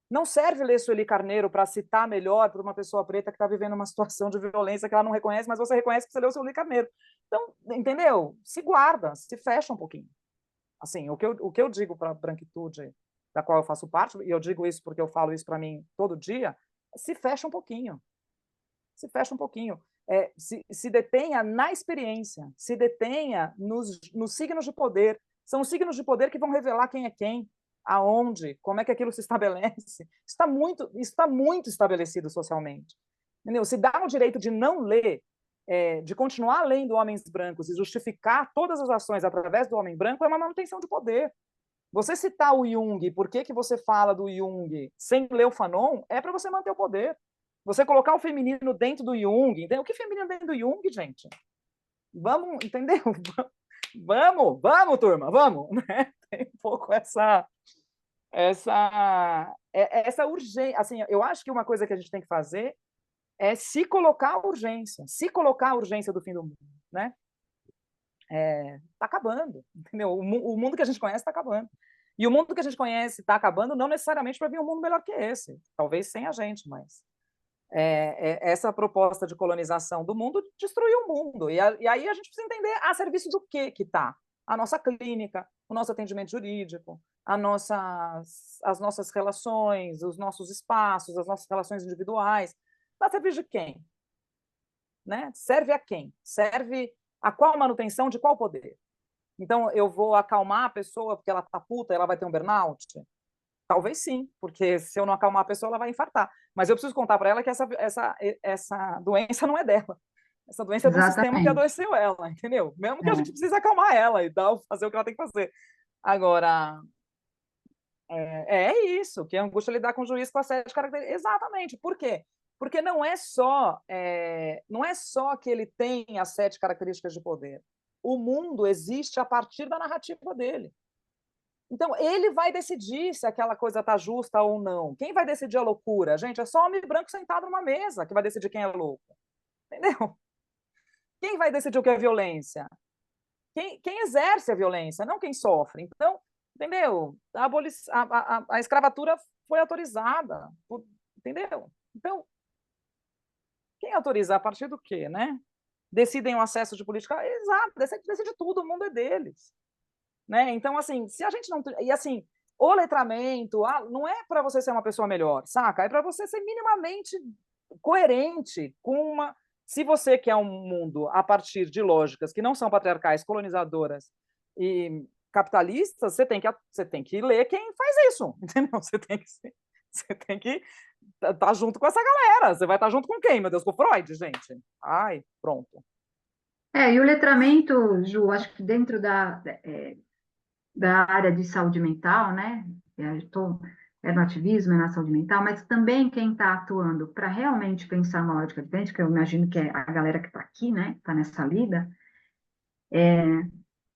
Não serve ler Sueli Carneiro para citar melhor para uma pessoa preta que está vivendo uma situação de violência que ela não reconhece, mas você reconhece que você leu Sueli Carneiro. Então, entendeu? Se guarda, se fecha um pouquinho. Assim, o que eu digo para a branquitude da qual eu faço parte, e eu digo isso porque eu falo isso para mim todo dia, se fecha um pouquinho. Se fecha um pouquinho. Se detenha na experiência, se detenha nos signos de poder. São os signos de poder que vão revelar quem é quem, aonde, como é que aquilo se estabelece. Isso está muito estabelecido socialmente. Entendeu? Se dá o direito de não ler, de continuar lendo homens brancos e justificar todas as ações através do homem branco, é uma manutenção de poder. Você citar o Jung, por que você fala do Jung sem ler o Fanon, é para você manter o poder. Você colocar o feminino dentro do Jung, entendeu? O que feminino dentro do Jung, gente? Vamos, entendeu? Vamos, turma, vamos. Né? Tem um pouco essa urgência. Assim, eu acho que uma coisa que a gente tem que fazer é se colocar a urgência do fim do mundo, né? Tá acabando, entendeu? O mundo que a gente conhece está acabando. E o mundo que a gente conhece está acabando não necessariamente para vir um mundo melhor que esse, talvez sem a gente, mas essa proposta de colonização do mundo destruiu o mundo. E aí a gente precisa entender a serviço do que está a nossa clínica, o nosso atendimento jurídico, as nossas relações, os nossos espaços, as nossas relações individuais. Está a serviço de quem? Né? Serve a quem? Serve a qual manutenção de qual poder? Então, eu vou acalmar a pessoa porque ela está puta e ela vai ter um burnout? Talvez sim, porque se eu não acalmar a pessoa, ela vai infartar. Mas eu preciso contar para ela que essa doença não é dela. Essa doença é do sistema que Exatamente. adoeceu ela, entendeu? Mesmo que a É. gente precise acalmar ela e dar, fazer o que ela tem que fazer. Agora, é isso, que a angústia lidar com o juiz com as 7 características. Exatamente. Por quê? Porque não é só que ele tem as 7 características de poder. O mundo existe a partir da narrativa dele. Então, ele vai decidir se aquela coisa está justa ou não. Quem vai decidir a loucura? Gente, é só homem branco sentado numa mesa que vai decidir quem é louco. Entendeu? Quem vai decidir o que é violência? Quem exerce a violência, não quem sofre. Então, entendeu? A escravatura foi autorizada, entendeu? Então, quem autoriza a partir do quê, né? Decidem o acesso de política? Exato, decide tudo, o mundo é deles. Né? Então, assim, se a gente não... E, assim, o letramento não é para você ser uma pessoa melhor, saca? É para você ser minimamente coerente com uma... Se você quer um mundo a partir de lógicas que não são patriarcais, colonizadoras e capitalistas, você tem que ler quem faz isso, entendeu? Você tem que estar junto com essa galera. Você vai estar junto com quem, meu Deus? Com o Freud, gente? Ai, pronto. E o letramento, Ju, acho que dentro da área de saúde mental, né? No ativismo, na saúde mental, mas também quem está atuando para realmente pensar uma lógica diferente, que eu imagino que é a galera que está aqui, né? Está nessa lida,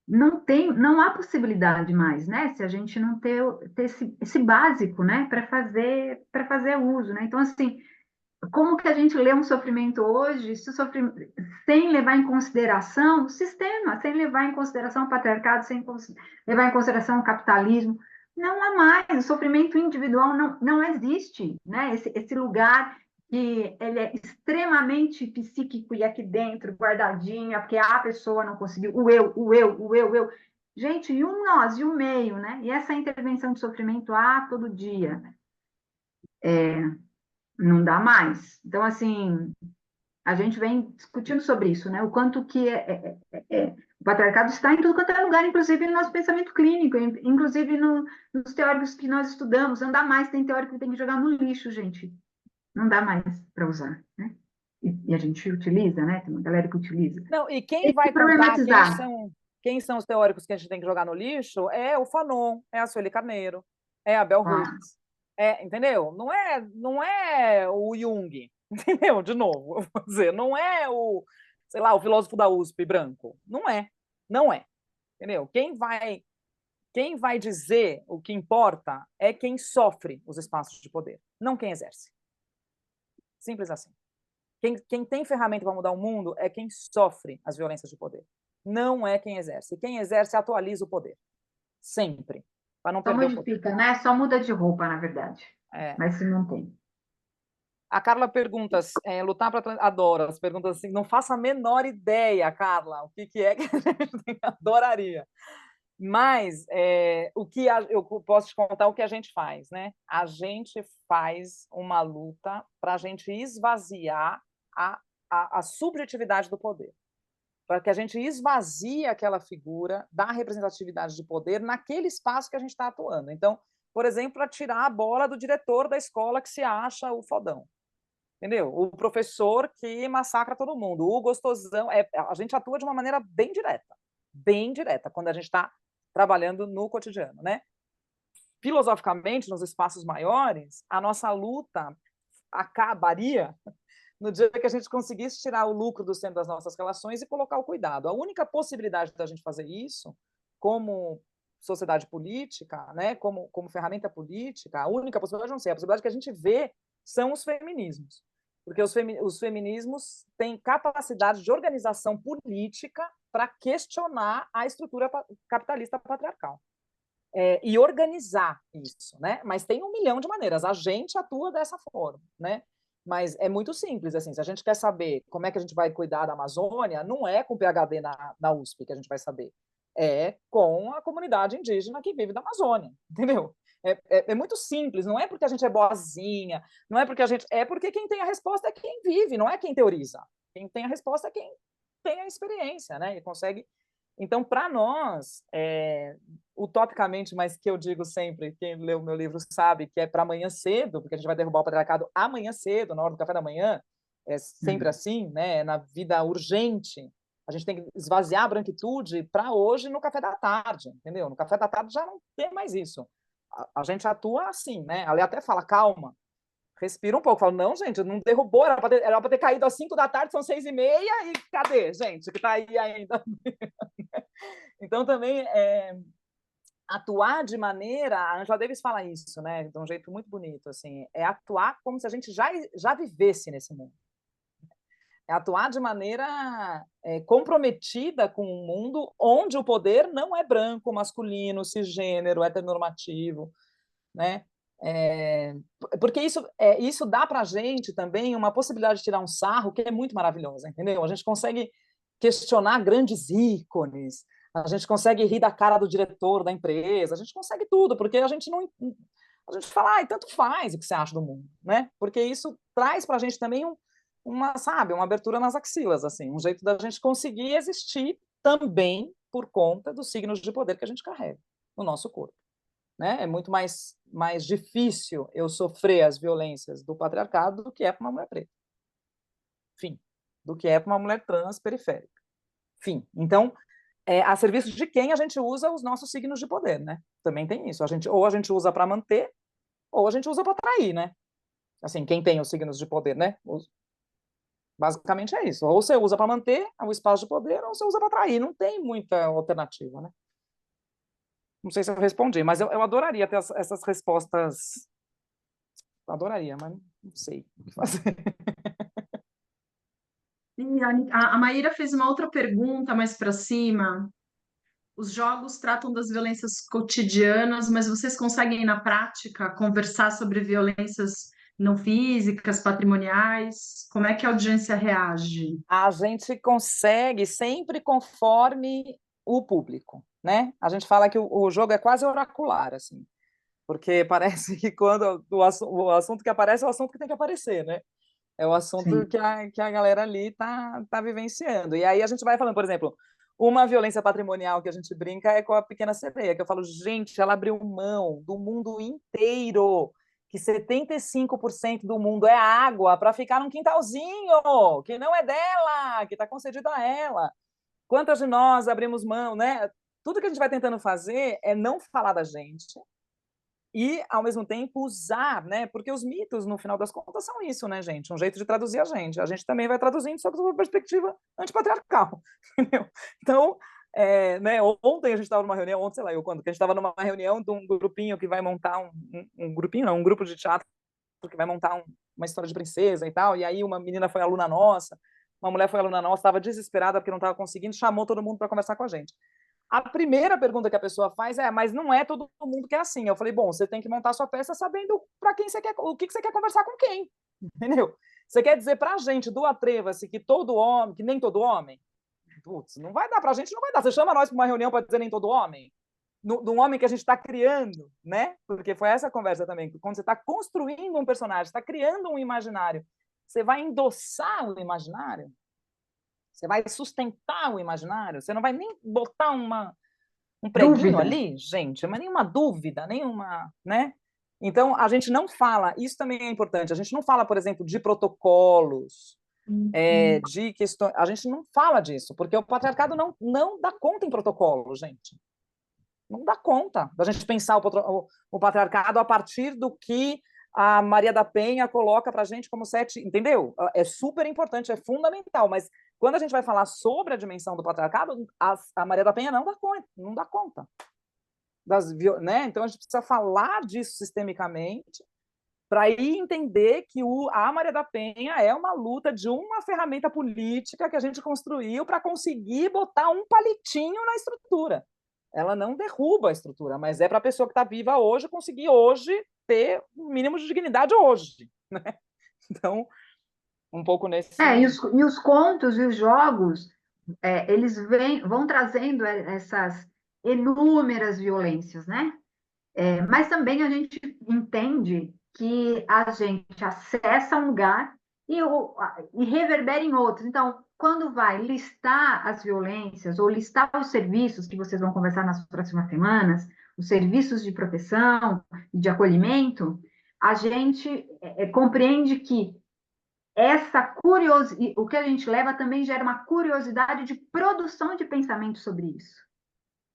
não há possibilidade mais, né? Se a gente não ter esse básico, né? Para fazer uso, né? Então, assim, como que a gente lê um sofrimento hoje sem levar em consideração o sistema, sem levar em consideração o patriarcado, sem levar em consideração o capitalismo? Não há mais, o sofrimento individual não existe, né? Esse lugar que ele é extremamente psíquico e aqui dentro, guardadinho, porque a pessoa não conseguiu, o eu, o eu, o eu, o eu. Gente, e o nós, e o meio, né? E essa intervenção de sofrimento todo dia. Não dá mais. Então, assim, a gente vem discutindo sobre isso, né? O quanto que o patriarcado está em tudo quanto é lugar, inclusive no nosso pensamento clínico, inclusive nos teóricos que nós estudamos. Não dá mais, tem teórico que tem que jogar no lixo, gente. Não dá mais para usar, né? E a gente utiliza, né? Tem uma galera que utiliza. Não, e quem Tem que vai contar problematizar. quem são os teóricos que a gente tem que jogar no lixo é o Fanon, é a Sueli Carneiro, é a Bell Hooks. Entendeu? Não é o Jung, entendeu? De novo, eu vou dizer, não é o, sei lá, o filósofo da USP branco. Não é. Entendeu? Quem vai dizer o que importa é quem sofre os espaços de poder, não quem exerce. Simples assim. Quem tem ferramenta para mudar o mundo é quem sofre as violências de poder. Não é quem exerce. Quem exerce atualiza o poder. Sempre. Para não perder o poder. Só modifica, né? Só muda de roupa, na verdade. Mas se mantém. A Carla pergunta, lutar para... Adoro as perguntas assim, não faço a menor ideia, Carla, o que é que a gente adoraria. Mas eu posso te contar o que a gente faz, né? A gente faz uma luta para a gente esvaziar a subjetividade do poder, para que a gente esvazie aquela figura da representatividade de poder naquele espaço que a gente está atuando. Então, por exemplo, para tirar a bola do diretor da escola que se acha o fodão. Entendeu? O professor que massacra todo mundo, o gostosão. A gente atua de uma maneira bem direta, quando a gente está trabalhando no cotidiano, né? Filosoficamente, nos espaços maiores, a nossa luta acabaria no dia que a gente conseguisse tirar o lucro do centro das nossas relações e colocar o cuidado. A única possibilidade da gente fazer isso, como sociedade política, né, como ferramenta política, a única possibilidade, não sei, a possibilidade que a gente vê são os feminismos. Porque os feminismos têm capacidade de organização política para questionar a estrutura capitalista patriarcal. E organizar isso, né? Mas tem 1 milhão de maneiras. A gente atua dessa forma, né? Mas é muito simples, assim, se a gente quer saber como é que a gente vai cuidar da Amazônia, não é com PhD na USP que a gente vai saber, é com a comunidade indígena que vive da Amazônia, entendeu? É muito simples, não é porque a gente é boazinha, não é porque é porque quem tem a resposta é quem vive, não é quem teoriza. Quem tem a resposta é quem tem a experiência, né? E consegue. Então, para nós, utopicamente, mas que eu digo sempre, quem leu o meu livro sabe que é para amanhã cedo, porque a gente vai derrubar o patriarcado amanhã cedo, na hora do café da manhã, é sempre assim, né? Na vida urgente, a gente tem que esvaziar a branquitude para hoje no café da tarde, entendeu? No café da tarde já não tem mais isso. A gente atua assim, né? A Lê até fala, calma, respira um pouco. Fala, não, gente, não derrubou, era para ter caído às 5 da tarde, são 6h30, e cadê, gente, que está aí ainda? Então, também, atuar de maneira, a Angela Davis fala isso, né, de um jeito muito bonito, assim, é atuar como se a gente já vivesse nesse mundo. É atuar de maneira comprometida com um mundo onde o poder não é branco, masculino, cisgênero, heteronormativo, né? Porque isso dá para a gente também uma possibilidade de tirar um sarro que é muito maravilhosa, entendeu? A gente consegue questionar grandes ícones, a gente consegue rir da cara do diretor da empresa, a gente consegue tudo, porque a gente não... A gente fala, ai, tanto faz o que você acha do mundo, né? Porque isso traz para a gente também uma abertura nas axilas, assim, um jeito da gente conseguir existir também por conta dos signos de poder que a gente carrega no nosso corpo, né? É muito mais difícil eu sofrer as violências do patriarcado do que é para uma mulher preta. Enfim, do que é para uma mulher trans periférica. Enfim, então, a serviço de quem a gente usa os nossos signos de poder, né? Também tem isso. Ou a gente usa para manter, ou a gente usa para atrair, né? Assim, quem tem os signos de poder, né? Basicamente é isso. Ou você usa para manter o espaço de poder, ou você usa para atrair. Não tem muita alternativa, né? Não sei se eu respondi, mas eu adoraria ter essas respostas. Adoraria, mas não sei o que fazer. E a Maíra fez uma outra pergunta mais para cima. Os jogos tratam das violências cotidianas, mas vocês conseguem, na prática, conversar sobre violências não físicas, patrimoniais? Como é que a audiência reage? A gente consegue sempre conforme o público, né? A gente fala que o jogo é quase oracular, assim, porque parece que quando o assunto que aparece é o assunto que tem que aparecer, né? É o assunto que a galera ali tá vivenciando. E aí a gente vai falando, por exemplo, uma violência patrimonial que a gente brinca é com a Pequena Sereia, que eu falo, gente, ela abriu mão do mundo inteiro, que 75% do mundo é água, para ficar num quintalzinho, que não é dela, que está concedido a ela. Quantas de nós abrimos mão, né? Tudo que a gente vai tentando fazer é não falar da gente, e, ao mesmo tempo, usar, né? Porque os mitos, no final das contas, são isso, né, gente? Um jeito de traduzir a gente. A gente também vai traduzindo, só que sob uma perspectiva antipatriarcal, entendeu? Então, né, ontem a gente estava numa reunião, ontem, sei lá, que a gente estava numa reunião de um grupinho que vai montar um grupinho, não, um grupo de teatro que vai montar uma história de princesa e tal, e aí uma menina foi aluna nossa, uma mulher foi aluna nossa, estava desesperada porque não estava conseguindo, chamou todo mundo para conversar com a gente. A primeira pergunta que a pessoa faz é, mas não é todo mundo que é assim. Eu falei, bom, você tem que montar sua peça sabendo para quem você quer, o que você quer conversar com quem, entendeu? Você quer dizer para a gente do Atreva-se que todo homem, que nem todo homem? Putz, não vai dar para a gente, não vai dar. Você chama nós para uma reunião para dizer nem todo homem? De um homem que a gente está criando, né? Porque foi essa conversa também. Quando você está construindo um personagem, está criando um imaginário, você vai endossar o imaginário? Você vai sustentar o imaginário? Você não vai nem botar um preguinho Dúvida. ali, gente? Mas nenhuma dúvida, nenhuma, né? Então, a gente não fala, isso também é importante, a gente não fala, por exemplo, de protocolos, de questões, a gente não fala disso, porque o patriarcado não dá conta em protocolo, gente. Não dá conta da gente pensar o patriarcado a partir do que a Maria da Penha coloca para a gente como 7, entendeu? É super importante, é fundamental, mas quando a gente vai falar sobre a dimensão do patriarcado, a Maria da Penha não dá conta. Né? Então a gente precisa falar disso sistemicamente para ir entender que a Maria da Penha é uma luta de uma ferramenta política que a gente construiu para conseguir botar um palitinho na estrutura. Ela não derruba a estrutura, mas é para a pessoa que está viva hoje conseguir hoje ter um mínimo de dignidade hoje, né? Então, um pouco nesse... E os contos e os jogos, eles vão trazendo essas inúmeras violências, né? Mas também a gente entende que a gente acessa um lugar e reverbera em outros. Então, quando vai listar as violências ou listar os serviços que vocês vão conversar nas próximas semanas, os serviços de proteção e de acolhimento, a gente compreende que o que a gente leva também gera uma curiosidade de produção de pensamento sobre isso.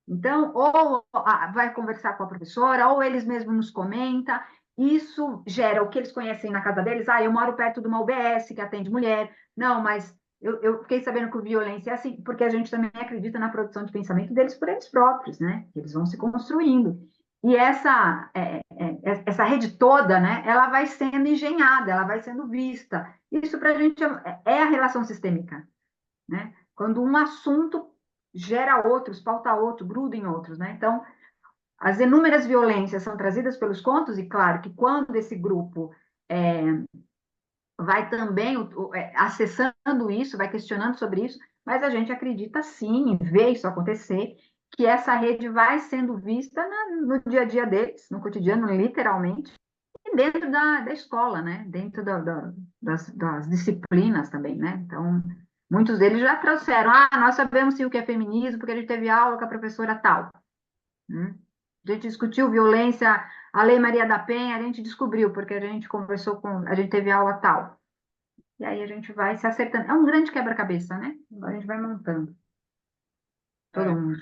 Então, ou vai conversar com a professora, ou eles mesmos nos comentam. Isso gera o que eles conhecem na casa deles. Eu moro perto de uma UBS que atende mulher. Não, mas eu fiquei sabendo que violência é assim, porque a gente também acredita na produção de pensamento deles por eles próprios, né? Eles vão se construindo. E essa rede toda, né, ela vai sendo engenhada, ela vai sendo vista. Isso para a gente é a relação sistêmica, né? Quando um assunto gera outros, pauta outro, gruda em outros, né? Então, as inúmeras violências são trazidas pelos contos, e claro que quando esse grupo vai também acessando isso, vai questionando sobre isso, mas a gente acredita sim, vê isso acontecer, que essa rede vai sendo vista no dia a dia deles, no cotidiano, literalmente, e dentro da escola, né? Dentro das disciplinas também, né? Então, muitos deles já trouxeram, nós sabemos sim o que é feminismo, porque a gente teve aula com a professora tal. A gente discutiu violência, a Lei Maria da Penha, a gente descobriu, porque a gente conversou a gente teve aula tal. E aí a gente vai se acertando. É um grande quebra-cabeça, né? A gente vai montando. Todo mundo.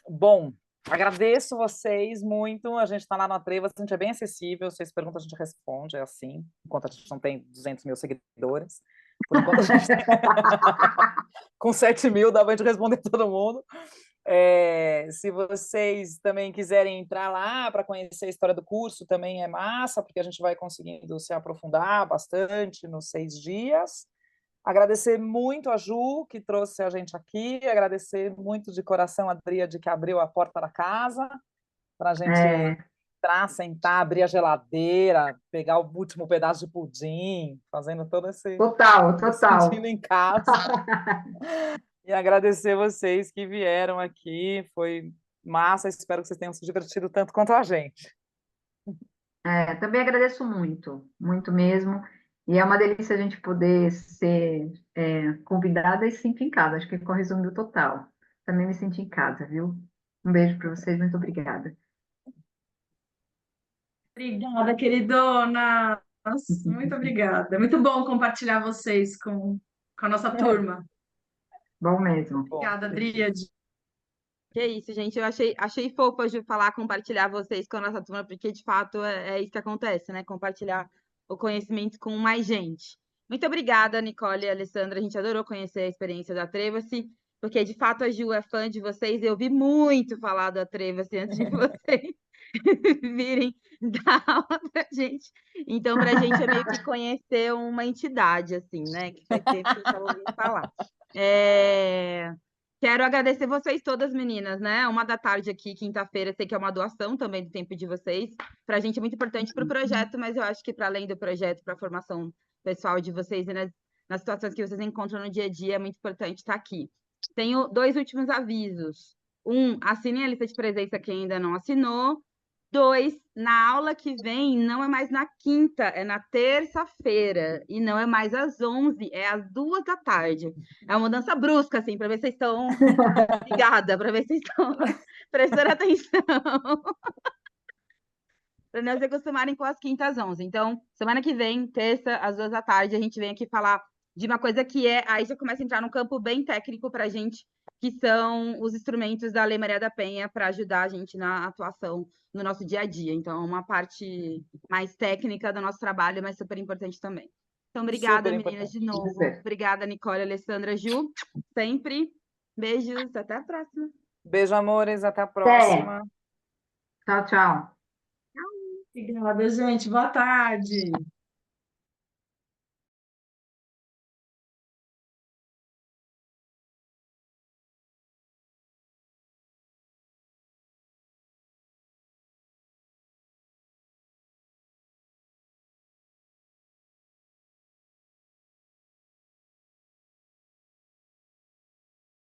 Bom, agradeço vocês muito. A gente está lá no Atreva, a gente é bem acessível. Vocês perguntam, a gente responde, é assim. Enquanto a gente não tem 200 mil seguidores. Por enquanto a gente tem... Com 7 mil dá pra gente responder todo mundo. Se vocês também quiserem entrar lá para conhecer a história do curso, também é massa, porque a gente vai conseguindo se aprofundar bastante nos 6 dias. Agradecer muito a Ju, que trouxe a gente aqui, agradecer muito de coração a Dríade, que abriu a porta da casa, para a gente entrar, sentar, abrir a geladeira, pegar o último pedaço de pudim, fazendo todo esse... Total. Sentindo em casa. E agradecer vocês que vieram aqui, foi massa, espero que vocês tenham se divertido tanto quanto a gente. Também agradeço muito, muito mesmo. E é uma delícia a gente poder ser convidada e se sentir em casa. Acho que ficou resumido total. Também me senti em casa, viu? Um beijo para vocês, muito obrigada. Obrigada, queridona. Nossa, muito obrigada. Muito bom compartilhar vocês com a nossa turma. Bom mesmo. Obrigada, Dríade. Que isso, gente. Eu achei fofo a Ju falar, compartilhar vocês com a nossa turma, porque de fato é isso que acontece, né? Compartilhar o conhecimento com mais gente. Muito obrigada, Nicole e Alessandra. A gente adorou conhecer a experiência da Atreva-se, porque de fato a Ju é fã de vocês. Eu ouvi muito falar do Atreva-se antes de vocês virem dar aula pra gente. Então, pra gente é meio que conhecer uma entidade, assim, né? Que faz tempo que a gente estava ouvindo falar. Quero agradecer vocês todas, meninas, né? 1h da tarde aqui, quinta-feira, sei que é uma doação também do tempo de vocês. Para a gente é muito importante para o projeto, mas eu acho que para além do projeto, para a formação pessoal de vocês e nas situações que vocês encontram no dia a dia, é muito importante estar aqui. Tenho 2 últimos avisos. 1, assinem a lista de presença quem ainda não assinou. 2, na aula que vem, não é mais na quinta, é na terça-feira. E não é mais às 11, é às 2h da tarde. É uma mudança brusca, assim, para ver se vocês estão ligadas, para ver se vocês estão prestando atenção. Para não se acostumarem com as quintas às 11. Então, semana que vem, terça, às 2h da tarde, a gente vem aqui falar de uma coisa que aí já começa a entrar num campo bem técnico para a gente, que são os instrumentos da Lei Maria da Penha para ajudar a gente na atuação no nosso dia a dia. Então, uma parte mais técnica do nosso trabalho, mas super importante também. Então, obrigada, meninas, de novo. Obrigada, Nicole, Alessandra, Ju. Sempre. Beijos, até a próxima. Beijo, amores, até a próxima. Tchau, tchau. Obrigada, gente. Boa tarde.